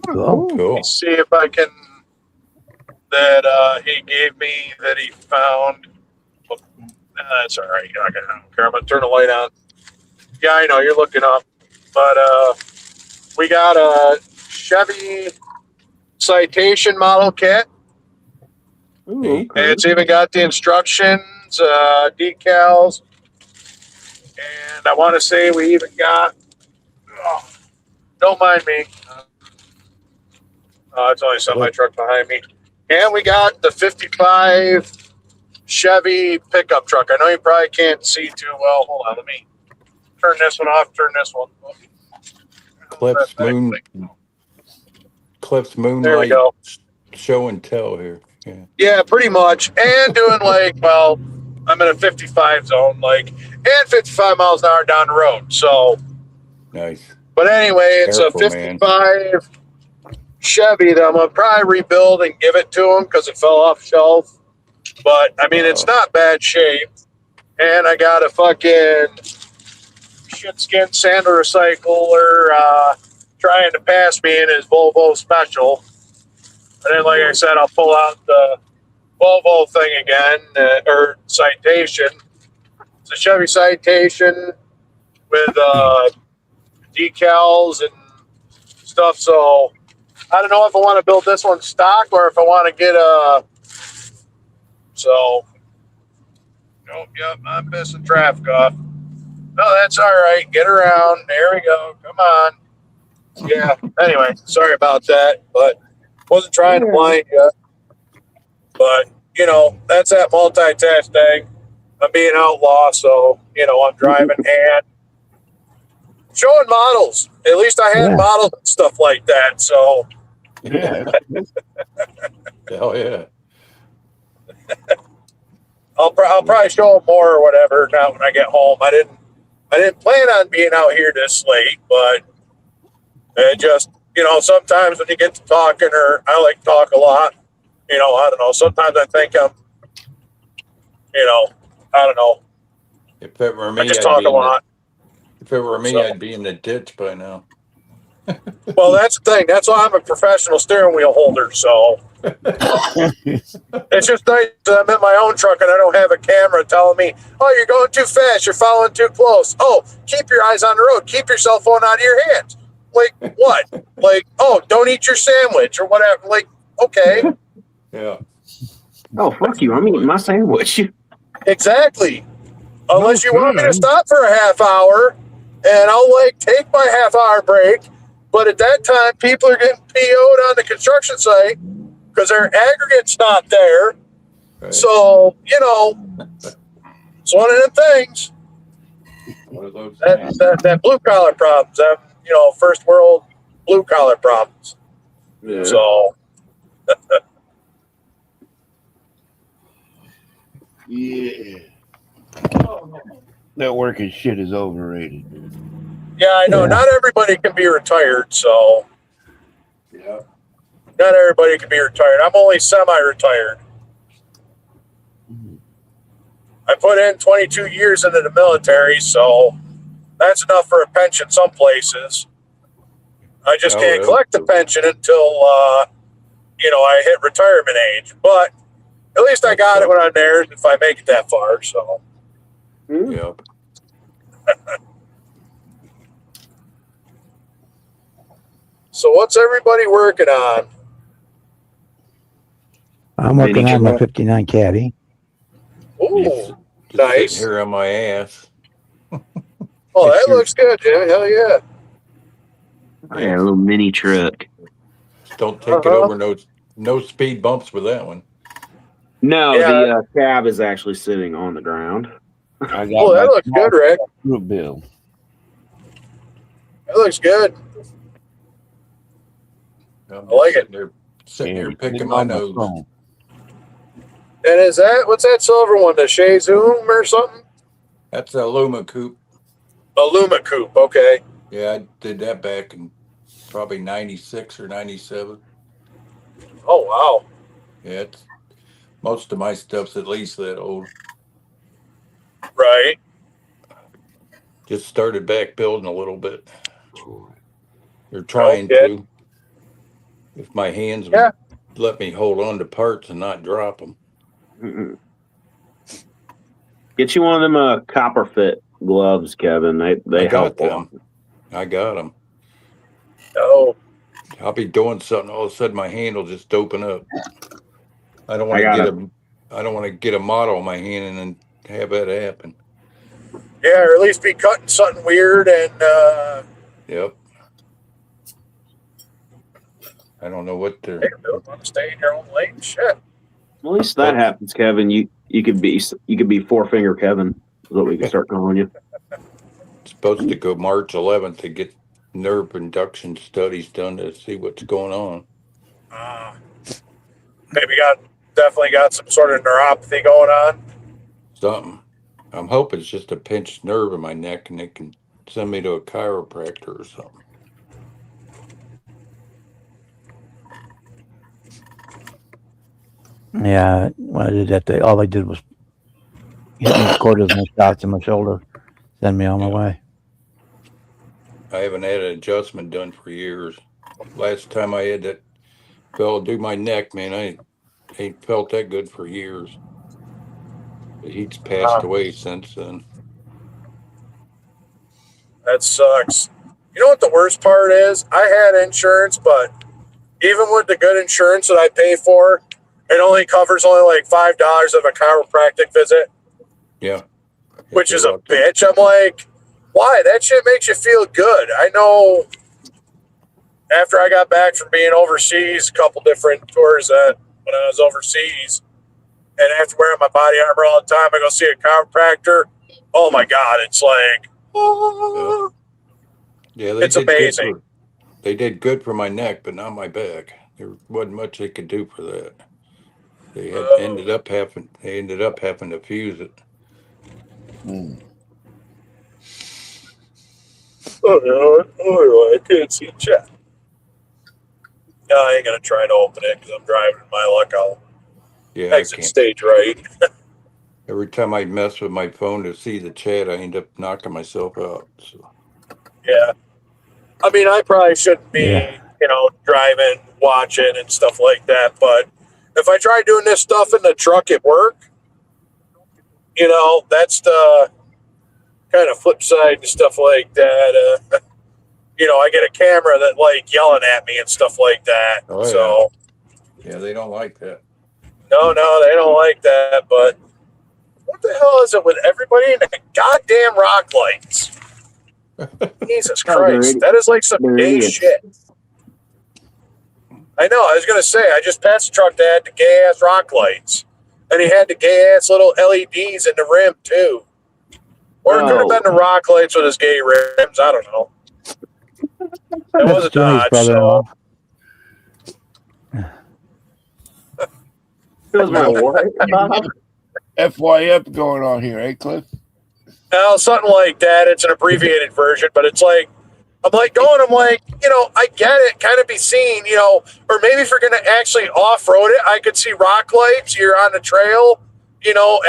Cool. sucks. Cool. See if I can, that he gave me, that he found. That's all right. I don't care. I'm going to turn the light on. Yeah, I know, you're looking up. But we got a Chevy Citation model kit. Neat. And it's even got the instructions, decals, and I want to say we even got, don't mind me, it's only semi truck behind me, and we got the 55 Chevy pickup truck. I know you probably can't see too well. Hold on, let me turn this one off, turn this one off. Clips There we Moonlight go. show and tell here. Yeah. Yeah, pretty much. And doing like, well, I'm in a 55 zone, like, and 55 miles an hour down the road. So, Nice. but anyway, it's Careful, a 55 Chevy that I'm going to probably rebuild and give it to him because it fell off the shelf. But, I mean, it's not bad shape. And I got a fucking shit skin sander recycler trying to pass me in his Volvo Special. And then, like I said, I'll pull out the Volvo thing again, or Citation. It's a Chevy Citation with decals and stuff. So I don't know if I want to build this one stock or if I want to get a. So, oh, yep, I'm missing traffic off. No, that's all right. Get around. There we go. Come on. Yeah. Anyway, sorry about that, but wasn't trying to blind you. But that's that multitasking. I'm being outlaw, so I'm driving and showing models. At least I had Yeah. models and stuff like that. So Yeah. Hell yeah. I'll probably show them more or whatever now when I get home. I didn't plan on being out here this late, but it just sometimes when you get to talking, or I like to talk a lot. I don't know. Sometimes I think I'm, I don't know. If it were me, I just talk a lot. if it were me, So- I'd be in the ditch by now. Well, that's the thing. That's why I'm a professional steering wheel holder. So it's just nice that I'm in my own truck and I don't have a camera telling me, "Oh, you're going too fast. You're following too close. Oh, keep your eyes on the road. Keep your cell phone out of your hands." Like what? Like, oh, don't eat your sandwich or whatever. Like, okay, Yeah. Oh, fuck you. I'm eating my sandwich. exactly. Unless you want me to kidding. stop for a half hour, and I'll take my half-hour break. But at that time, people are getting PO'd on the construction site because their aggregate's not there. Right. So, it's one of them things. One of those That, things. that blue collar problems, first world blue collar problems. Yeah. So, Yeah. That working shit is overrated. yeah, I know Yeah. not everybody can be retired. So, Yeah. not everybody can be retired. I'm only semi-retired. I put in 22 years into the military, so that's enough for a pension some places. I just Oh, can't yeah. collect the pension until, I hit retirement age. But at least I got it when I'm there if I make it that far. So, Yep. so what's everybody working on? I'm working Mini on my truck. 59 Caddy. Ooh, Just nice. sitting here on my ass. Oh, It's that your- looks good, Jimmy. Hell yeah. I had a little mini truck. Don't take it over no speed bumps with that one. No, Yeah. the cab is actually sitting on the ground. I got Oh, that my looks good, Rick. small bill. That looks good. I'm I like it. Sitting here Yeah, picking it's my on nose. phone. And what's that silver one? The Shea Zoom or something? That's a Luma coupe. A Luma Coupe. Okay. Yeah, I did that back in probably 96 or 97. Oh, wow. Yeah, most of my stuff's at least that old. Right. Just started back building a little bit. Or trying Okay. to. If my hands Yeah. would let me hold on to parts and not drop them. Mm-mm. Get you one of them copper fit gloves, Kevin. They I got help a lot. them. I got them. Oh, I'll be doing something. All of a sudden, my hand will just open up. I don't want I to got get I don't want to get a model in my hand and then have that happen. yeah, or at least be cutting something weird and Yep. I don't know what they're. hey, Bill, I'm staying here home late. Shit. Well, at least that happens, Kevin. You could be four finger Kevin. Is what we can start calling you. Supposed to go March 11th to get nerve induction studies done to see what's going on. Maybe definitely got some sort of neuropathy going on. Something. I'm hoping it's just a pinched nerve in my neck and they can send me to a chiropractor or something. Yeah, when I did that, all they did was hit me with cortisone shots in my shoulder, send me on my Yeah. way. I haven't had an adjustment done for years. Last time I had that fellow do my neck, man, I ain't felt that good for years. He's passed away since then. That sucks. You know what the worst part is? I had insurance, but even with the good insurance that I pay for, it only covers only like $5 of a chiropractic visit, Yeah. which If is you're a lucky. bitch. I'm like, why? That shit makes you feel good. I know after I got back from being overseas, a couple different tours when I was overseas, and after wearing my body armor all the time, I go see a chiropractor. Oh my God, it's like, Yeah, they it's did good amazing. they did good for my neck, but not my back. There wasn't much they could do for that. They ended up having to fuse it. Hmm. I can't see chat. No, I ain't gonna try to open it because I'm driving. My luck, I'll Yeah, I exit can't. stage right. Every time I mess with my phone to see the chat, I end up knocking myself out. So Yeah, I mean, I probably shouldn't be, Yeah. driving, watching, and stuff like that. But if I try doing this stuff in the truck at work, that's the kind of flip side and stuff like that. I get a camera that like yelling at me and stuff like that. oh So yeah, they don't like that. no, they don't like that. But what the hell is it with everybody in the goddamn rock lights? Jesus Oh, they're Christ, that is like some they're gay idiots. shit. I know. I was gonna say, I just passed a truck that had the gay ass rock lights, and he had the gay ass little LEDs in the rim too. Or it could have Oh. been the rock lights with his gay rims. I don't know. It was a Jimmy's Dodge, brother-in-law. so It was my what? FYF going on here, eh, Cliff? now something like that. It's an abbreviated version, but it's like I'm like, I get it, kind of be seen, or maybe if you're going to actually off-road it, I could see rock lights. You're on the trail,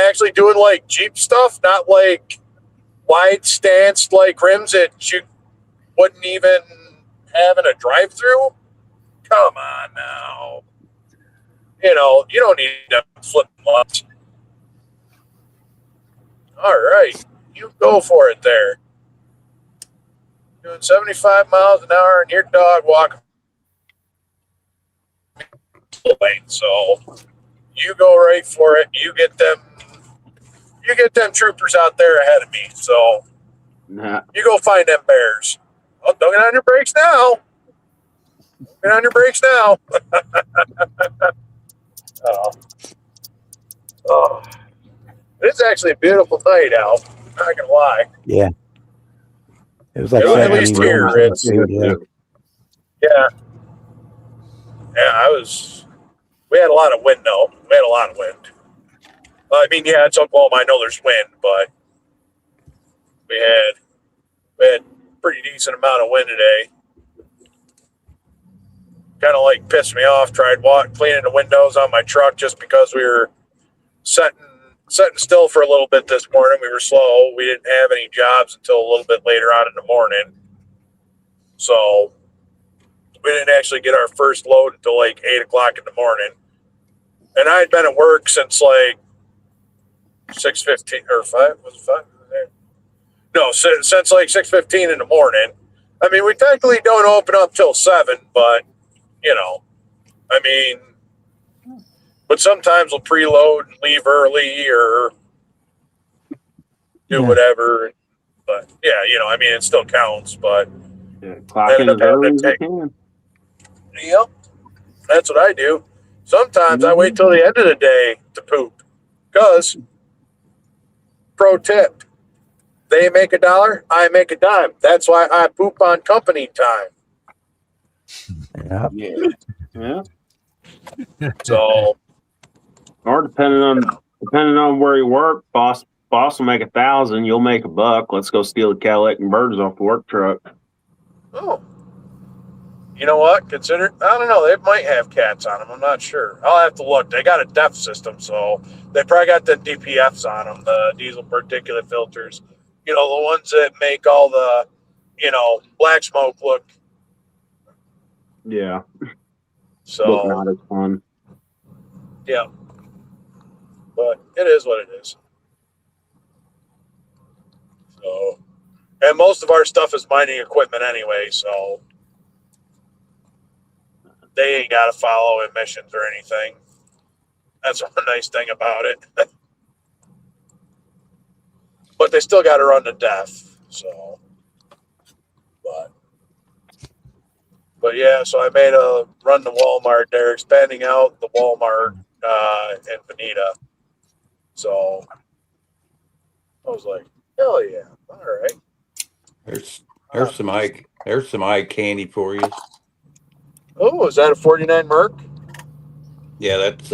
actually doing like Jeep stuff, not like wide stance like rims that you wouldn't even have in a drive-through. Come on now. You don't need to flip lots. All right, you go for it there. Doing 75 miles an hour and your dog walking lane. So you go right for it. You get them troopers out there ahead of me. So Nah. you go find them bears. Oh, don't get on your brakes now. Get on your brakes now. Oh. It's actually a beautiful night out. Not gonna lie. Yeah. It was like At 70 least here, something it's too, yeah. yeah. We had a lot of wind though. We had a lot of wind. I mean, yeah, it's Oklahoma. I know there's wind, but we had pretty decent amount of wind today. Kind of like pissed me off. Tried cleaning the windows on my truck just because we were setting still for a little bit this morning. We were slow. We didn't have any jobs until a little bit later on in the morning. So we didn't actually get our first load until like 8 o'clock in the morning. And I had been at work since like 6:15 or 5. Was it 5? No, since like 6:15 in the morning. I mean, we technically don't open up till 7, but I mean, but sometimes we'll preload and leave early or do whatever. But yeah, I mean, it still counts. But Yeah, clock in as early as you can. Yep, that's what I do. Sometimes I wait till the end of the day to poop. Because, pro tip, they make $1, I make a dime. That's why I poop on company time. Yeah. Yeah. Yeah. So, Or depending on where you work, boss will make 1,000. You'll make $1. Let's go steal a Cadillac and birds off the work truck. oh, you know what? I don't know. They might have cats on them. I'm not sure. I'll have to look. They got a DEF system, so they probably got the DPFs on them, the diesel particulate filters. The ones that make all the, black smoke look. Yeah. So, Look not as fun. yeah. But it is what it is. So, and most of our stuff is mining equipment anyway, so they ain't got to follow emissions or anything. That's a nice thing about it. But they still got to run to death. So, but yeah, so I made a run to Walmart. They're expanding out the Walmart in Bonita. So I was like, hell yeah. All right. There's some eye candy for you. Oh, is that a 49 Merc? Yeah, that's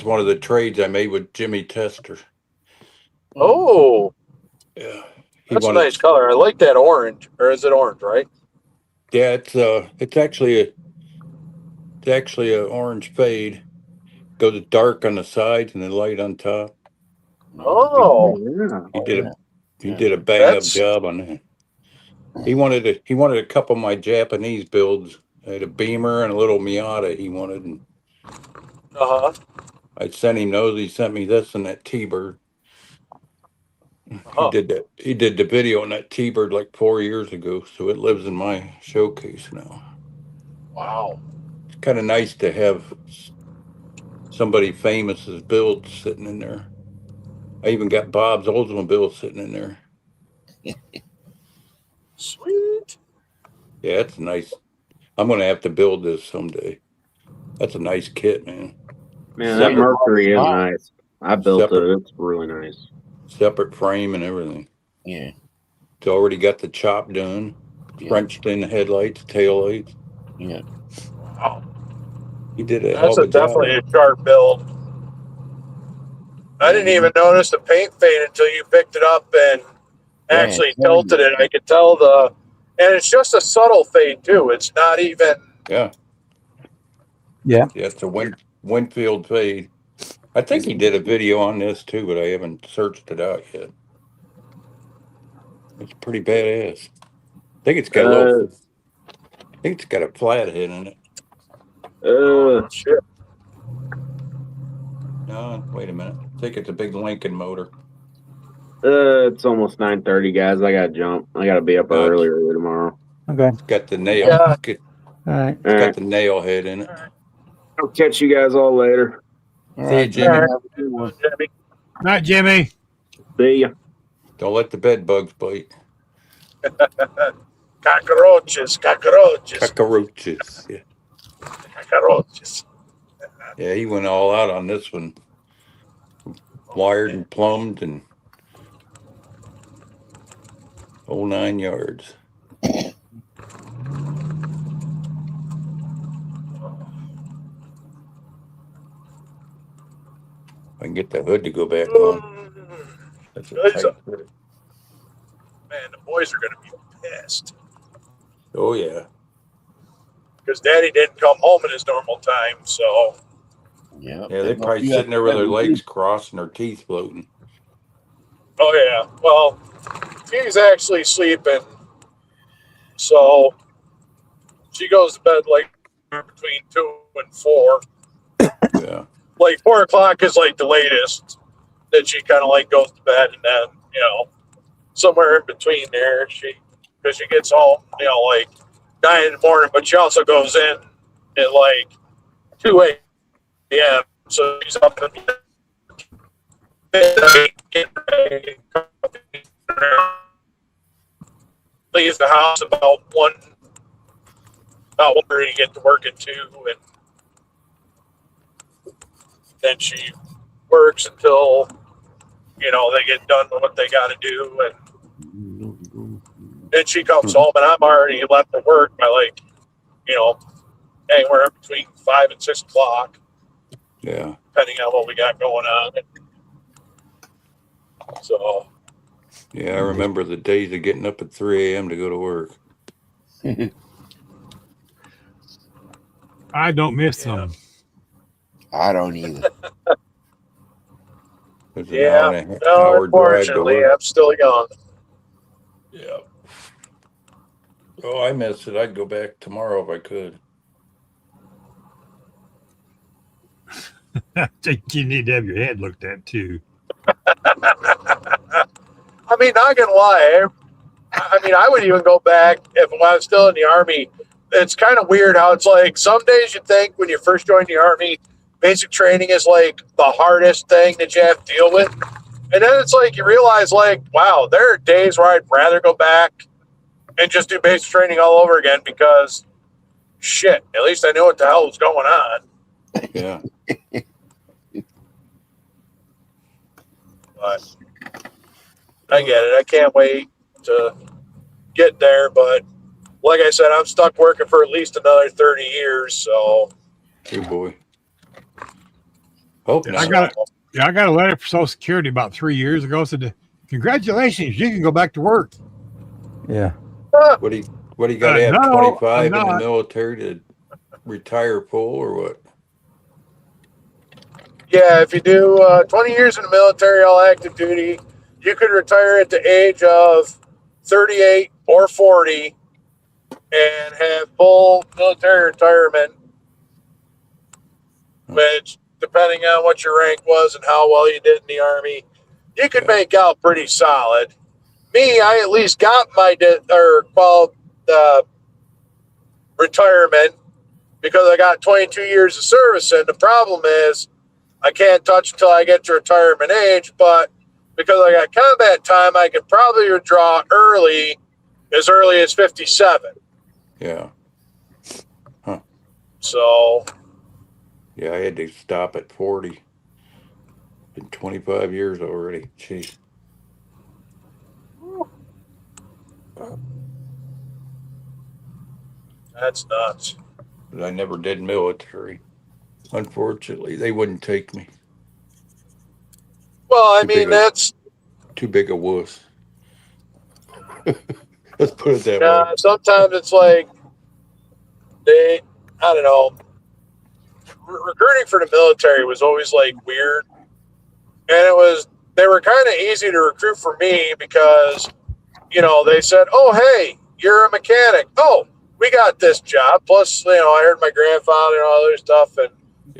one of the trades I made with Jimmy Tester. Oh, Yeah, he that's a wanted. nice color. I like that orange. Or is it orange, right? Yeah, it's actually a orange fade. Goes dark on the sides and then light on top. Oh, Yeah. He did a bang up that's job on that. He wanted a couple of my Japanese builds. I had a Beamer and a little Miata he wanted, and uh-huh. I sent him those. He sent me this and that T-Bird. Uh-huh. He did the video on that T-Bird like 4 years ago, so it lives in my showcase now. Wow. It's kind of nice to have somebody famous's build sitting in there. I even got Bob's Oldsmobile sitting in there. Sweet. Yeah, it's nice. I'm gonna have to build this someday. That's a nice kit, man. Man, that Separate- Mercury is nice. I built Separate. it. It's really nice. Separate frame and everything. Yeah. It's already got the chop done. Yeah. Frenched in the headlights, tail lights. Yeah. Wow. He did a hell That's of a job. definitely a sharp build. I didn't even notice the paint fade until you picked it up and actually tilted it. I could tell and it's just a subtle fade too. It's not even. Yeah. Yeah. Yeah, it's a Winfield fade. I think he did a video on this too, but I haven't searched it out yet. It's pretty badass. I think it's got a flathead in it. Shit. No, wait a minute. I think it's a big Lincoln motor. It's almost 9:30, guys. I gotta jump. I gotta be up Gotcha. early tomorrow. Okay. It's got the nail. Yeah. It's All right. All right. got the nail head in it. I'll catch you guys all later. All See you, right, Jimmy. Have a good one. Jimmy. Night, Jimmy. See ya. Don't let the bed bugs bite. Cockroaches. Cockroaches. Yeah. Cockroaches. Yeah, he went all out on this one. Wired and plumbed and whole 9 yards. I can get the hood to go back on. That's a Nice. tight fit. Man, the boys are going to be pissed Oh yeah. because Daddy didn't come home at his normal time. So, Yeah. Yeah, they're probably sitting there with their legs crossed and their teeth floating. oh yeah. Well, he's actually sleeping. So she goes to bed like between 2 and 4. Yeah. Like 4 o'clock is like the latest that she kind of like goes to bed, and then somewhere in between there because she gets home like 9 in the morning, but she also goes in at like 2 a.m. So she's up at midnight, getting ready, leaves the house about 1 to get to work at 2, and then she works until they get done with what they got to do, and then she comes home, and I'm already left for work by like anywhere between 5 and 6 o'clock, Yeah. depending on what we got going on. So Yeah, I remember the days of getting up at 3 a.m. to go to work. I don't miss them. I don't either. It was an yeah, hour and a no, hour drive to unfortunately, work. I'm still young. Yeah. Oh, I miss it. I'd go back tomorrow if I could. I think you need to have your head looked at too. I mean, not gonna lie. I mean, I would even go back if I was still in the Army. It's kind of weird how it's like some days you think when you first join the Army, basic training is like the hardest thing that you have to deal with. And then it's like you realize, like, wow, there are days where I'd rather go back and just do basic training all over again because shit, at least I knew what the hell was going on. Yeah. But I get it. I can't wait to get there. But like I said, I'm stuck working for at least another 30 years. So Oh boy. Hope I not. got a letter from Social Security about 3 years ago. Said, "Congratulations, you can go back to work." Yeah. What do you got to have No, 25 in the not. military to retire full or what? yeah, if you do 20 years in the military, all active duty, you could retire at the age of 38 or 40 and have full military retirement, which, depending on what your rank was and how well you did in the Army, you could make out pretty solid. Me, I at least got my retirement because I got 22 years of service in. The problem is I can't touch until I get to retirement age, but because I got combat time, I could probably withdraw as early as 57. Yeah. So, Yeah, I had to stop at 40. Been 25 years already. Jeez. that's nuts. But I never did military. Unfortunately, they wouldn't take me. Well, I Too mean, big a- that's Too big a wuss. Let's put it that way. sometimes it's like I don't know. Recruiting for the military was always like weird, and they were kind of easy to recruit for me because they said, "Oh, hey, you're a mechanic. Oh, we got this job." Plus, I heard my grandfather and all other stuff and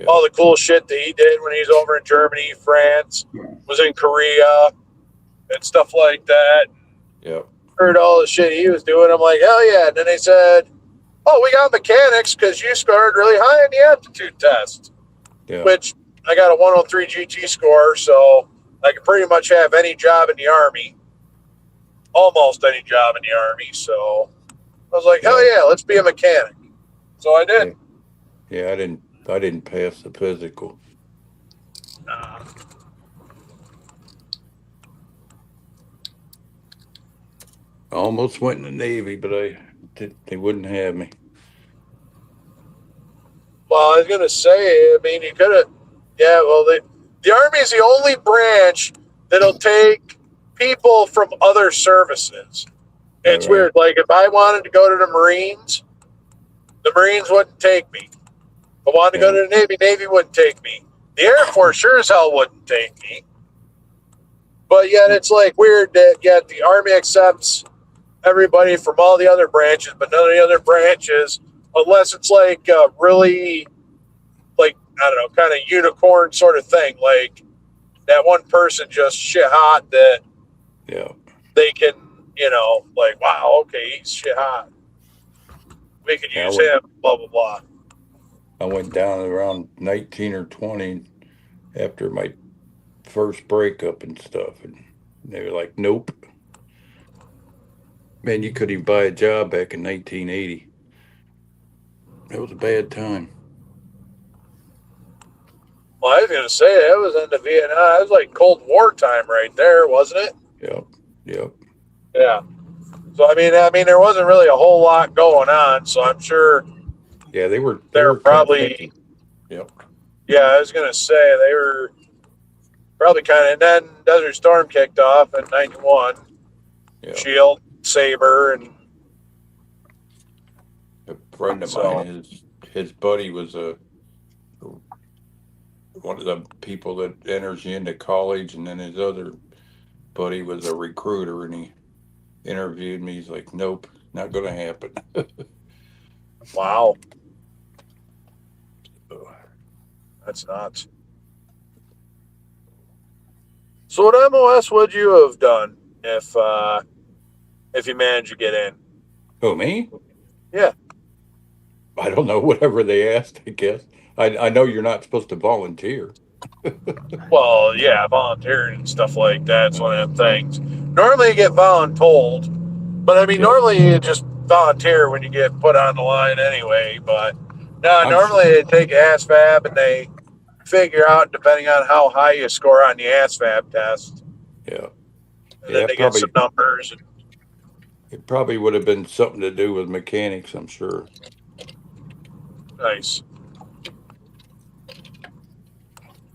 all the cool shit that he did when he was over in Germany, France, was in Korea, and stuff like that. Yep. Heard all the shit he was doing. I'm like, hell yeah. And then they said, "Oh, we got mechanics because you scored really high in the aptitude test," Yeah. which I got a 103 GT score, so I could pretty much have any job in the Army, almost any job in the Army. So I was like, hell yeah, let's be a mechanic. So I did. Yeah, I didn't pass the physical. Nah. I almost went in the Navy, but they wouldn't have me. Well, I was going to say, I mean, you could have, yeah, well, the Army is the only branch that'll take people from other services. It's Right. weird. Like, if I wanted to go to the Marines wouldn't take me. If I wanted to go to the Navy wouldn't take me. The Air Force sure as hell wouldn't take me. But yet it's like weird that yet the Army accepts everybody from all the other branches, but none of the other branches, unless it's like really, like, I don't know, kind of unicorn sort of thing. Like that one person just shit hot that they can, like, wow, okay, he's shit hot. We could use him, blah, blah, blah. I went down around 19 or 20 after my first breakup and stuff. And they were like, nope. Man, you couldn't even buy a job back in 1980. It was a bad time. Well, I was going to say, that was into Vietnam. It was like Cold War time right there, wasn't it? Yep. Yeah. So, I mean, there wasn't really a whole lot going on, so I'm sure. Yeah, they were probably. Yep. Yeah, I was going to say, they were probably kind of, and then Desert Storm kicked off in 91. Yeah. Shield, Saber, and a friend of mine, his buddy was one of the people that enters you into college, and then his other buddy was a recruiter, and he interviewed me. He's like, nope, not going to happen. Wow. That's nuts. So what MOS would you have done if you managed to get in? Oh, me? Yeah. I don't know, whatever they asked, I guess. I know you're not supposed to volunteer. Well, yeah, volunteering and stuff like that's one of them things. Normally you get voluntold, but I mean, normally you just volunteer when you get put on the line anyway. But no, normally they take ASVAB and they figure out, depending on how high you score on the ASVAB test, Yeah. and Yeah, then they get some numbers. And, it probably would have been something to do with mechanics, I'm sure. nice.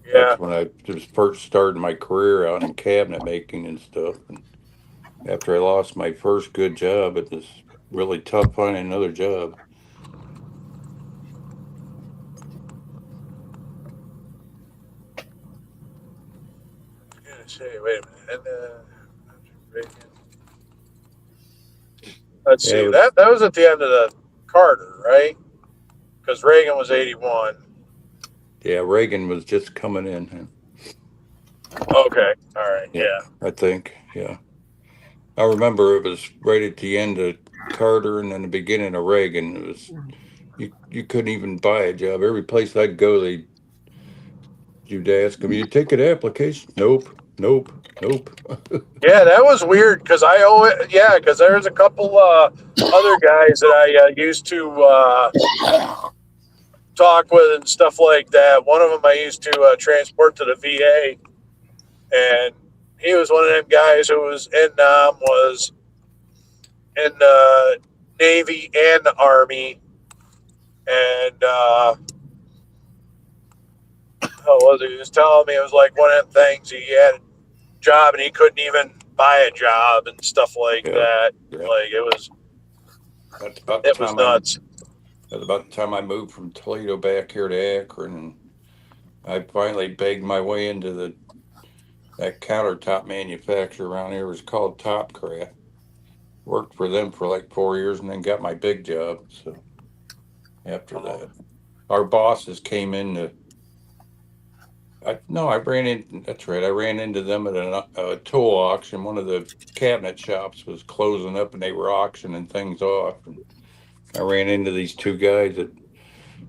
Yeah. That's when I just first started my career out in cabinet making and stuff. And after I lost my first good job, it was really tough finding another job. Let's see, wait a minute. And, let's Yeah, it see. was, That was at the end of the Carter, right? Because Reagan was 81. yeah, Reagan was just coming in. Okay. All right. Yeah, Yeah. I think. Yeah. I remember it was right at the end of Carter and then the beginning of Reagan. It was you couldn't even buy a job. Every place I'd go, you'd ask them, "You take an application?" Nope, nope, nope. Yeah, that was weird because I owe it. Yeah, because there's a couple other guys that I used to talk with and stuff like that. One of them I used to transport to the VA, and he was one of them guys who was in the Navy and the Army, and how was he? He was telling me it was like one of them things. He had a job and he couldn't even buy a job and stuff like Yeah, that. yeah. Like That's about the it was time nuts. that's about the time I moved from Toledo back here to Akron, and I finally begged my way into that countertop manufacturer around here. It was called Topcraft. Worked for them for like 4 years, and then got my big job. So after that, our bosses came in to. I ran in. That's right. I ran into them at a tool auction. One of the cabinet shops was closing up, and they were auctioning things off. And I ran into these two guys that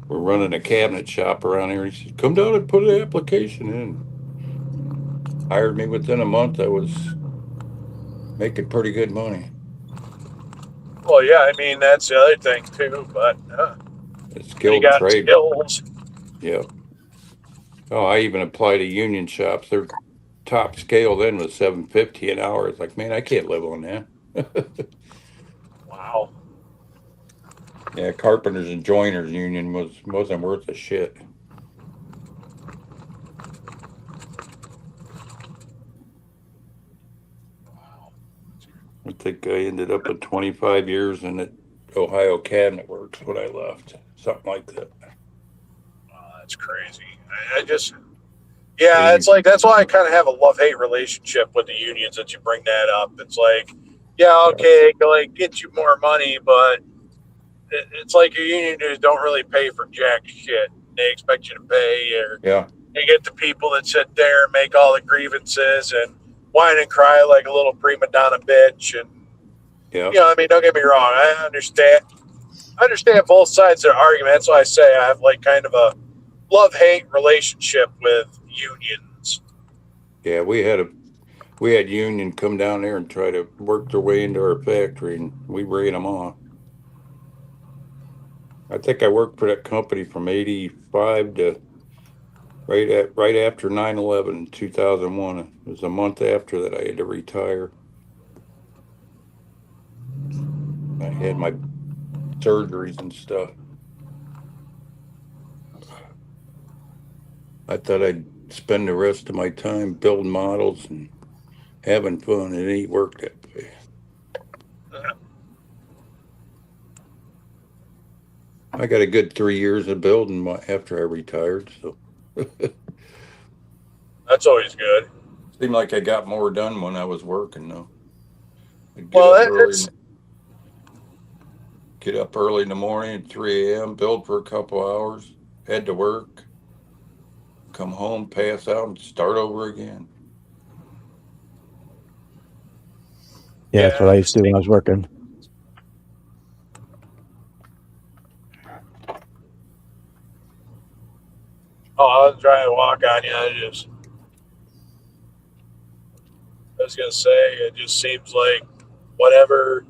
were running a cabinet shop around here. He said, "Come down and put an application in." Hired me within a month. I was making pretty good money. Well, yeah, I mean that's the other thing too. But It's you skilled got trade. skills. Yeah. Oh, I even applied to union shops. Their top scale then was $7.50 an hour. It's like, man, I can't live on that. Wow. Yeah, carpenters and joiners union wasn't worth a shit. I think I ended up with 25 years in it. Ohio Cabinet Works when I left, something like that. Wow, that's crazy. I just, yeah, Eighty- it's like that's why I kind of have a love-hate relationship with the unions that you bring that up. It's like, yeah, okay, like get you more money, but it's like your union dues don't really pay for jack shit. They expect you to pay, or Yeah, they get the people that sit there and make all the grievances and whine and cry like a little prima donna bitch. And yeah, I mean, don't get me wrong, I understand both sides of the argument. That's why I say I have like kind of a love-hate relationship with unions. yeah. We had union come down there and try to work their way into our factory, and we ran them off. I think I worked for that company from 85 to right after 9/11 in 2001. It was a month after that I had to retire. I had my surgeries and stuff. I thought I'd spend the rest of my time building models and having fun. It ain't worked that way. I got a good 3 years of building after I retired, so That's always good. seemed like I got more done when I was working though. I'd Well, early, get up early in the morning at 3 a.m., build for a couple hours, head to work, come home, pass out, and start over again. Yeah, that's what I used to do when I was working. Oh, I was trying to walk on you. I was gonna say, it just seems like whatever.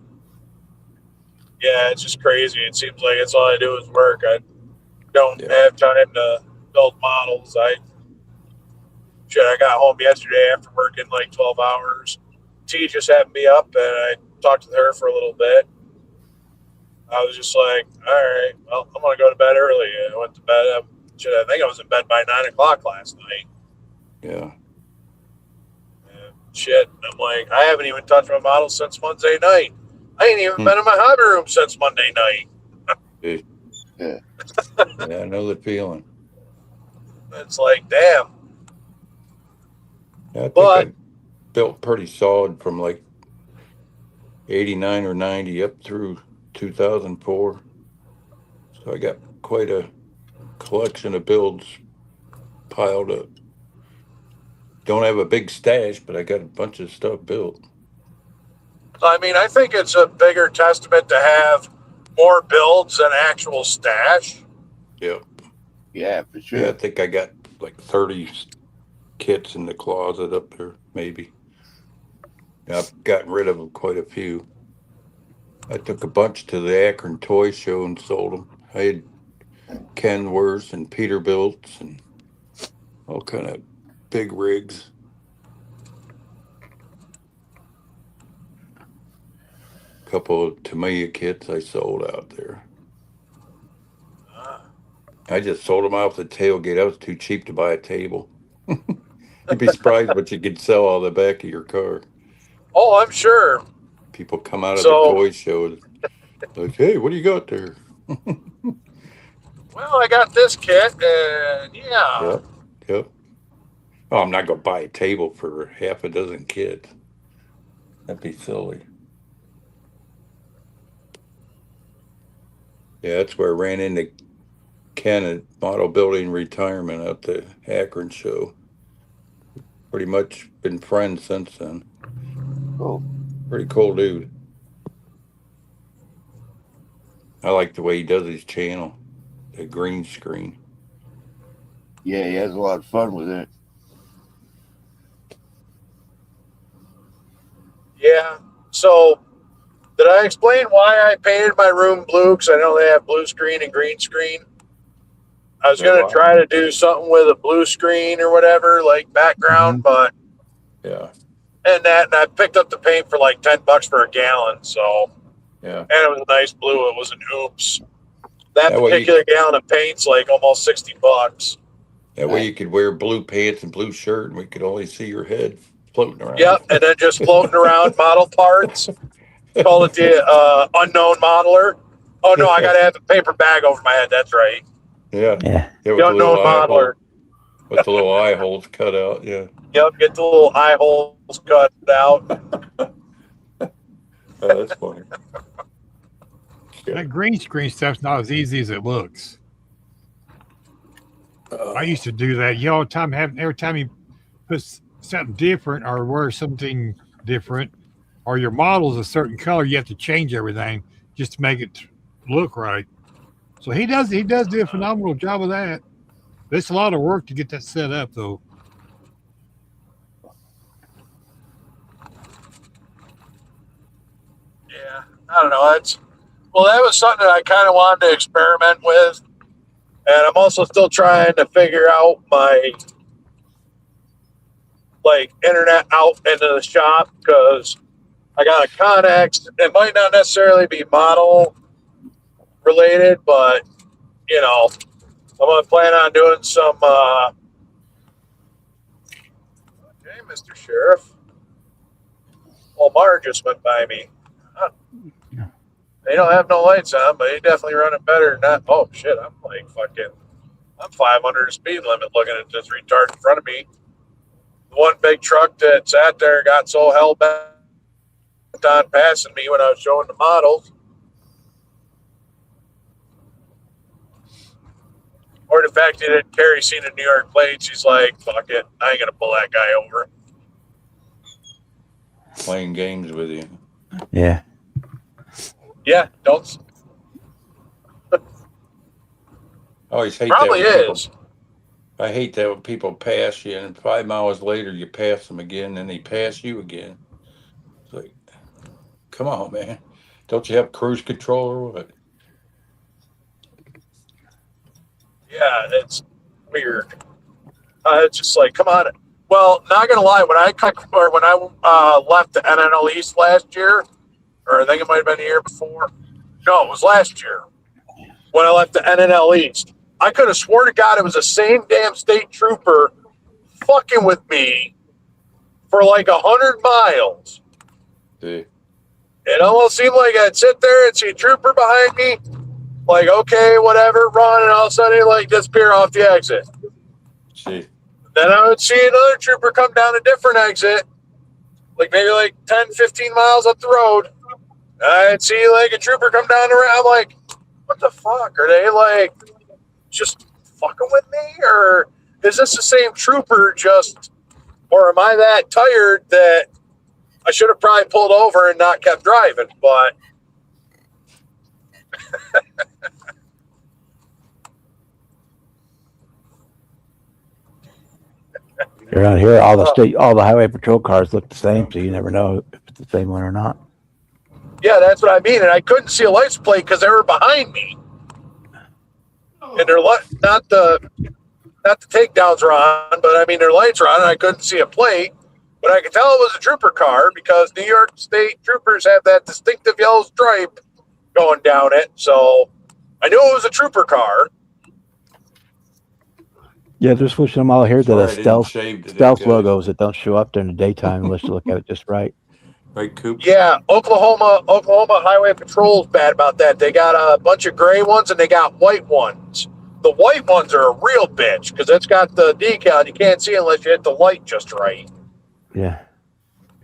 Yeah, it's just crazy. It seems like it's all I do is work. I don't Yeah. have time to build models. I shit, I got home yesterday after working like 12 hours. T just had me up, and I talked with her for a little bit. I was just like, all right, well, I'm going to go to bed early. I went to bed. I think I was in bed by 9 o'clock last night. Yeah. And shit. I'm like, I haven't even touched my model since Monday night. I ain't even been in my hobby room since Monday night. Yeah, I know the feeling. It's like, damn. I think But- I built pretty solid from like 89 or 90 up through 2004. So I got quite a collection of builds piled up. Don't have a big stash, but I got a bunch of stuff built. I mean, I think it's a bigger testament to have more builds than actual stash. Yep. Yeah, for sure. Yeah, I think I got like 30 kits in the closet up there, maybe. Yeah, I've gotten rid of them quite a few. I took a bunch to the Akron Toy Show and sold them. I had Kenworths and Peterbilts and all kind of big rigs. Couple of Tamiya kits I sold out there. I just sold them off the tailgate. I was too cheap to buy a table. You'd be surprised what you could sell out of the back of your car. Oh, I'm sure. People come out of So- the toy show like, hey, what do you got there? Well, I got this kit, and yeah. Yep. Yep. Oh, I'm not going to buy a table for half a dozen kits. That'd be silly. Yeah, that's where I ran into Ken at Model Building Retirement at the Akron show. Pretty much been friends since then. Cool. Pretty cool dude. I like the way he does his channel, the green screen. Yeah, he has a lot of fun with it. Yeah. So, did I explain why I painted my room blue? Because I know they have blue screen and green screen. I was Yeah, going wow. to try to do something with a blue screen or whatever, like background, but Yeah. and I picked up the paint for like $10 for a gallon. So, Yeah. and it was a nice blue. It was an oops. That That way particular gallon of paint's like almost $60. That way you could wear blue pants and blue shirt and we could only see your head floating around. Yep, and then just floating around model parts. Call it the unknown modeler. Oh no, I gotta have a paper bag over my head. That's right. Yeah. Yeah. Yeah, with The the little unknown eye hole, modeler. with the little eye holes cut out. Yeah. Yep, get the little eye holes cut out. Oh, that's funny. That green screen stuff's not as easy as it looks. I used to do that. You know, all the time every time you put something different or wear something different, or your model's a certain color, you have to change everything just to make it look right. So he does do a phenomenal job of that. It's a lot of work to get that set up, though. Yeah, I don't know. That was something that I kind of wanted to experiment with, and I'm also still trying to figure out my internet out into the shop because I got a Connex. It might not necessarily be model related, but you know, I'm gonna plan on doing some. Okay, Mr. Sheriff. Well, Mar just went by me. Huh. They don't have no lights on, but he definitely running better than that. Oh shit! I'm 500 speed limit looking at this retard in front of me. The one big truck that sat there got so hell bent on passing me when I was showing the models. Or the fact he didn't carry seen in New York plates, he's like, fuck it, I ain't gonna pull that guy over. Playing games with you. Yeah. Yeah, don't. I always hate Probably that. is. I hate that when people pass you and 5 miles later you pass them again and they pass you again. It's like, come on, man. Don't you have cruise control or what? Yeah, it's weird. It's just like, come on. Well, not gonna lie, when I left the NNL East last year, or I think it might have been the year before. No, it was last year when I left the NNL East. I could have swore to God it was the same damn state trooper fucking with me for like 100 miles. See, It almost seemed like I'd sit there and see a trooper behind me, like, okay, whatever, run, and all of a sudden he'd like disappear off the exit. see, Then I would see another trooper come down a different exit, like maybe like 10, 15 miles up the road. I'd see like a trooper come down the road. I'm like, what the fuck? Are they like just fucking with me? Or is this the same trooper just, or am I that tired that I should have probably pulled over and not kept driving? But Around here, all the highway patrol cars look the same, so you never know if it's the same one or not. yeah, that's what I mean. And I couldn't see a license plate because they were behind me. And they're not the takedowns were on, but I mean their lights were on and I couldn't see a plate. But I could tell it was a trooper car because New York State troopers have that distinctive yellow stripe going down it. So I knew it was a trooper car. Yeah, they're switching them all here to Sorry, I the didn't shave today, stealth guys. logos that don't show up during the daytime unless you look at it just right. Right, Coop? Yeah, Oklahoma Highway Patrol's bad about that. They got a bunch of gray ones and they got white ones. The white ones are a real bitch because it's got the decal and you can't see unless you hit the light just right. Yeah.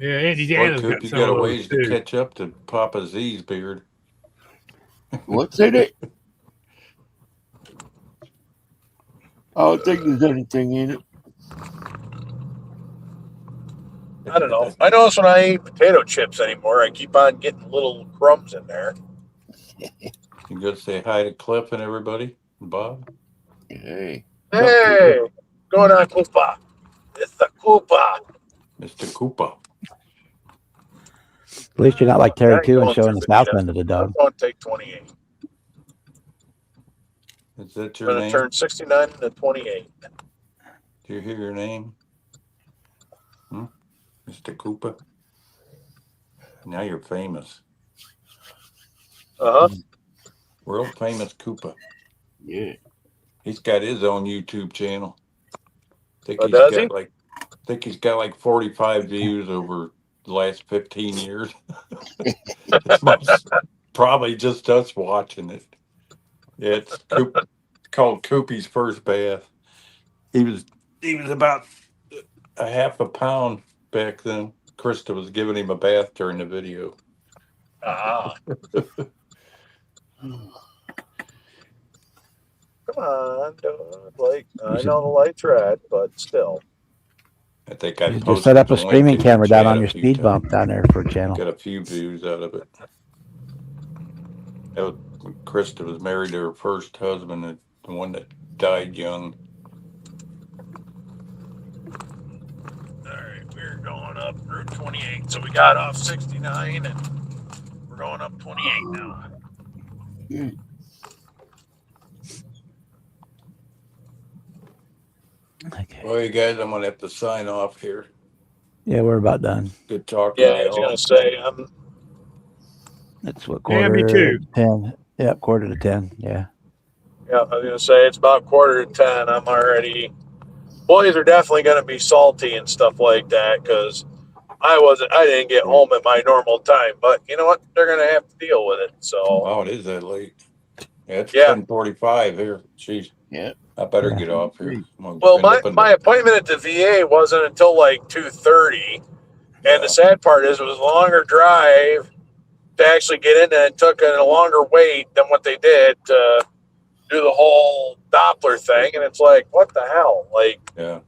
Yeah, Andy Boy, Daniels Coop, got you some got of a those ways too. to catch up to Papa Z's beard. What's in it? I don't think there's anything in it. I don't know. I notice when I eat potato chips anymore, I keep on getting little crumbs in there. You go say hi to Cliff and everybody, and Bob. Hey, Hey, going on, Koopa? It's the Koopa. Mr. Koopa. At least you're not like Terry Yeah, Two and going showing through the the south chip. end of the I'm dog. going to take 28. Is that I'm your going to name? turn 69 to 28. Do you hear your name? Mr. Koopa? Now you're famous. Uh-huh. World famous Koopa. yeah. He's got his own YouTube channel. Oh, does he? Think he's got like 45 views over the last 15 years. It's probably just us watching it. Yeah, it's called Koopy's First Bath. He was about a half a pound back then. Krista was giving him a bath during the video. Ah. Come on, dog. Like, I know the light's red, but still. I think I You just posted set up the a link streaming in the camera down chat on a your few speed times. bump down there for a channel. Got a few views out of it. That was when Krista was married to her first husband, the one that died young. All right, we're going up Route 28. So we got off 69 and we're going up 28 now. Okay. Well, you guys, I'm gonna have to sign off here. Yeah, we're about done. Good talking Yeah, to I was y'all. going to say, It's what, Yeah, me quarter too. 10. Yeah, quarter to 10. Yeah. I was going to say it's about quarter to 10. I'm already, boys are definitely going to be salty and stuff like that because I didn't get home at my normal time, but you know what? They're going to have to deal with it. So, Oh, it is that late. Yeah, it's Yeah. 10:45 here. Jeez. Yeah. I better Yeah. get off here. I'm gonna well, end up in my appointment at the VA wasn't until like 2:30. And the sad part is it was a longer drive to actually get in there and took a longer wait than what they did to do the whole Doppler thing. And it's like, what the hell? Like, yeah.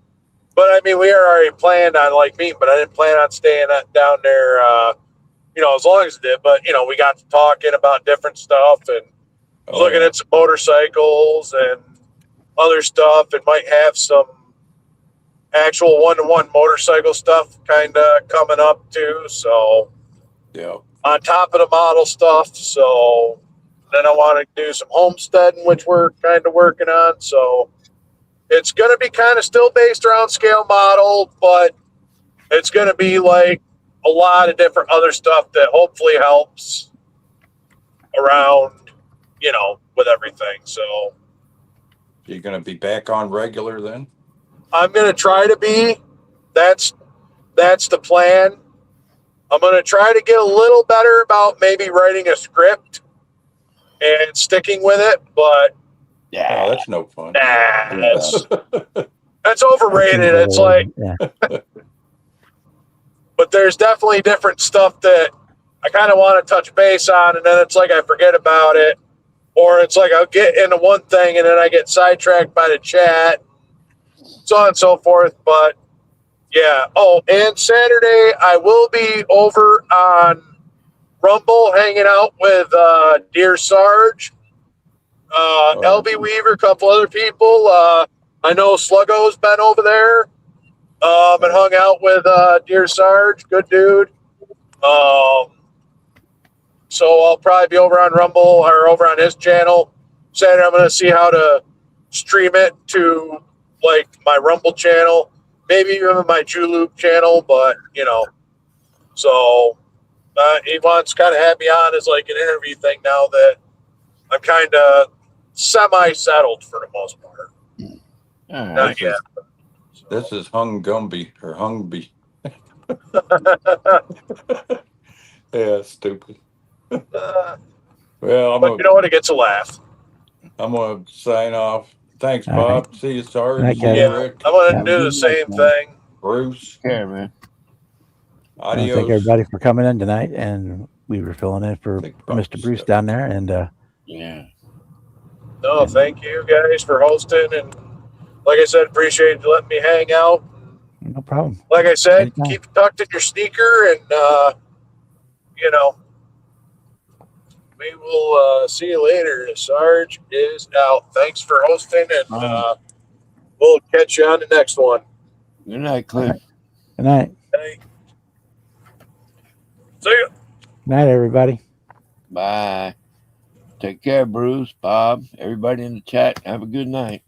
but I mean, we had already planned on like meeting, but I didn't plan on staying down there, as long as it did. But, we got to talking about different stuff and looking at some motorcycles and other stuff and might have some actual one-to-one motorcycle stuff kind of coming up too. So Yeah. on top of the model stuff. So then I want to do some homesteading, which we're kind of working on. So It's going to be kind of still based around scale model, but it's going to be like a lot of different other stuff that hopefully helps around, with everything. So You're going to be back on regular then? I'm going to try to be. That's the plan. I'm going to try to get a little better about maybe writing a script and sticking with it, but Oh, Yeah. that's no fun. that's overrated. It's like, yeah. but there's definitely different stuff that I kind of want to touch base on, and then it's like I forget about it, or it's like I'll get into one thing and then I get sidetracked by the chat, so on and so forth. But yeah. Oh, and Saturday I will be over on Rumble hanging out with Dear Sarge, LB Weaver, a couple other people. I know Sluggo's been over there and hung out with Dear Sarge. Good dude. So I'll probably be over on Rumble or over on his channel. Saturday, I'm going to see how to stream it to like my Rumble channel, maybe even my Loop channel, but so he wants kind of have me on as like an interview thing now that I'm kind of semi-settled for the most part. All right. Not yet. This is Hung Gumby or Hungby. Yeah, stupid. Well, But you know what? It gets a laugh. I'm gonna sign off. Thanks, All Bob. right. See you, Sarge. Night, See guys. you, Yeah, Rick. I'm going Have to a do the good same night, man. thing. Bruce. Care, man. I want to Adios. thank everybody for coming in tonight, and we were filling in for Think Mr. about Bruce stuff. down there, and Yeah. No, thank you guys for hosting. And like I said, appreciate you letting me hang out. no problem. Like I said, Anytime. keep it tucked in your sneaker, and we will see you later. Sarge is out. Thanks for hosting, and we'll catch you on the next one. Good night, Cliff. Good night. Hey. See ya. Night, everybody. Bye. Take care, Bruce, Bob, everybody in the chat. Have a good night.